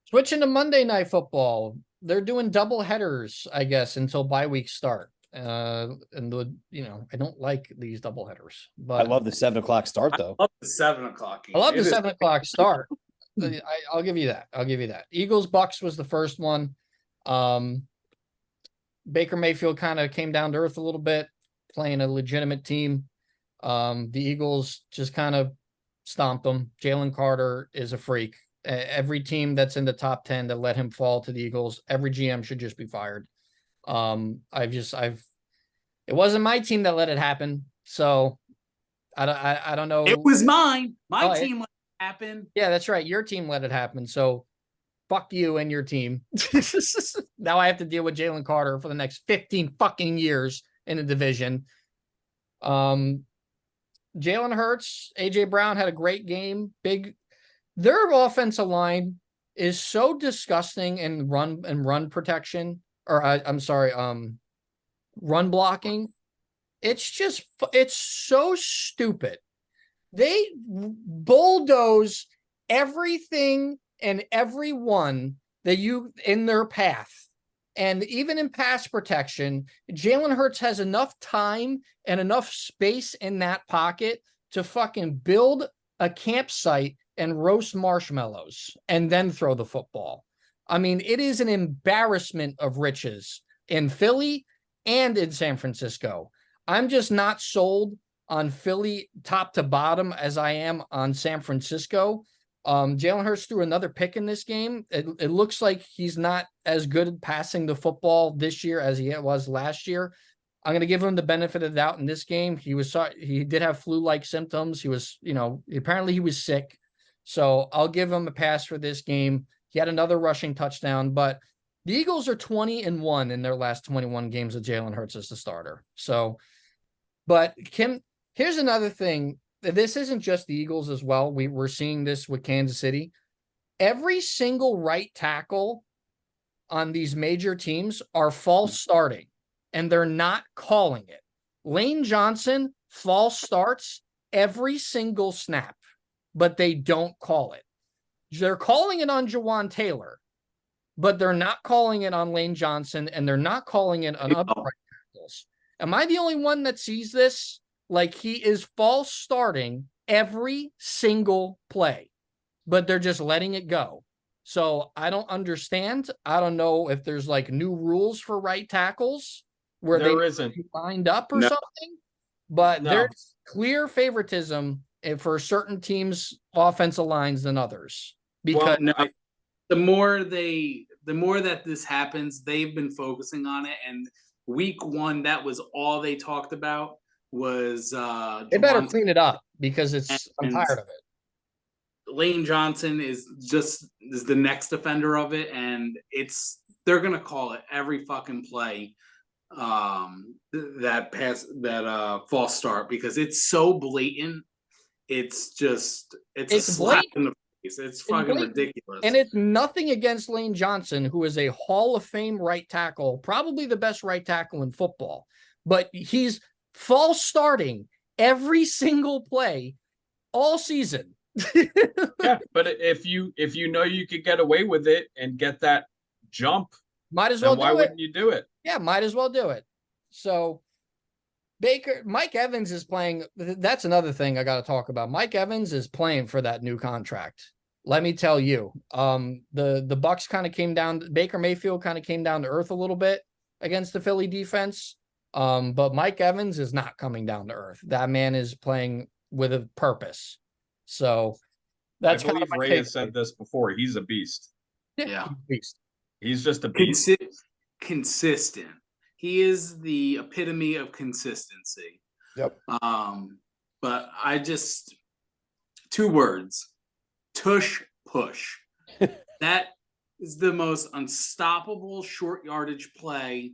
Switching to Monday Night Football. They're doing double headers, I guess, until bye weeks start. I don't like these double headers, but I love the 7:00 start though. I love the 7:00 game. I love the 7:00 start. I'll give you that. Eagles Bucks was the first one. Baker Mayfield kind of came down to earth a little bit, playing a legitimate team. The Eagles just kind of stomped them. Jalen Carter is a freak. Every team that's in the top 10 that let him fall to the Eagles, every GM should just be fired. It wasn't my team that let it happen. So I don't know. It was mine. My team let it happen. Yeah, that's right. Your team let it happen. So fuck you and your team. Now I have to deal with Jalen Carter for the next 15 fucking years in the division. Jalen Hurts, AJ Brown had a great game. Their offensive line is so disgusting in run protection, or I'm sorry, run blocking. It's so stupid. They bulldoze everything and everyone that you in their path. And even in pass protection, Jalen Hurts has enough time and enough space in that pocket to fucking build a campsite and roast marshmallows and then throw the football. I mean, it is an embarrassment of riches in Philly and in San Francisco. I'm just not sold on Philly top to bottom as I am on San Francisco. Jalen Hurts threw another pick in this game. It looks like he's not as good at passing the football this year as he was last year. I'm going to give him the benefit of the doubt in this game. He did have flu-like symptoms. He was, apparently he was sick. So I'll give him a pass for this game. He had another rushing touchdown, but the Eagles are 20-1 in their last 21 games with Jalen Hurts as the starter. So, but Kim, here's another thing. This isn't just the Eagles as well. We're seeing this with Kansas City. Every single right tackle on these major teams are false starting, and they're not calling it. Lane Johnson false starts every single snap, but they don't call it. They're calling it on Jawan Taylor, but they're not calling it on Lane Johnson, and they're not calling it on other right tackles. Am I the only one that sees this? Like, he is false starting every single play, but they're just letting it go. So I don't understand. I don't know if there's like new rules for right tackles where There isn't lined up or something, but there's clear favoritism for certain teams' offensive lines than others. Because the more that this happens, they've been focusing on it, and week one, that was all they talked about. Was they better clean it up because I'm tired of it. Lane Johnson is the next defender of it, and they're gonna call it every fucking play. That false start, because it's so blatant. It's a slap in the face. It's fucking ridiculous. And it's nothing against Lane Johnson, who is a Hall of Fame right tackle, probably the best right tackle in football, but he's false starting every single play all season. Yeah, but if you know you could get away with it and get that jump, might as well do it. Why wouldn't you do it? Yeah, might as well do it. So Mike Evans is playing. That's another thing I got to talk about. Mike Evans is playing for that new contract. Let me tell you, the Bucks kind of came down. Baker Mayfield kind of came down to earth a little bit against the Philly defense. But Mike Evans is not coming down to earth. That man is playing with a purpose. So that's I believe Ray has said this before. He's a beast. Yeah. He's just a beast. Consistent. He is the epitome of consistency. Yep. But I just 2 words. Tush push. That is the most unstoppable short yardage play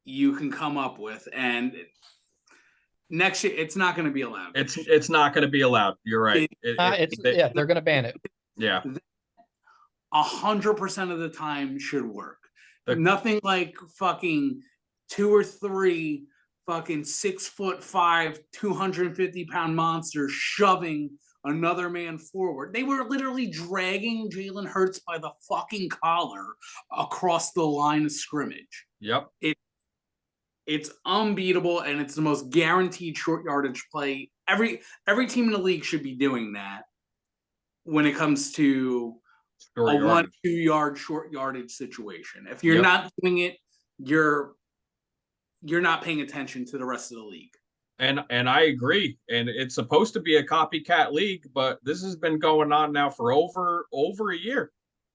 you can come up with, and next year it's not going to be allowed. It's not going to be allowed. You're right. They're going to ban it. Yeah, 100% of the time should work. Nothing like fucking 2 or 3 fucking 6'5", 250-pound monsters shoving another man forward. They were literally dragging Jalen Hurts by the fucking collar across the line of scrimmage. Yep. It's unbeatable, and it's the most guaranteed short yardage play. Every team in the league should be doing that when it comes to a 1-2 yard short yardage situation. If you're not doing it, you're not paying attention to the rest of the league. And I agree. And it's supposed to be a copycat league, but this has been going on now for over a year,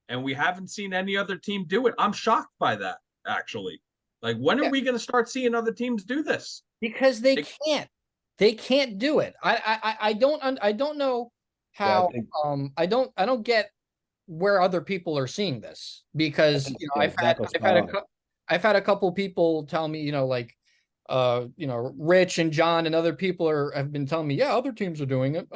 and we haven't seen any other team do it. I'm shocked by that, actually. Like, when are we going to start seeing other teams do this? Because they can't do it. I don't know how. I don't get where other people are seeing this, because I've had a couple people tell me, Rich and John and other people have been telling me, yeah, other teams are doing it.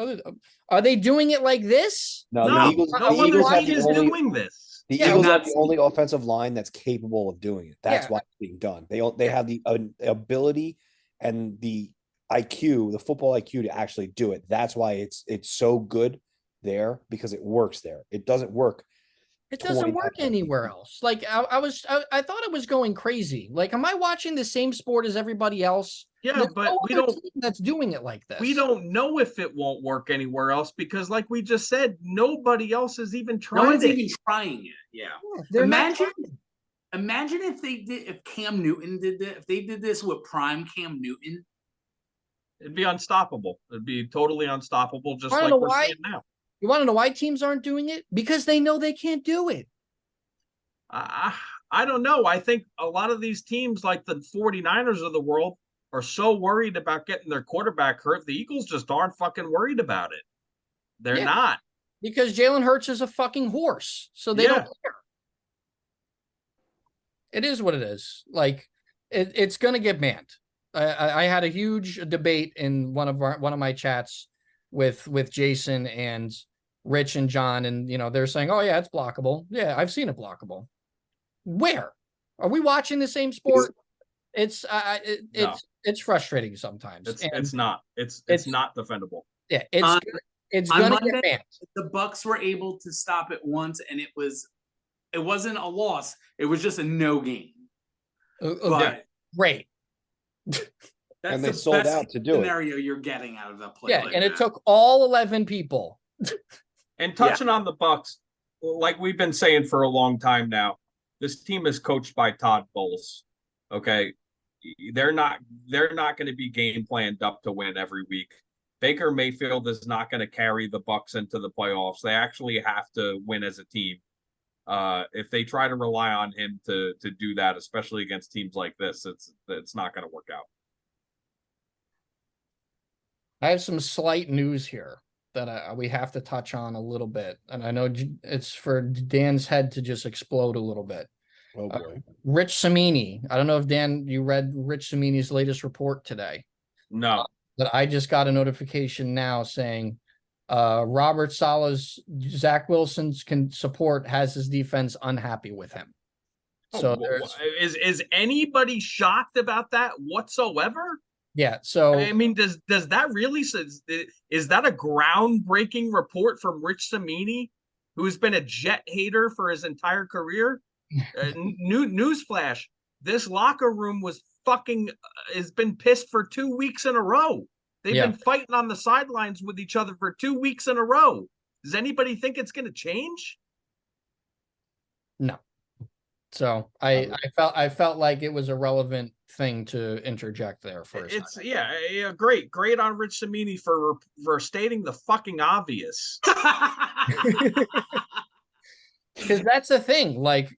Are they doing it like this? No, No, the Eagles. no The other Eagles have team the is only. doing this. The Yeah, Eagles not have the seen only offensive line that's capable of doing it. That's Yeah. why it's being done. They have the ability and the IQ, the football IQ to actually do it. That's why it's so good there because it works there. It doesn't work. It doesn't 29 work anywhere else. Like I thought it was going crazy. Like, am I watching the same sport as everybody else? Yeah, There's but no we other don't team that's doing it like this. we don't know if it won't work anywhere else because, like we just said, nobody else has even No tried one's it. even trying it. Yeah. Yeah, they're not Imagine, trying. imagine if Cam Newton did this, if they did this with prime Cam Newton. It'd be unstoppable. It'd be totally unstoppable, just I don't like know we're why. seeing now. You want to know why teams aren't doing it? Because they know they can't do it. I don't know. I think a lot of these teams, like the 49ers of the world, are so worried about getting their quarterback hurt. The Eagles just aren't fucking worried about it. They're Yeah. not. Because Jalen Hurts is a fucking horse. So they Yeah. don't care. It is what it is. Like, it's going to get banned. I had a huge debate in one of my chats with Jason and Rich and John, and they're saying, "Oh yeah, it's blockable." Yeah, I've seen it blockable. Where are we watching the same sport? It's No. it's frustrating sometimes. It's not. It's it's- not defendable. Yeah, On it's gonna Monday, get banned. the Bucks were able to stop it once, and it wasn't a loss. It was just a no game. But Great. that's And they the sold best out to do it. scenario you're getting out of a play. Yeah, like and that. it took all 11 people. And touching on the Bucks, like we've been saying for a long time now, this team is coached by Todd Bowles. Okay, they're not going to be game planned up to win every week. Baker Mayfield is not going to carry the Bucks into the playoffs. They actually have to win as a team. If they try to rely on him to do that, especially against teams like this, it's not going to work out. I have some slight news here that we have to touch on a little bit, and I know it's for Dan's head to just explode a little bit. Oh boy. Rich Cimini. I don't know if Dan, you read Rich Cimini's latest report today. No. But I just got a notification now saying Robert Sala's Zach Wilson's support has his defense unhappy with him. So is anybody shocked about that whatsoever? Yeah. So I mean, does that really is that a groundbreaking report from Rich Cimini, who's been a Jet hater for his entire career? Newsflash: this locker room has been pissed for 2 weeks in a row. They've been fighting on the sidelines with each other for 2 weeks in a row. Does anybody think it's going to change? No. So I felt like it was a relevant thing to interject there first. Great on Rich Cimini for stating the fucking obvious. Because that's the thing. Like,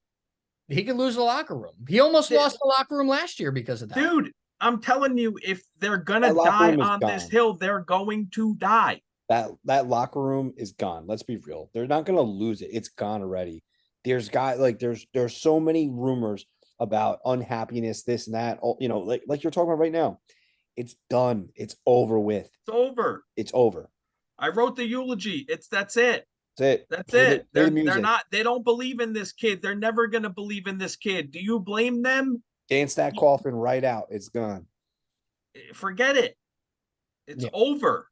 he could lose the locker room. He almost lost the locker room last year because of that. Dude, I'm telling you, if they're gonna die on this hill, they're going to die. That locker room is gone. Let's be real. They're not gonna lose it. It's gone already. There's so many rumors about unhappiness, this and that. Like you're talking about right now. It's done. It's over with. It's over. It's over. I wrote the eulogy. That's it. That's it. They're not. They don't believe in this kid. They're never gonna believe in this kid. Do you blame them? Dance that coffin right out. It's gone. Forget it. It's over.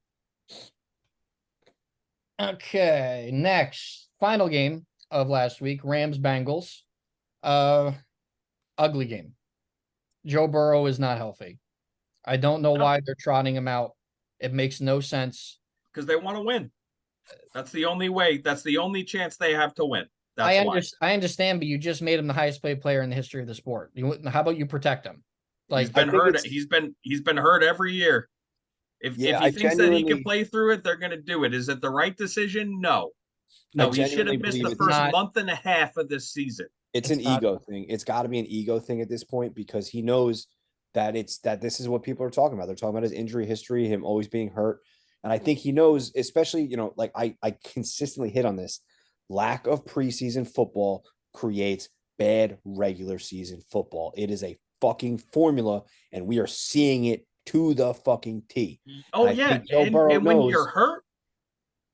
Okay. Next, final game of last week, Rams Bengals. Ugly game. Joe Burrow is not healthy. I don't know why they're trotting him out. It makes no sense. Because they want to win. That's the only way. That's the only chance they have to win. I understand, but you just made him the highest paid player in the history of the sport. How about you protect him? Like, he's been hurt. He's been hurt every year. If he thinks that he can play through it, they're going to do it. Is it the right decision? No. He should have missed the first month and a half of this season. It's an ego thing. It's got to be an ego thing at this point because he knows that this is what people are talking about. They're talking about his injury history, him always being hurt. And I think he knows, especially, like I consistently hit on this, lack of preseason football creates bad regular season football. It is a fucking formula, and we are seeing it to the fucking T. Oh And I yeah, think Joe Burrow and when knows. you're hurt,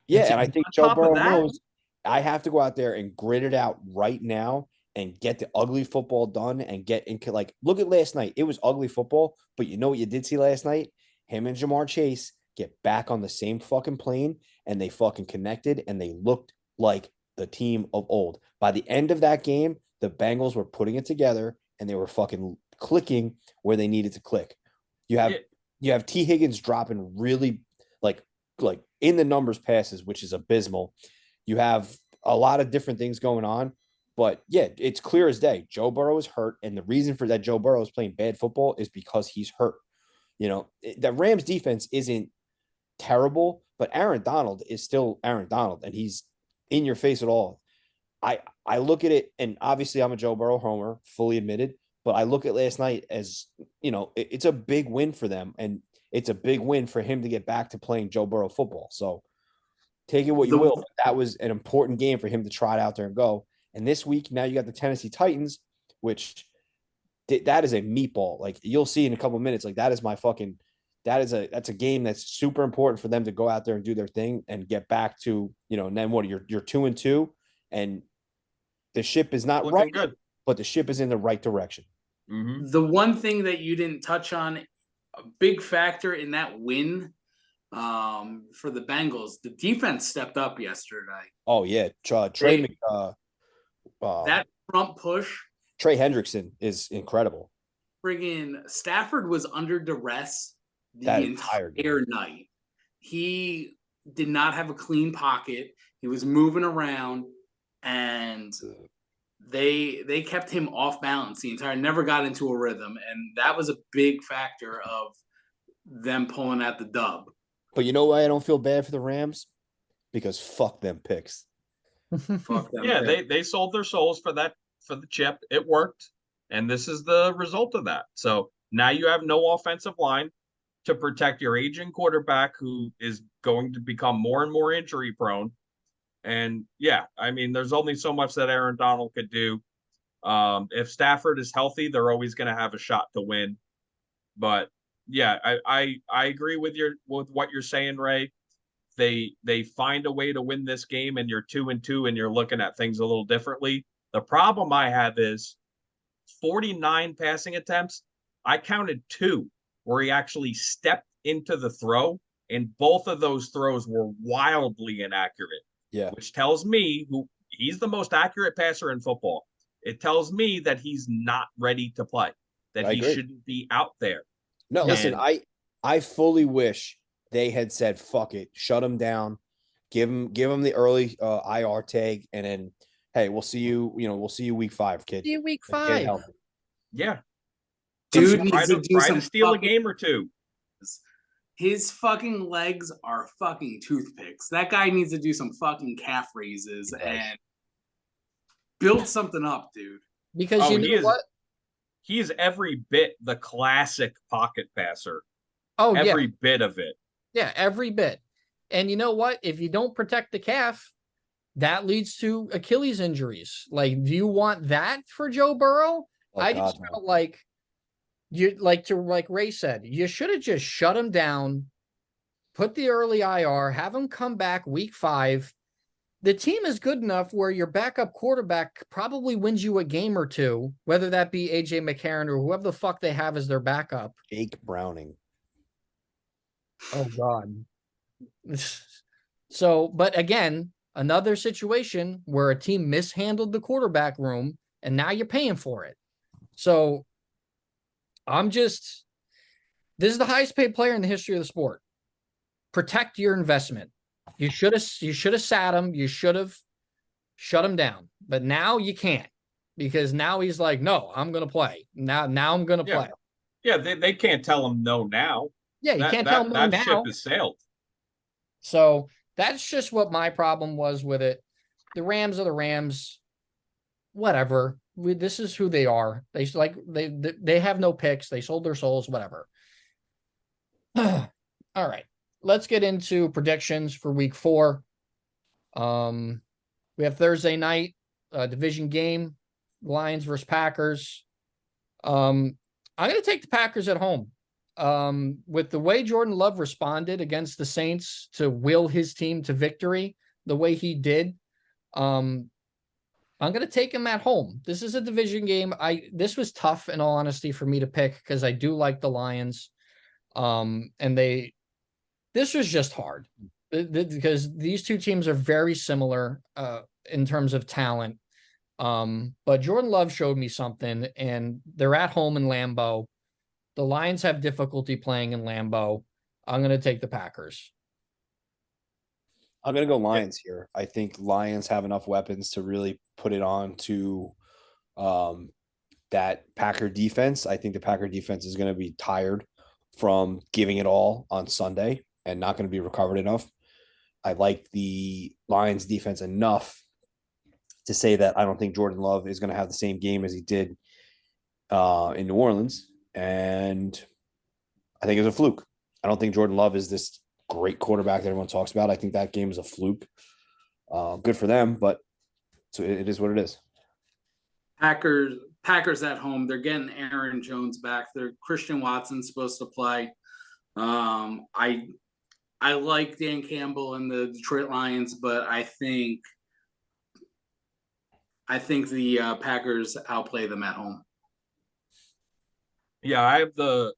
Yeah, it's and I on think Joe top of Burrow that. knows I have to go out there and grit it out right now and get the ugly football done and get into like look at last night. It was ugly football, but you know what you did see last night? Him and Jamar Chase get back on the same fucking plane and they fucking connected and they looked like the team of old. By the end of that game, the Bengals were putting it together and they were fucking clicking where they needed to click. You have you have T. Higgins dropping really like in the numbers passes, which is abysmal. You have a lot of different things going on, but yeah, it's clear as day. Joe Burrow is hurt, and the reason for that Joe Burrow is playing bad football is because he's hurt. You know, the Rams defense isn't terrible, but Aaron Donald is still Aaron Donald, and he's in your face at all. I look at it, and obviously I'm a Joe Burrow homer, fully admitted, but I look at last night as, you know, it's a big win for them, and it's a big win for him to get back to playing Joe Burrow football. So take it what you will. That was an important game for him to try it out there and go. And this week, now you got the Tennessee Titans, which that is a meatball. Like you'll see in a couple of minutes, like that is my fucking that's a game that's super important for them to go out there and do their thing and get back to, you know, and then what you're 2-2 and the ship is not Looking right, good. but the ship is in the right direction. Mm-hmm. The one thing that you didn't touch on, a big factor in that win for the Bengals, the defense stepped up yesterday. Oh yeah, That front push. Trey Hendrickson is incredible. Friggin' Stafford was under duress That the entire night. He did not have a clean pocket. He was moving around, and they kept him off balance the entire. Never got into a rhythm, and that was a big factor of them pulling out the dub. But you know why I don't feel bad for the Rams? Because fuck them picks. Fuck them. Yeah, picks. they sold their souls for the chip. It worked, and this is the result of that. So now you have no offensive line to protect your aging quarterback who is going to become more and more injury prone. And yeah, I mean, there's only so much that Aaron Donald could do. If Stafford is healthy, they're always going to have a shot to win. But yeah, I agree with what you're saying, Ray. They find a way to win this game, and you're 2-2, and you're looking at things a little differently. The problem I have is 49 passing attempts. I counted 2 where he actually stepped into the throw, and both of those throws were wildly inaccurate. Yeah. Which tells me he's the most accurate passer in football. It tells me that he's not ready to play, that he shouldn't be out there. No, listen, I fully wish they had said, fuck it, shut him down, give him the early IR tag, and then, hey, we'll see you week 5, kid. See you week 5. Yeah. Dude needs to try to steal a game or two. His fucking legs are fucking toothpicks. That guy needs to do some fucking calf raises and build something up, dude. Because you know what? He is every bit the classic pocket passer. Oh, every bit of it. Yeah, every bit. And you know what? If you don't protect the calf, that leads to Achilles injuries. Like, do you want that for Joe Burrow? I just felt like like Ray said, you should have just shut him down, put the early IR, have him come back week 5. The team is good enough where your backup quarterback probably wins you a game or two, whether that be AJ McCarron or whoever the fuck they have as their backup. Jake Browning. Oh God. So, but again, another situation where a team mishandled the quarterback room and now you're paying for it. So this is the highest paid player in the history of the sport. Protect your investment. You should have sat him. You should have shut him down. But now you can't, because now he's like, no, I'm going to play. Now I'm going to play. Yeah, they can't tell him no now. Yeah, you can't tell him no now. That ship has sailed. So that's just what my problem was with it. The Rams are the Rams. Whatever. This is who they are. They have no picks. They sold their souls. Whatever. All right. Let's get into predictions for week 4. We have Thursday night, division game, Lions versus Packers. I'm going to take the Packers at home. With the way Jordan Love responded against the Saints to will his team to victory, the way he did, I'm going to take him at home. This is a division game. This was tough, in all honesty, for me to pick because I do like the Lions. This was just hard because these two teams are very similar in terms of talent. But Jordan Love showed me something, and they're at home in Lambeau. The Lions have difficulty playing in Lambeau. I'm going to take the Packers. I'm going to go Lions here. I think Lions have enough weapons to really put it on to that Packer defense. I think the Packer defense is going to be tired from giving it all on Sunday and not going to be recovered enough. I like the Lions defense enough to say that I don't think Jordan Love is going to have the same game as he did in New Orleans. And I think it's a fluke. I don't think Jordan Love is this great quarterback that everyone talks about. I think that game is a fluke. Good for them, but so it is what it is. Packers at home. They're getting Aaron Jones back. They're Christian Watson's supposed to play. I like Dan Campbell and the Detroit Lions, but I think the Packers outplay them at home. Yeah, I have the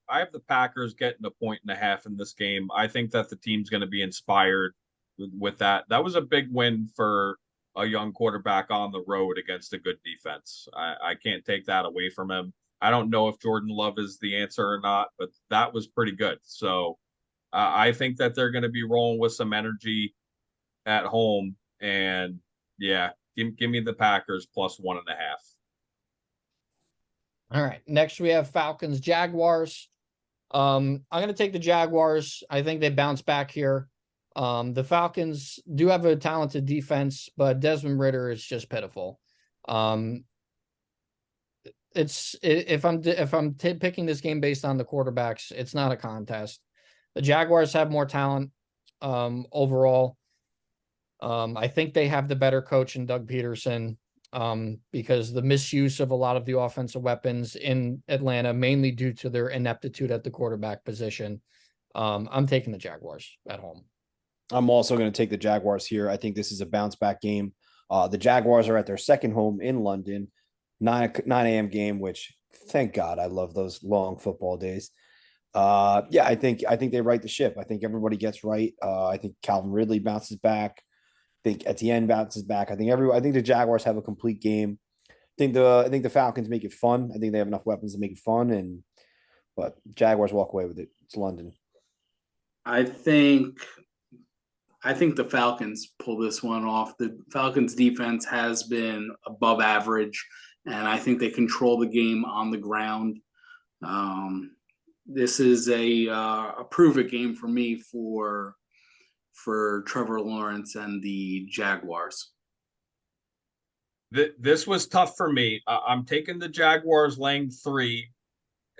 Packers getting 1.5 in this game. I think that the team's going to be inspired with that. That was a big win for a young quarterback on the road against a good defense. I can't take that away from him. I don't know if Jordan Love is the answer or not, but that was pretty good. So I think that they're going to be rolling with some energy at home. And yeah, give me the Packers plus 1.5. All right. Next, we have Falcons, Jaguars. I'm going to take the Jaguars. I think they bounce back here. The Falcons do have a talented defense, but Desmond Ridder is just pitiful. If I'm picking this game based on the quarterbacks, it's not a contest. The Jaguars have more talent overall. I think they have the better coach in Doug Peterson. Because the misuse of a lot of the offensive weapons in Atlanta, mainly due to their ineptitude at the quarterback position. I'm taking the Jaguars at home. I'm also going to take the Jaguars here. I think this is a bounce back game. The Jaguars are at their second home in London, 9 a.m. game, which thank God I love those long football days. I think they right the ship. I think everybody gets right. I think Calvin Ridley bounces back. I think Etienne bounces back. I think the Jaguars have a complete game. I think the Falcons make it fun. I think they have enough weapons to make it fun, but Jaguars walk away with it. It's London. I think the Falcons pull this one off. The Falcons defense has been above average, and I think they control the game on the ground. This is a prove-it game for me for Trevor Lawrence and the Jaguars. This was tough for me. I'm taking the Jaguars laying 3,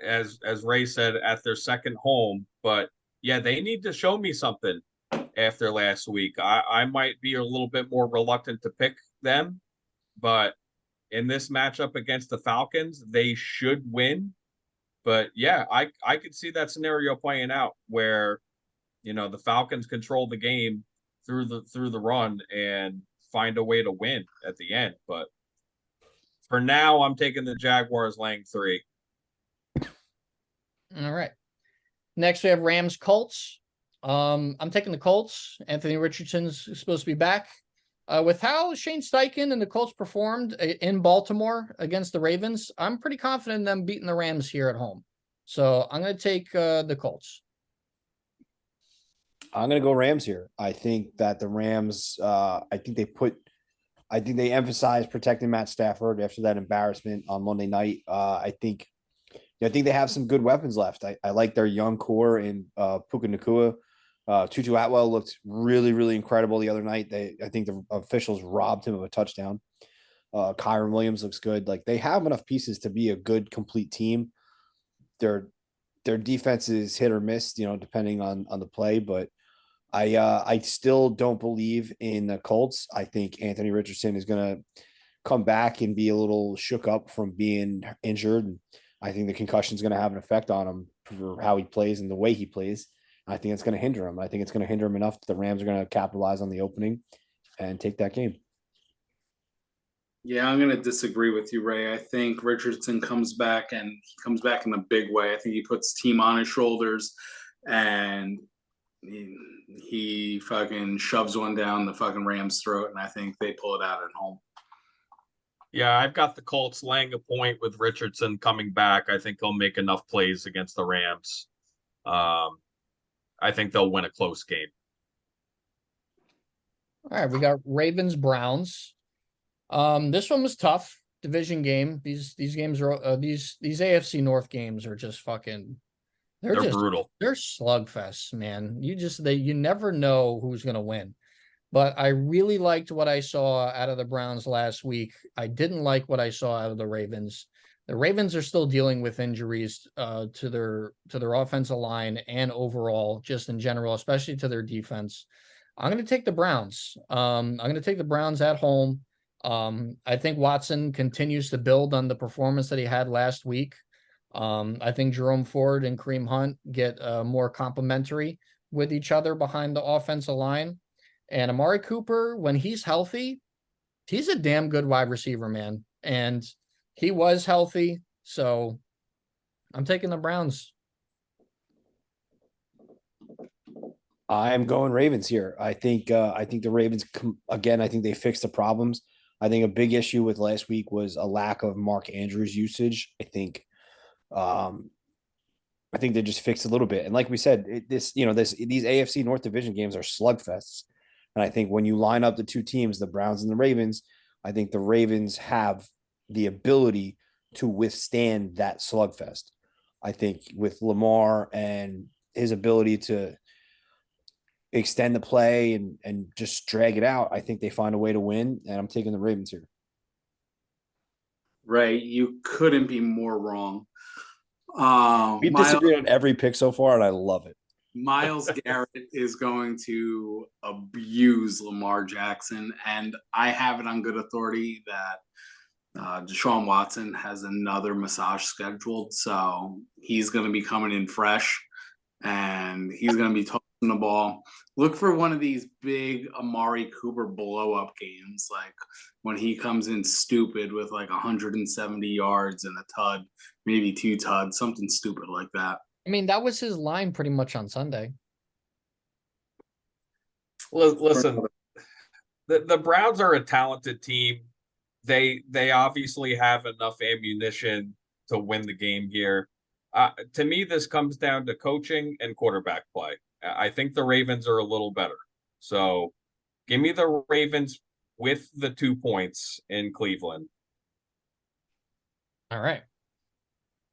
as Ray said, at their second home. But yeah, they need to show me something after last week. I might be a little bit more reluctant to pick them, but in this matchup against the Falcons, they should win. But yeah, I could see that scenario playing out where, the Falcons control the game through the run and find a way to win at the end. But for now, I'm taking the Jaguars laying 3. All right. Next, we have Rams, Colts. I'm taking the Colts. Anthony Richardson's supposed to be back. With how Shane Steichen and the Colts performed in Baltimore against the Ravens, I'm pretty confident in them beating the Rams here at home. So I'm going to take the Colts. I'm going to go Rams here. I think that the Rams, I think they emphasize protecting Matt Stafford after that embarrassment on Monday night. I think they have some good weapons left. I like their young core in Puka Nacua. Tutu Atwell looked really, really incredible the other night. I think the officials robbed him of a touchdown. Kyron Williams looks good. Like, they have enough pieces to be a good, complete team. Their defense is hit or miss, depending on the play. But I still don't believe in the Colts. I think Anthony Richardson is going to come back and be a little shook up from being injured. I think the concussion is going to have an effect on him for how he plays and the way he plays. I think it's going to hinder him. I think it's going to hinder him enough that the Rams are going to capitalize on the opening and take that game. Yeah, I'm going to disagree with you, Ray. I think Richardson comes back, and he comes back in a big way. I think he puts the team on his shoulders, and he fucking shoves one down the fucking Rams' throat, and I think they pull it out at home. Yeah, I've got the Colts laying a point with Richardson coming back. I think he'll make enough plays against the Rams. I think they'll win a close game. All right, we got Ravens Browns. This one was tough. Division game. These games are these AFC North games are just fucking. They're just brutal. They're slugfests, man. You never know who's gonna win. But I really liked what I saw out of the Browns last week. I didn't like what I saw out of the Ravens. The Ravens are still dealing with injuries to their offensive line and overall, just in general, especially to their defense. I'm going to take the Browns. I'm going to take the Browns at home. I think Watson continues to build on the performance that he had last week. I think Jerome Ford and Kareem Hunt get more complementary with each other behind the offensive line. And Amari Cooper, when he's healthy, he's a damn good wide receiver, man. And he was healthy. So I'm taking the Browns. I'm going Ravens here. I think the Ravens again. I think they fixed the problems. I think a big issue with last week was a lack of Mark Andrews usage. I think they just fixed a little bit. And like we said, these AFC North Division games are slugfests. And I think when you line up the two teams, the Browns and the Ravens, I think the Ravens have the ability to withstand that slugfest. I think with Lamar and his ability to extend the play and just drag it out, I think they find a way to win. And I'm taking the Ravens here. Right, you couldn't be more wrong. We've disagreed on every pick so far, and I love it. Myles Garrett is going to abuse Lamar Jackson, and I have it on good authority that Deshaun Watson has another massage scheduled, so he's going to be coming in fresh, and he's going to be tossing the ball. Look for one of these big Amari Cooper blow-up games, like when he comes in stupid with like 170 yards and a tud, maybe 2 tuds, something stupid like that. I mean, that was his line pretty much on Sunday. Listen, the Browns are a talented team. They obviously have enough ammunition to win the game here. To me, this comes down to coaching and quarterback play. I think the Ravens are a little better. So give me the Ravens with the 2 points in Cleveland. All right.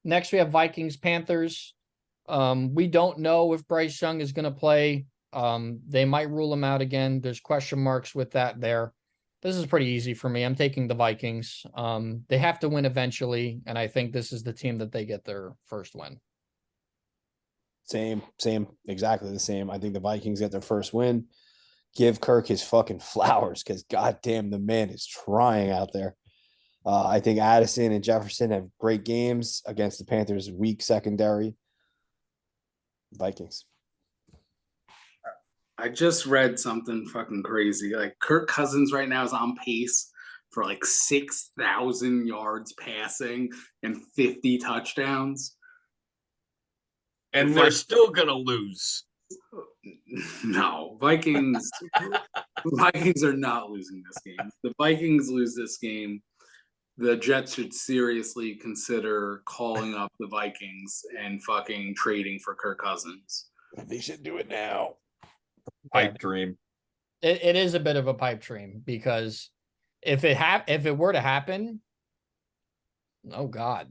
Next, we have Vikings Panthers. We don't know if Bryce Young is going to play. They might rule him out again. There's question marks with that there. This is pretty easy for me. I'm taking the Vikings. They have to win eventually, and I think this is the team that they get their first win. Same, exactly the same. I think the Vikings get their first win. Give Kirk his fucking flowers because goddamn, the man is trying out there. I think Addison and Jefferson have great games against the Panthers' weak secondary. Vikings. I just read something fucking crazy. Like Kirk Cousins right now is on pace for like 6,000 yards passing and 50 touchdowns. And they're still going to lose. No, Vikings are not losing this game. If the Vikings lose this game, the Jets should seriously consider calling up the Vikings and fucking trading for Kirk Cousins. They should do it now. Pipe dream. It is a bit of a pipe dream because if it were to happen, oh God.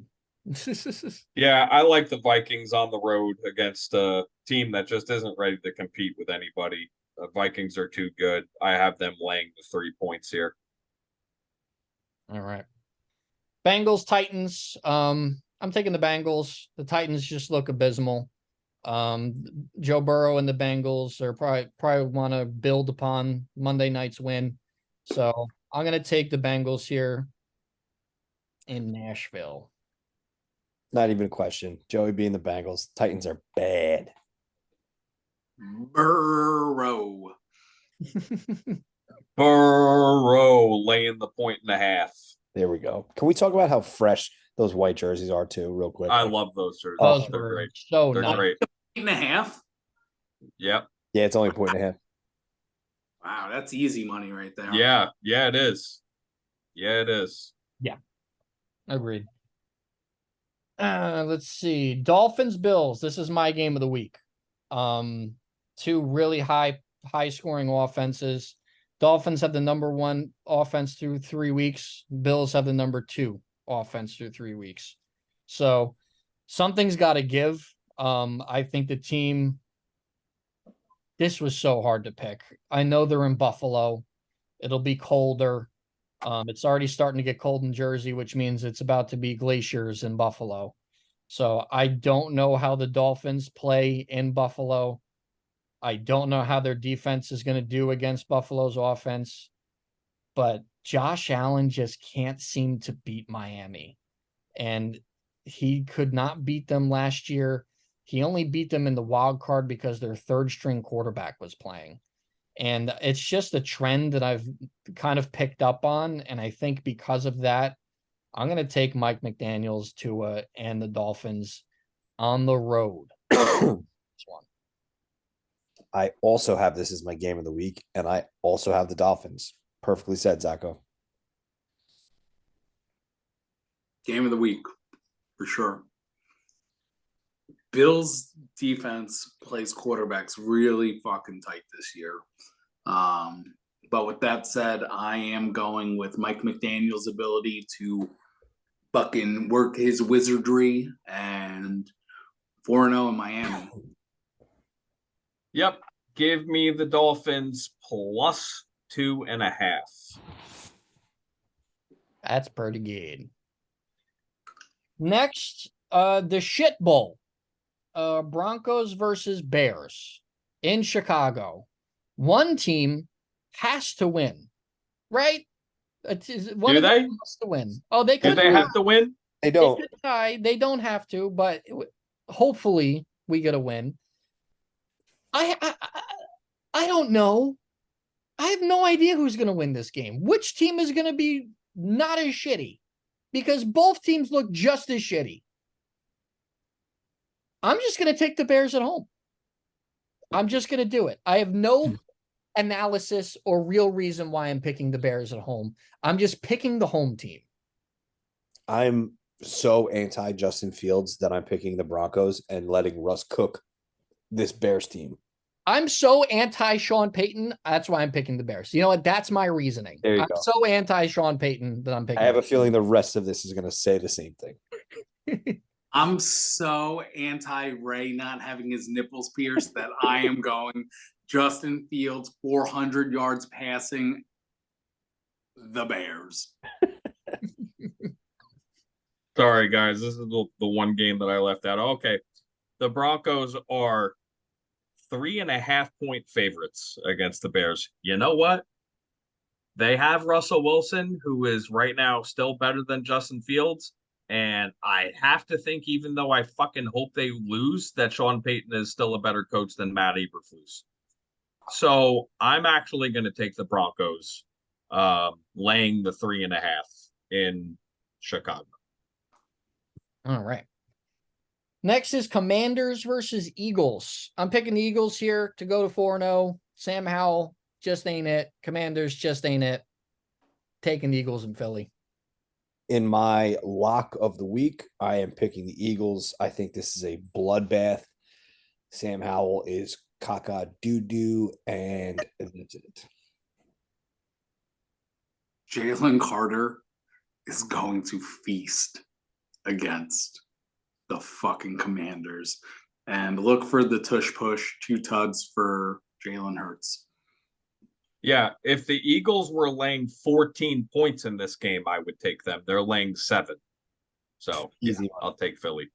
Yeah, I like the Vikings on the road against a team that just isn't ready to compete with anybody. The Vikings are too good. I have them laying the 3 points here. All right. Bengals, Titans. I'm taking the Bengals. The Titans just look abysmal. Joe Burrow and the Bengals are probably want to build upon Monday night's win. So I'm going to take the Bengals here in Nashville. Not even a question. Joey being the Bengals. Titans are bad. Burrow. Burrow laying the 1.5. There we go. Can we talk about how fresh those white jerseys are too, real quick? I love those jerseys. Those They're were great. so They're nice. great. 8.5. Yep. Yeah, it's only a point and a half. Wow, that's easy money right there. Yeah. Yeah, it is. Yeah, it is. Agreed. Let's see. Dolphins, Bills. This is my game of the week. Two really high scoring offenses. Dolphins have the number 1 offense through 3 weeks. Bills have the number 2 offense through 3 weeks. So something's got to give. I think the team. This was so hard to pick. I know they're in Buffalo. It'll be colder. It's already starting to get cold in Jersey, which means it's about to be glaciers in Buffalo. So I don't know how the Dolphins play in Buffalo. I don't know how their defense is going to do against Buffalo's offense. But Josh Allen just can't seem to beat Miami. And he could not beat them last year. He only beat them in the wild card because their 3rd string quarterback was playing. And it's just a trend that I've kind of picked up on. And I think because of that, I'm going to take Mike McDaniels and the Dolphins on the road. This one. I also have this as my game of the week, and I also have the Dolphins. Perfectly said, Zacho. Game of the week, for sure. Bills defense plays quarterbacks really fucking tight this year. But with that said, I am going with Mike McDaniel's ability to fucking work his wizardry and 4-0 in Miami. Yep. Give me the Dolphins plus 2.5. That's pretty good. Next, the shit bowl. Broncos versus Bears in Chicago. One team has to win, right? One Do of them they? has to win. Oh, they Do could they have to win? They They don't. could tie. They don't have to, but hopefully we get a win. I don't know. I have no idea who's going to win this game. Which team is going to be not as shitty? Because both teams look just as shitty. I'm just going to take the Bears at home. I'm just going to do it. I have no analysis or real reason why I'm picking the Bears at home. I'm just picking the home team. I'm so anti Justin Fields that I'm picking the Broncos and letting Russ cook this Bears team. I'm so anti Sean Payton. That's why I'm picking the Bears. You know what? That's my reasoning. There you I'm go. so anti Sean Payton that I'm picking. I have a feeling the rest of this is going to say the same thing. I'm so anti-Ray not having his nipples pierced that I am going Justin Fields 400 yards passing the Bears. Sorry, guys. This is the one game that I left out. Okay. The Broncos are 3.5-point favorites against the Bears. You know what? They have Russell Wilson, who is right now still better than Justin Fields. And I have to think, even though I fucking hope they lose, that Sean Payton is still a better coach than Matt Eberflus. So I'm actually going to take the Broncos, laying the 3.5 in Chicago. All right. Next is Commanders versus Eagles. I'm picking the Eagles here to go to 4-0. Sam Howell just ain't it. Commanders just ain't it. Taking the Eagles in Philly. In my lock of the week, I am picking the Eagles. I think this is a bloodbath. Sam Howell is caca doo-doo, and that's it. Jalen Carter is going to feast against the fucking Commanders. And look for the tush push, 2 tugs for Jalen Hurts. Yeah, if the Eagles were laying 14 points in this game, I would take them. They're laying 7. So, Easy. yeah, I'll take Philly.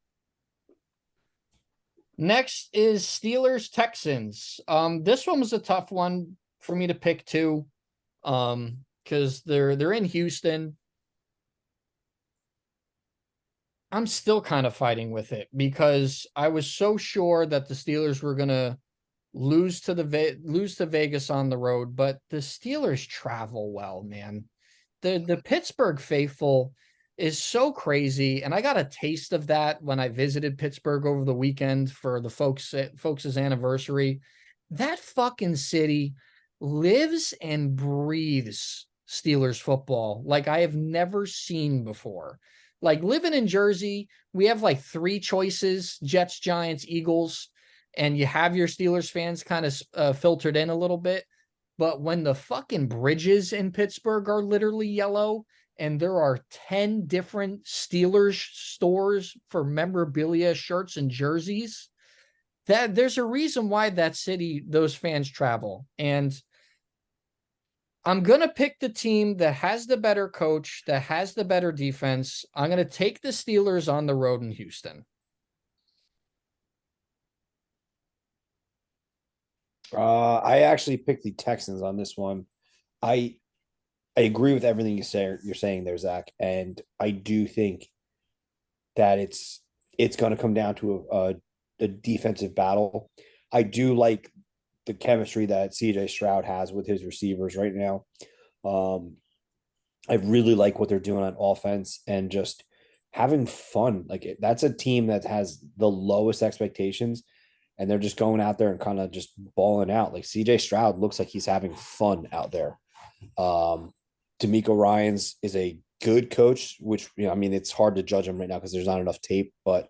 Next is Steelers Texans. This one was a tough one for me to pick too. Because they're in Houston. I'm still kind of fighting with it because I was so sure that the Steelers were going to lose to Vegas on the road, but the Steelers travel well, man. The Pittsburgh faithful is so crazy, and I got a taste of that when I visited Pittsburgh over the weekend for the folks' anniversary. That fucking city lives and breathes Steelers football like I have never seen before. Like living in Jersey, we have like three choices: Jets, Giants, Eagles, and you have your Steelers fans kind of filtered in a little bit. But when the fucking bridges in Pittsburgh are literally yellow and there are 10 different Steelers stores for memorabilia, shirts, and jerseys, that there's a reason why that city, those fans travel. And I'm going to pick the team that has the better coach, that has the better defense. I'm going to take the Steelers on the road in Houston. I actually picked the Texans on this one. I I agree with everything you're saying there, Zach, and I do think that it's going to come down to a defensive battle. I do like the chemistry that CJ Stroud has with his receivers right now. Um, I really like what they're doing on offense and just having fun. Like that's a team that has the lowest expectations, and they're just going out there and kind of just balling out. Like CJ Stroud looks like he's having fun out there. D'Amico Ryans is a good coach, which I mean, it's hard to judge him right now because there's not enough tape. But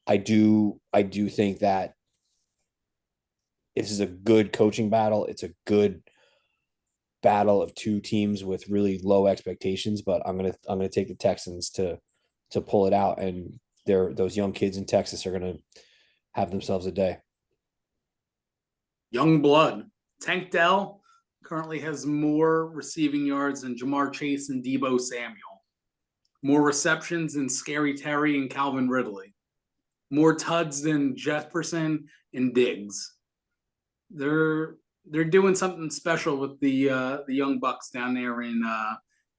I do think that this is a good coaching battle. It's a good battle of two teams with really low expectations. But I'm gonna take the Texans to pull it out, and those young kids in Texas are gonna have themselves a day. Young blood. Tank Dell currently has more receiving yards than Jamar Chase and Debo Samuel. More receptions than Scary Terry and Calvin Ridley. More tuds than Jefferson and Diggs. They're doing something special with the young bucks down there in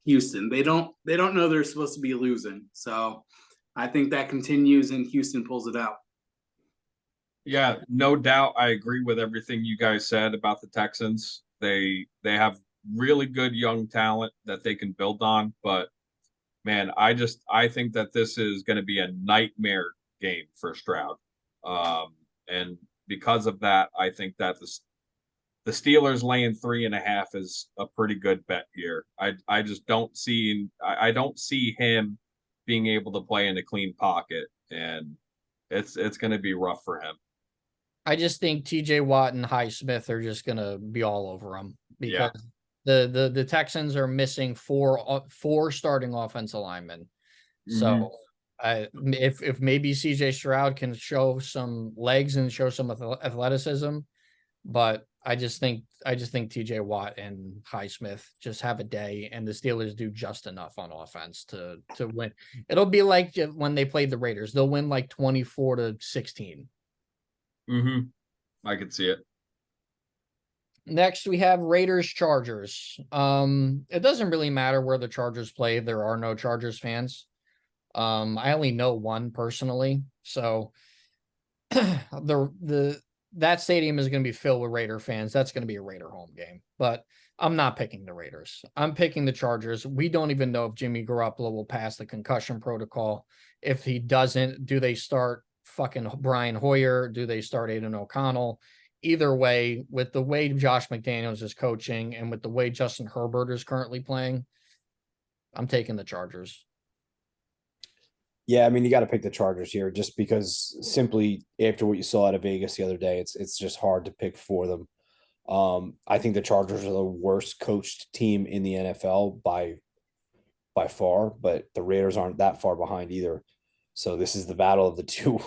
Houston. They don't know they're supposed to be losing. So I think that continues and Houston pulls it out. Yeah, no doubt. I agree with everything you guys said about the Texans. They have really good young talent that they can build on, but man, I think that this is going to be a nightmare game for Stroud. And because of that, I think that the Steelers laying 3.5 is a pretty good bet here. I just I don't see him being able to play in a clean pocket, and it's going to be rough for him. I just think TJ Watt and Highsmith are just gonna be all over him Yeah. because the Texans are missing four starting offensive linemen. So if maybe CJ Stroud can show some legs and show some athleticism, but I just think TJ Watt and Highsmith just have a day, and the Steelers do just enough on offense to win. It'll be like when they played the Raiders. They'll win like 24-16. I could see it. Next, we have Raiders Chargers. It doesn't really matter where the Chargers play. There are no Chargers fans. I only know one personally, so that stadium is going to be filled with Raider fans. That's going to be a Raider home game. But I'm not picking the Raiders. I'm picking the Chargers. We don't even know if Jimmy Garoppolo will pass the concussion protocol. If he doesn't, do they start fucking Brian Hoyer? Do they start Aiden O'Connell? Either way, with the way Josh McDaniels is coaching and with the way Justin Herbert is currently playing, I'm taking the Chargers. Yeah, I mean, you got to pick the Chargers here just because simply after what you saw out of Vegas the other day, it's just hard to pick for them. I think the Chargers are the worst coached team in the NFL by far, but the Raiders aren't that far behind either. So this is the battle of the two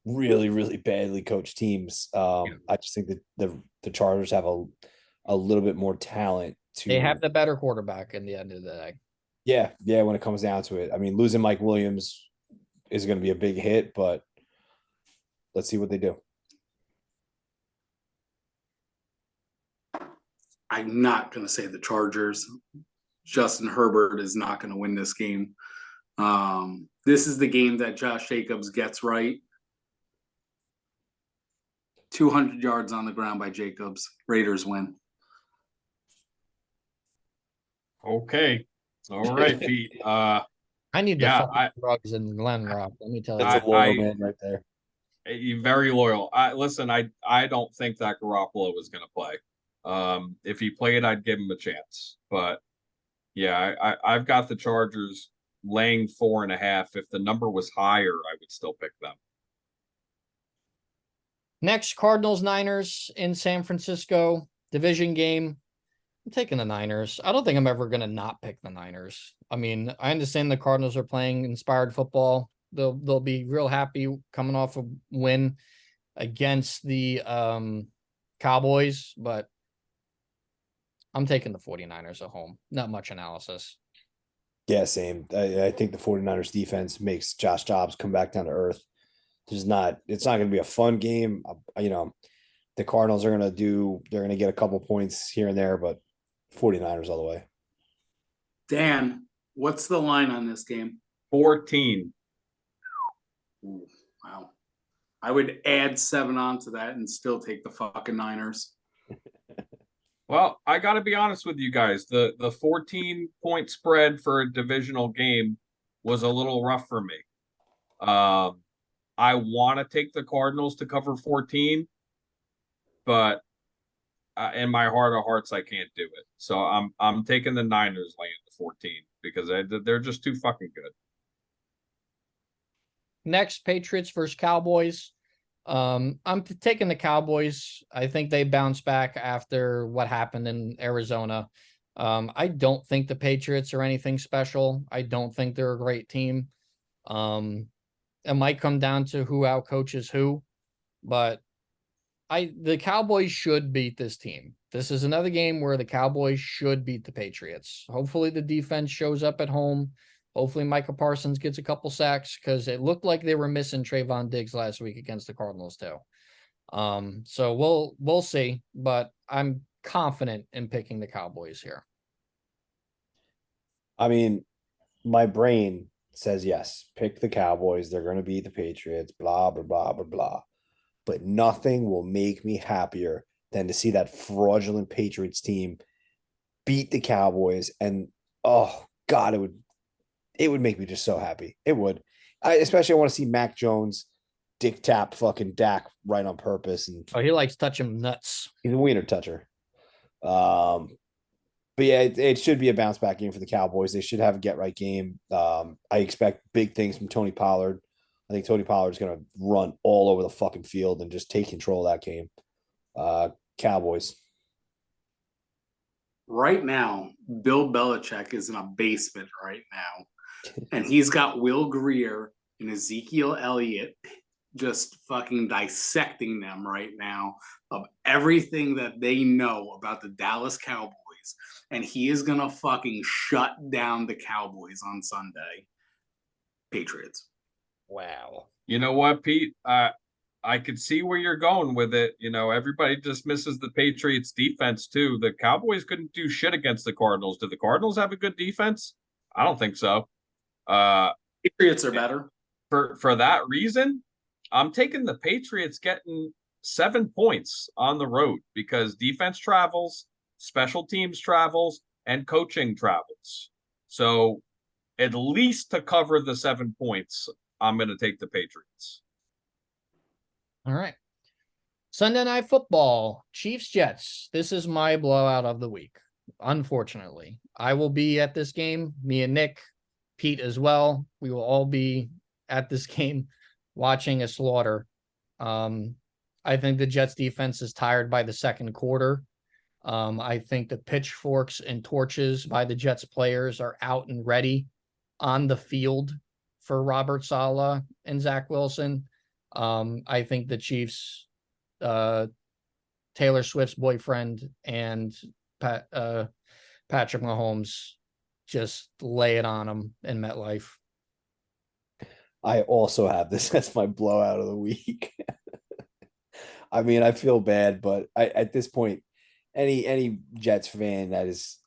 really, really badly coached teams. I just think that the Chargers have a little bit more talent to. They have the better quarterback in the end of the day. Yeah, when it comes down to it. I mean, losing Mike Williams is going to be a big hit, but let's see what they do. I'm not going to say the Chargers. Justin Herbert is not going to win this game. This is the game that Josh Jacobs gets right. 200 yards on the ground by Jacobs. Raiders win. Okay. All right, Pete. I need to Yeah, find drugs in Glen Rock. Let me tell you. That's a loyal man right there. You're very loyal. Listen, I don't think that Garoppolo was going to play. If he played, I'd give him a chance. But yeah, I've got the Chargers laying 4.5. If the number was higher, I would still pick them. Next, Cardinals Niners in San Francisco, division game. I'm taking the Niners. I don't think I'm ever going to not pick the Niners. I mean, I understand the Cardinals are playing inspired football. They'll be real happy coming off a win against the Cowboys, but I'm taking the 49ers at home. Not much analysis. Yeah, same. I think the 49ers defense makes Josh Dobbs come back down to earth. It's not going to be a fun game. The Cardinals they're going to get a couple points here and there, but 49ers all the way. Dan, what's the line on this game? 14. Ooh, wow. I would add 7 onto that and still take the fucking Niners. Well, I got to be honest with you guys. The 14-point spread for a divisional game was a little rough for me. I want to take the Cardinals to cover 14, but in my heart of hearts, I can't do it. So I'm taking the Niners laying the 14 because they're just too fucking good. Next, Patriots versus Cowboys. I'm taking the Cowboys. I think they bounce back after what happened in Arizona. I don't think the Patriots are anything special. I don't think they're a great team. It might come down to who outcoaches who, but the Cowboys should beat this team. This is another game where the Cowboys should beat the Patriots. Hopefully the defense shows up at home. Hopefully Micah Parsons gets a couple sacks because it looked like they were missing Trayvon Diggs last week against the Cardinals too. So we'll see, but I'm confident in picking the Cowboys here. I mean, my brain says yes, pick the Cowboys. They're going to beat the Patriots, blah, blah, blah, blah, blah. But nothing will make me happier than to see that fraudulent Patriots team beat the Cowboys. And, oh, God, it would make me just so happy. It would. Especially I want to see Mac Jones dick tap fucking Dak right on purpose. And Oh, he likes touching nuts. he's a wiener toucher. But yeah, it should be a bounce back game for the Cowboys. They should have a get right game. I expect big things from Tony Pollard. I think Tony Pollard is going to run all over the fucking field and just take control of that game. Cowboys. Right now, Bill Belichick is in a basement right now. And he's got Will Greer and Ezekiel Elliott just fucking dissecting them right now of everything that they know about the Dallas Cowboys. And he is going to fucking shut down the Cowboys on Sunday. Patriots. Wow. You know what, Pete? I could see where you're going with it. You know, everybody just misses the Patriots defense too. The Cowboys couldn't do shit against the Cardinals. Do the Cardinals have a good defense? I don't think so. Patriots are better. For that reason, I'm taking the Patriots getting 7 points on the road because defense travels, special teams travels, and coaching travels. So at least to cover the 7 points, I'm going to take the Patriots. All right. Sunday Night Football, Chiefs Jets. This is my blowout of the week. Unfortunately, I will be at this game. Me and Nick, Pete as well. We will all be at this game watching a slaughter. I think the Jets defense is tired by the second quarter. I think the pitchforks and torches by the Jets players are out and ready on the field for Robert Saleh and Zach Wilson. I think the Chiefs, Taylor Swift's boyfriend and Patrick Mahomes just lay it on him in MetLife. I also have this as my blowout of the week. I mean, I feel bad, but at this point, any Jets fan that is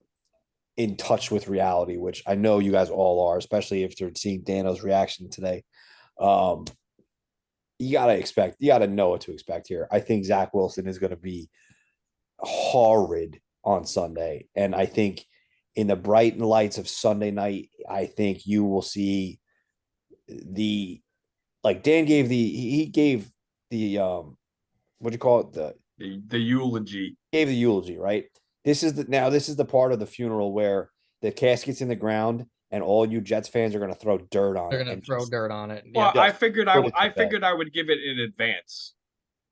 in touch with reality, which I know you guys all are, especially if you're seeing Dano's reaction today. Um, you gotta know what to expect here. I think Zach Wilson is gonna be horrid on Sunday. And I think in the bright lights of Sunday night, I think you will see the like Dan gave he gave the what do you call it? The eulogy. Gave the eulogy, right? This is the part of the funeral where the casket's in the ground and all you Jets fans are gonna throw dirt on They're it gonna and throw just, dirt on it. Well, Yeah. I figured put it to I bed. figured I would give it in advance.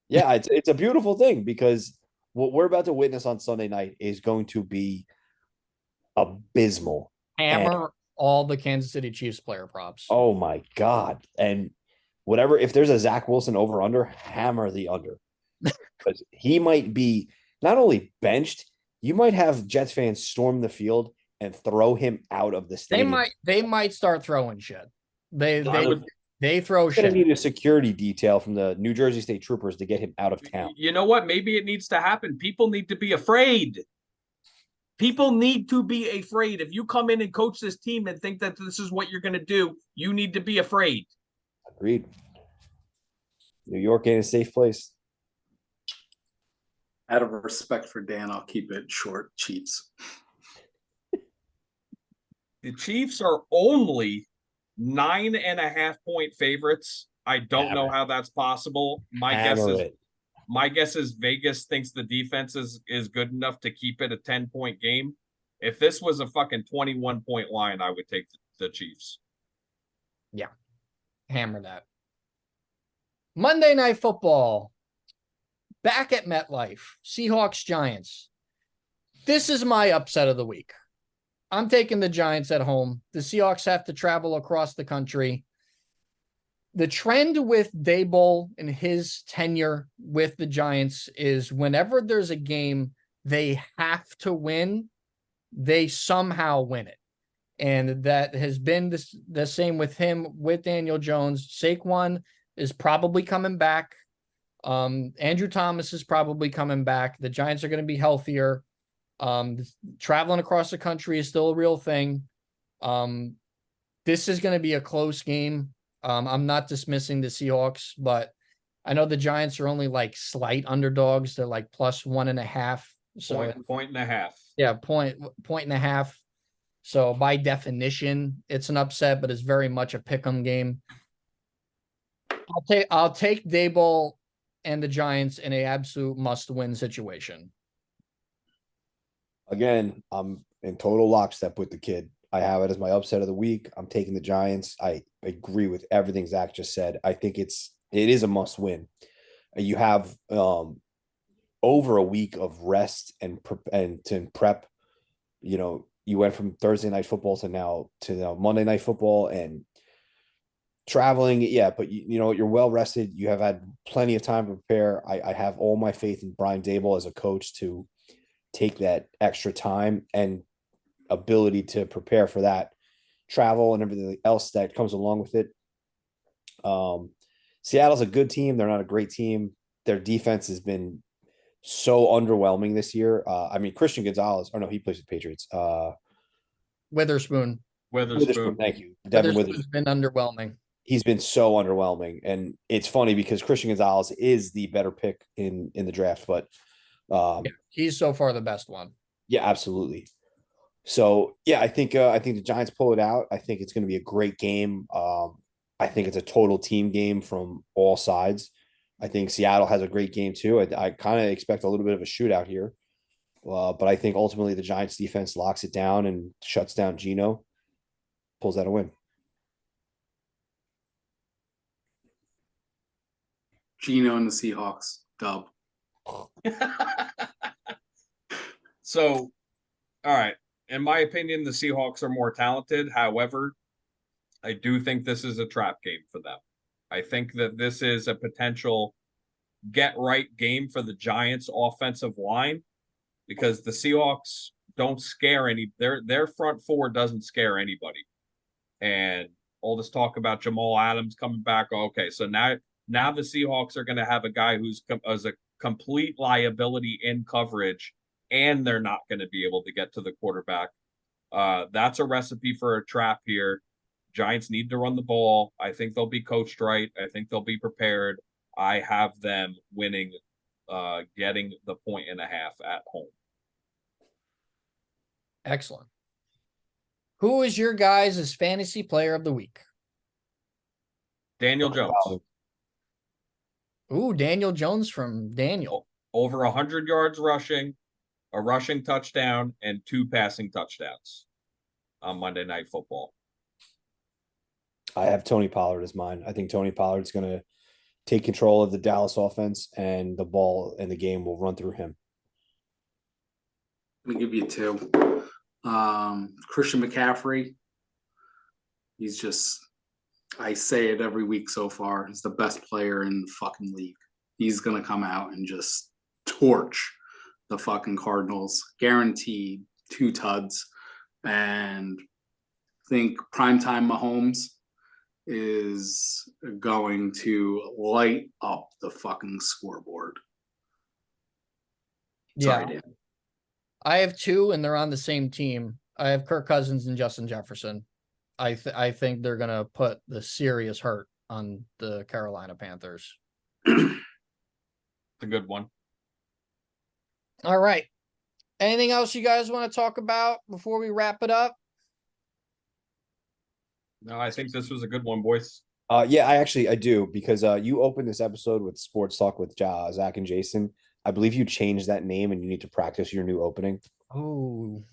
Yeah, it's a beautiful thing because what we're about to witness on Sunday night is going to be abysmal. And Hammer all the Kansas City Chiefs player props. oh my God. And whatever, if there's a Zach Wilson over under, hammer the under. Because he might be not only benched, you might have Jets fans storm the field and throw him out of the stadium. They might start throwing shit. They throw He's gonna shit. need a security detail from the New Jersey State Troopers to get him out of town. You know what? Maybe it needs to happen. People need to be afraid. People need to be afraid. If you come in and coach this team and think that this is what you're going to do, you need to be afraid. Agreed. New York ain't a safe place. Out of respect for Dan, I'll keep it short. Chiefs. The Chiefs are only 9.5-point favorites. I don't know how that's possible. My guess is Vegas thinks the defense is good enough to keep it a 10-point game. If this was a fucking 21-point line, I would take the Chiefs. Yeah. Hammer that. Monday Night Football. Back at MetLife. Seahawks Giants. This is my upset of the week. I'm taking the Giants at home. The Seahawks have to travel across the country. The trend with Daboll and his tenure with the Giants is whenever there's a game they have to win, they somehow win it. And that has been the same with him, with Daniel Jones. Saquon is probably coming back. Andrew Thomas is probably coming back. The Giants are going to be healthier. Traveling across the country is still a real thing. This is going to be a close game. I'm not dismissing the Seahawks, but I know the Giants are only like slight underdogs. They're like +1.5. So point and a half. Yeah, point and a half. So by definition, it's an upset, but it's very much a pick'em game. I'll take Daboll and the Giants in a absolute must-win situation. Again, I'm in total lockstep with the kid. I have it as my upset of the week. I'm taking the Giants. I agree with everything Zach just said. I think it is a must win. You have over a week of rest and to prep. You know, you went from Thursday night football to now Monday night football and traveling. Yeah, but you know you're well rested. You have had plenty of time to prepare. I have all my faith in Brian Daboll as a coach to take that extra time and ability to prepare for that travel and everything else that comes along with it. Seattle's a good team. They're not a great team. Their defense has been so underwhelming this year. I mean, Christian Gonzalez, he plays with the Patriots. Witherspoon. Thank you. Devin Witherspoon's been underwhelming. He's been so underwhelming. And it's funny because Christian Gonzalez is the better pick in the draft, but he's so far the best one. Yeah, absolutely. So yeah, I think the Giants pull it out. I think it's going to be a great game. I think it's a total team game from all sides. I think Seattle has a great game too. I kind of expect a little bit of a shootout here, but I think ultimately the Giants defense locks it down and shuts down Geno, pulls out a win. Geno and the Seahawks dub. So, all right. In my opinion, the Seahawks are more talented. However, I do think this is a trap game for them. I think that this is a potential get-right game for the Giants' offensive line because the Seahawks don't scare their front four doesn't scare anybody. And all this talk about Jamal Adams coming back. Okay, so now the Seahawks are going to have a guy who's as a complete liability in coverage, and they're not going to be able to get to the quarterback. That's a recipe for a trap here. Giants need to run the ball. I think they'll be coached right. I think they'll be prepared. I have them winning, getting the 1.5 at home. Excellent. Who is your guys' fantasy player of the week? Daniel Jones. Ooh, Daniel Jones from Daniel. Over 100 yards rushing, a rushing touchdown, and 2 passing touchdowns on Monday Night Football. I have Tony Pollard as mine. I think Tony Pollard's going to take control of the Dallas offense, and the ball in the game will run through him. Let me give you 2. Christian McCaffrey. He's just, I say it every week so far, he's the best player in the fucking league. He's going to come out and just torch the fucking Cardinals. Guaranteed 2 tuds. And I think primetime Mahomes is going to light up the fucking scoreboard. Sorry, Dan. I have 2, and they're on the same team. I have Kirk Cousins and Justin Jefferson. I think they're gonna put the serious hurt on the Carolina Panthers. It's a good one. All right. Anything else you guys want to talk about before we wrap it up? No, I think this was a good one, boys. Yeah, I do, because you opened this episode with Sports Talk with Zach and Jason. I believe you changed that name, and you need to practice your new opening. Oh,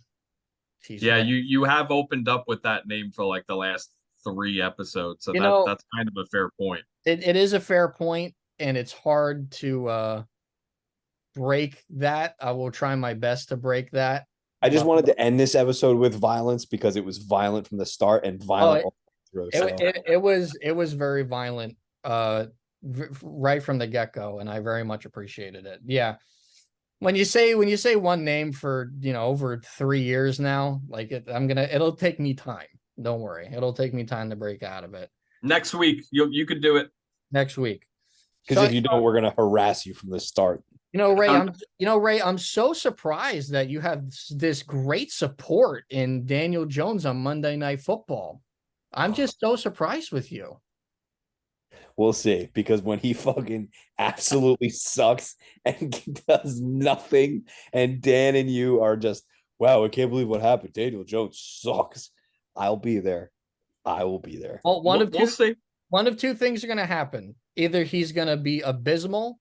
yeah, you have opened up with that name for like the last 3 episodes, so that's kind of a fair point. It is a fair point, and it's hard to break that. I will try my best to break that. I just wanted to end this episode with violence, because it was violent from the start and violent all through. It was very violent right from the get-go, and I very much appreciated it. Yeah. When you say one name for, over 3 years now, like it'll take me time. Don't worry. It'll take me time to break out of it. Next week, you could do it. Next week. Because if you don't, we're gonna harass you from the start. Ray, I'm so surprised that you have this great support in Daniel Jones on Monday Night Football. I'm just so surprised with you. We'll see, because when he fucking absolutely sucks and does nothing, and Dan and you are just, wow, I can't believe what happened. Daniel Jones sucks. I'll be there. I will be there. Well, one of two things are going to happen. Either he's going to be abysmal,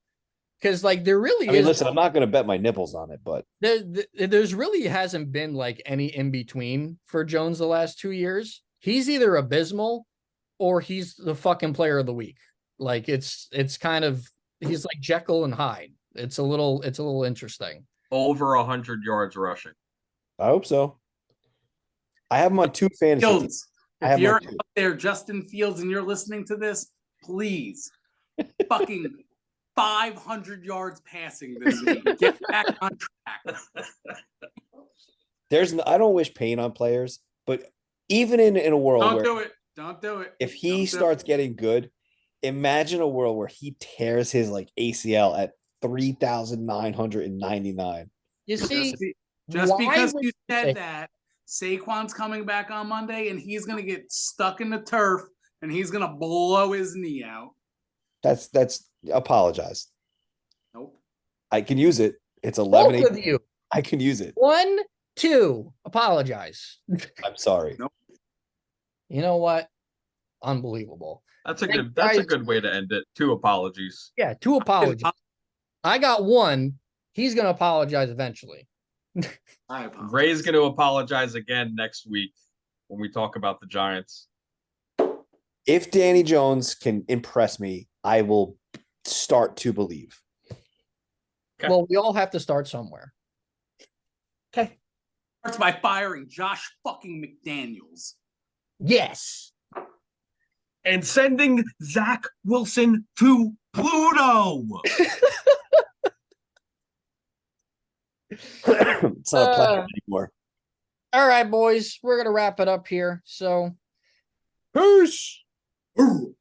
because there really is. Listen, I'm not going to bet my nipples on it, but there's really hasn't been any in between for Jones the last 2 years. He's either abysmal or he's the fucking player of the week. It's kind of, he's like Jekyll and Hyde. It's a little interesting. Over 100 yards rushing. I hope so. I have him on 2 fantasy teams. If you're out there, Justin Fields, and you're listening to this, please, fucking 500 yards passing this week. Get back on track. I don't wish pain on players, but even in a world Don't do it. If he starts getting good, imagine a world where he tears his ACL at 3,999. You see, just because you said that, Saquon's coming back on Monday, and he's going to get stuck in the turf, and he's going to blow his knee out. That's apologize. Nope. I can use it. It's 11. Both of you. I can use it. 1, 2. Apologize. I'm sorry. Nope. You know what? Unbelievable. That's a good way to end it. 2 apologies. Yeah, 2 apologies. I got 1. He's going to apologize eventually. I apologize. Ray's going to apologize again next week when we talk about the Giants. If Danny Jones can impress me, I will start to believe. Okay. Well, we all have to start somewhere. Okay. Starts by firing Josh fucking McDaniels. Yes. And sending Zach Wilson to Pluto. It's not a pleasure anymore. All right, boys. We're going to wrap it up here. So, peace. Ooh.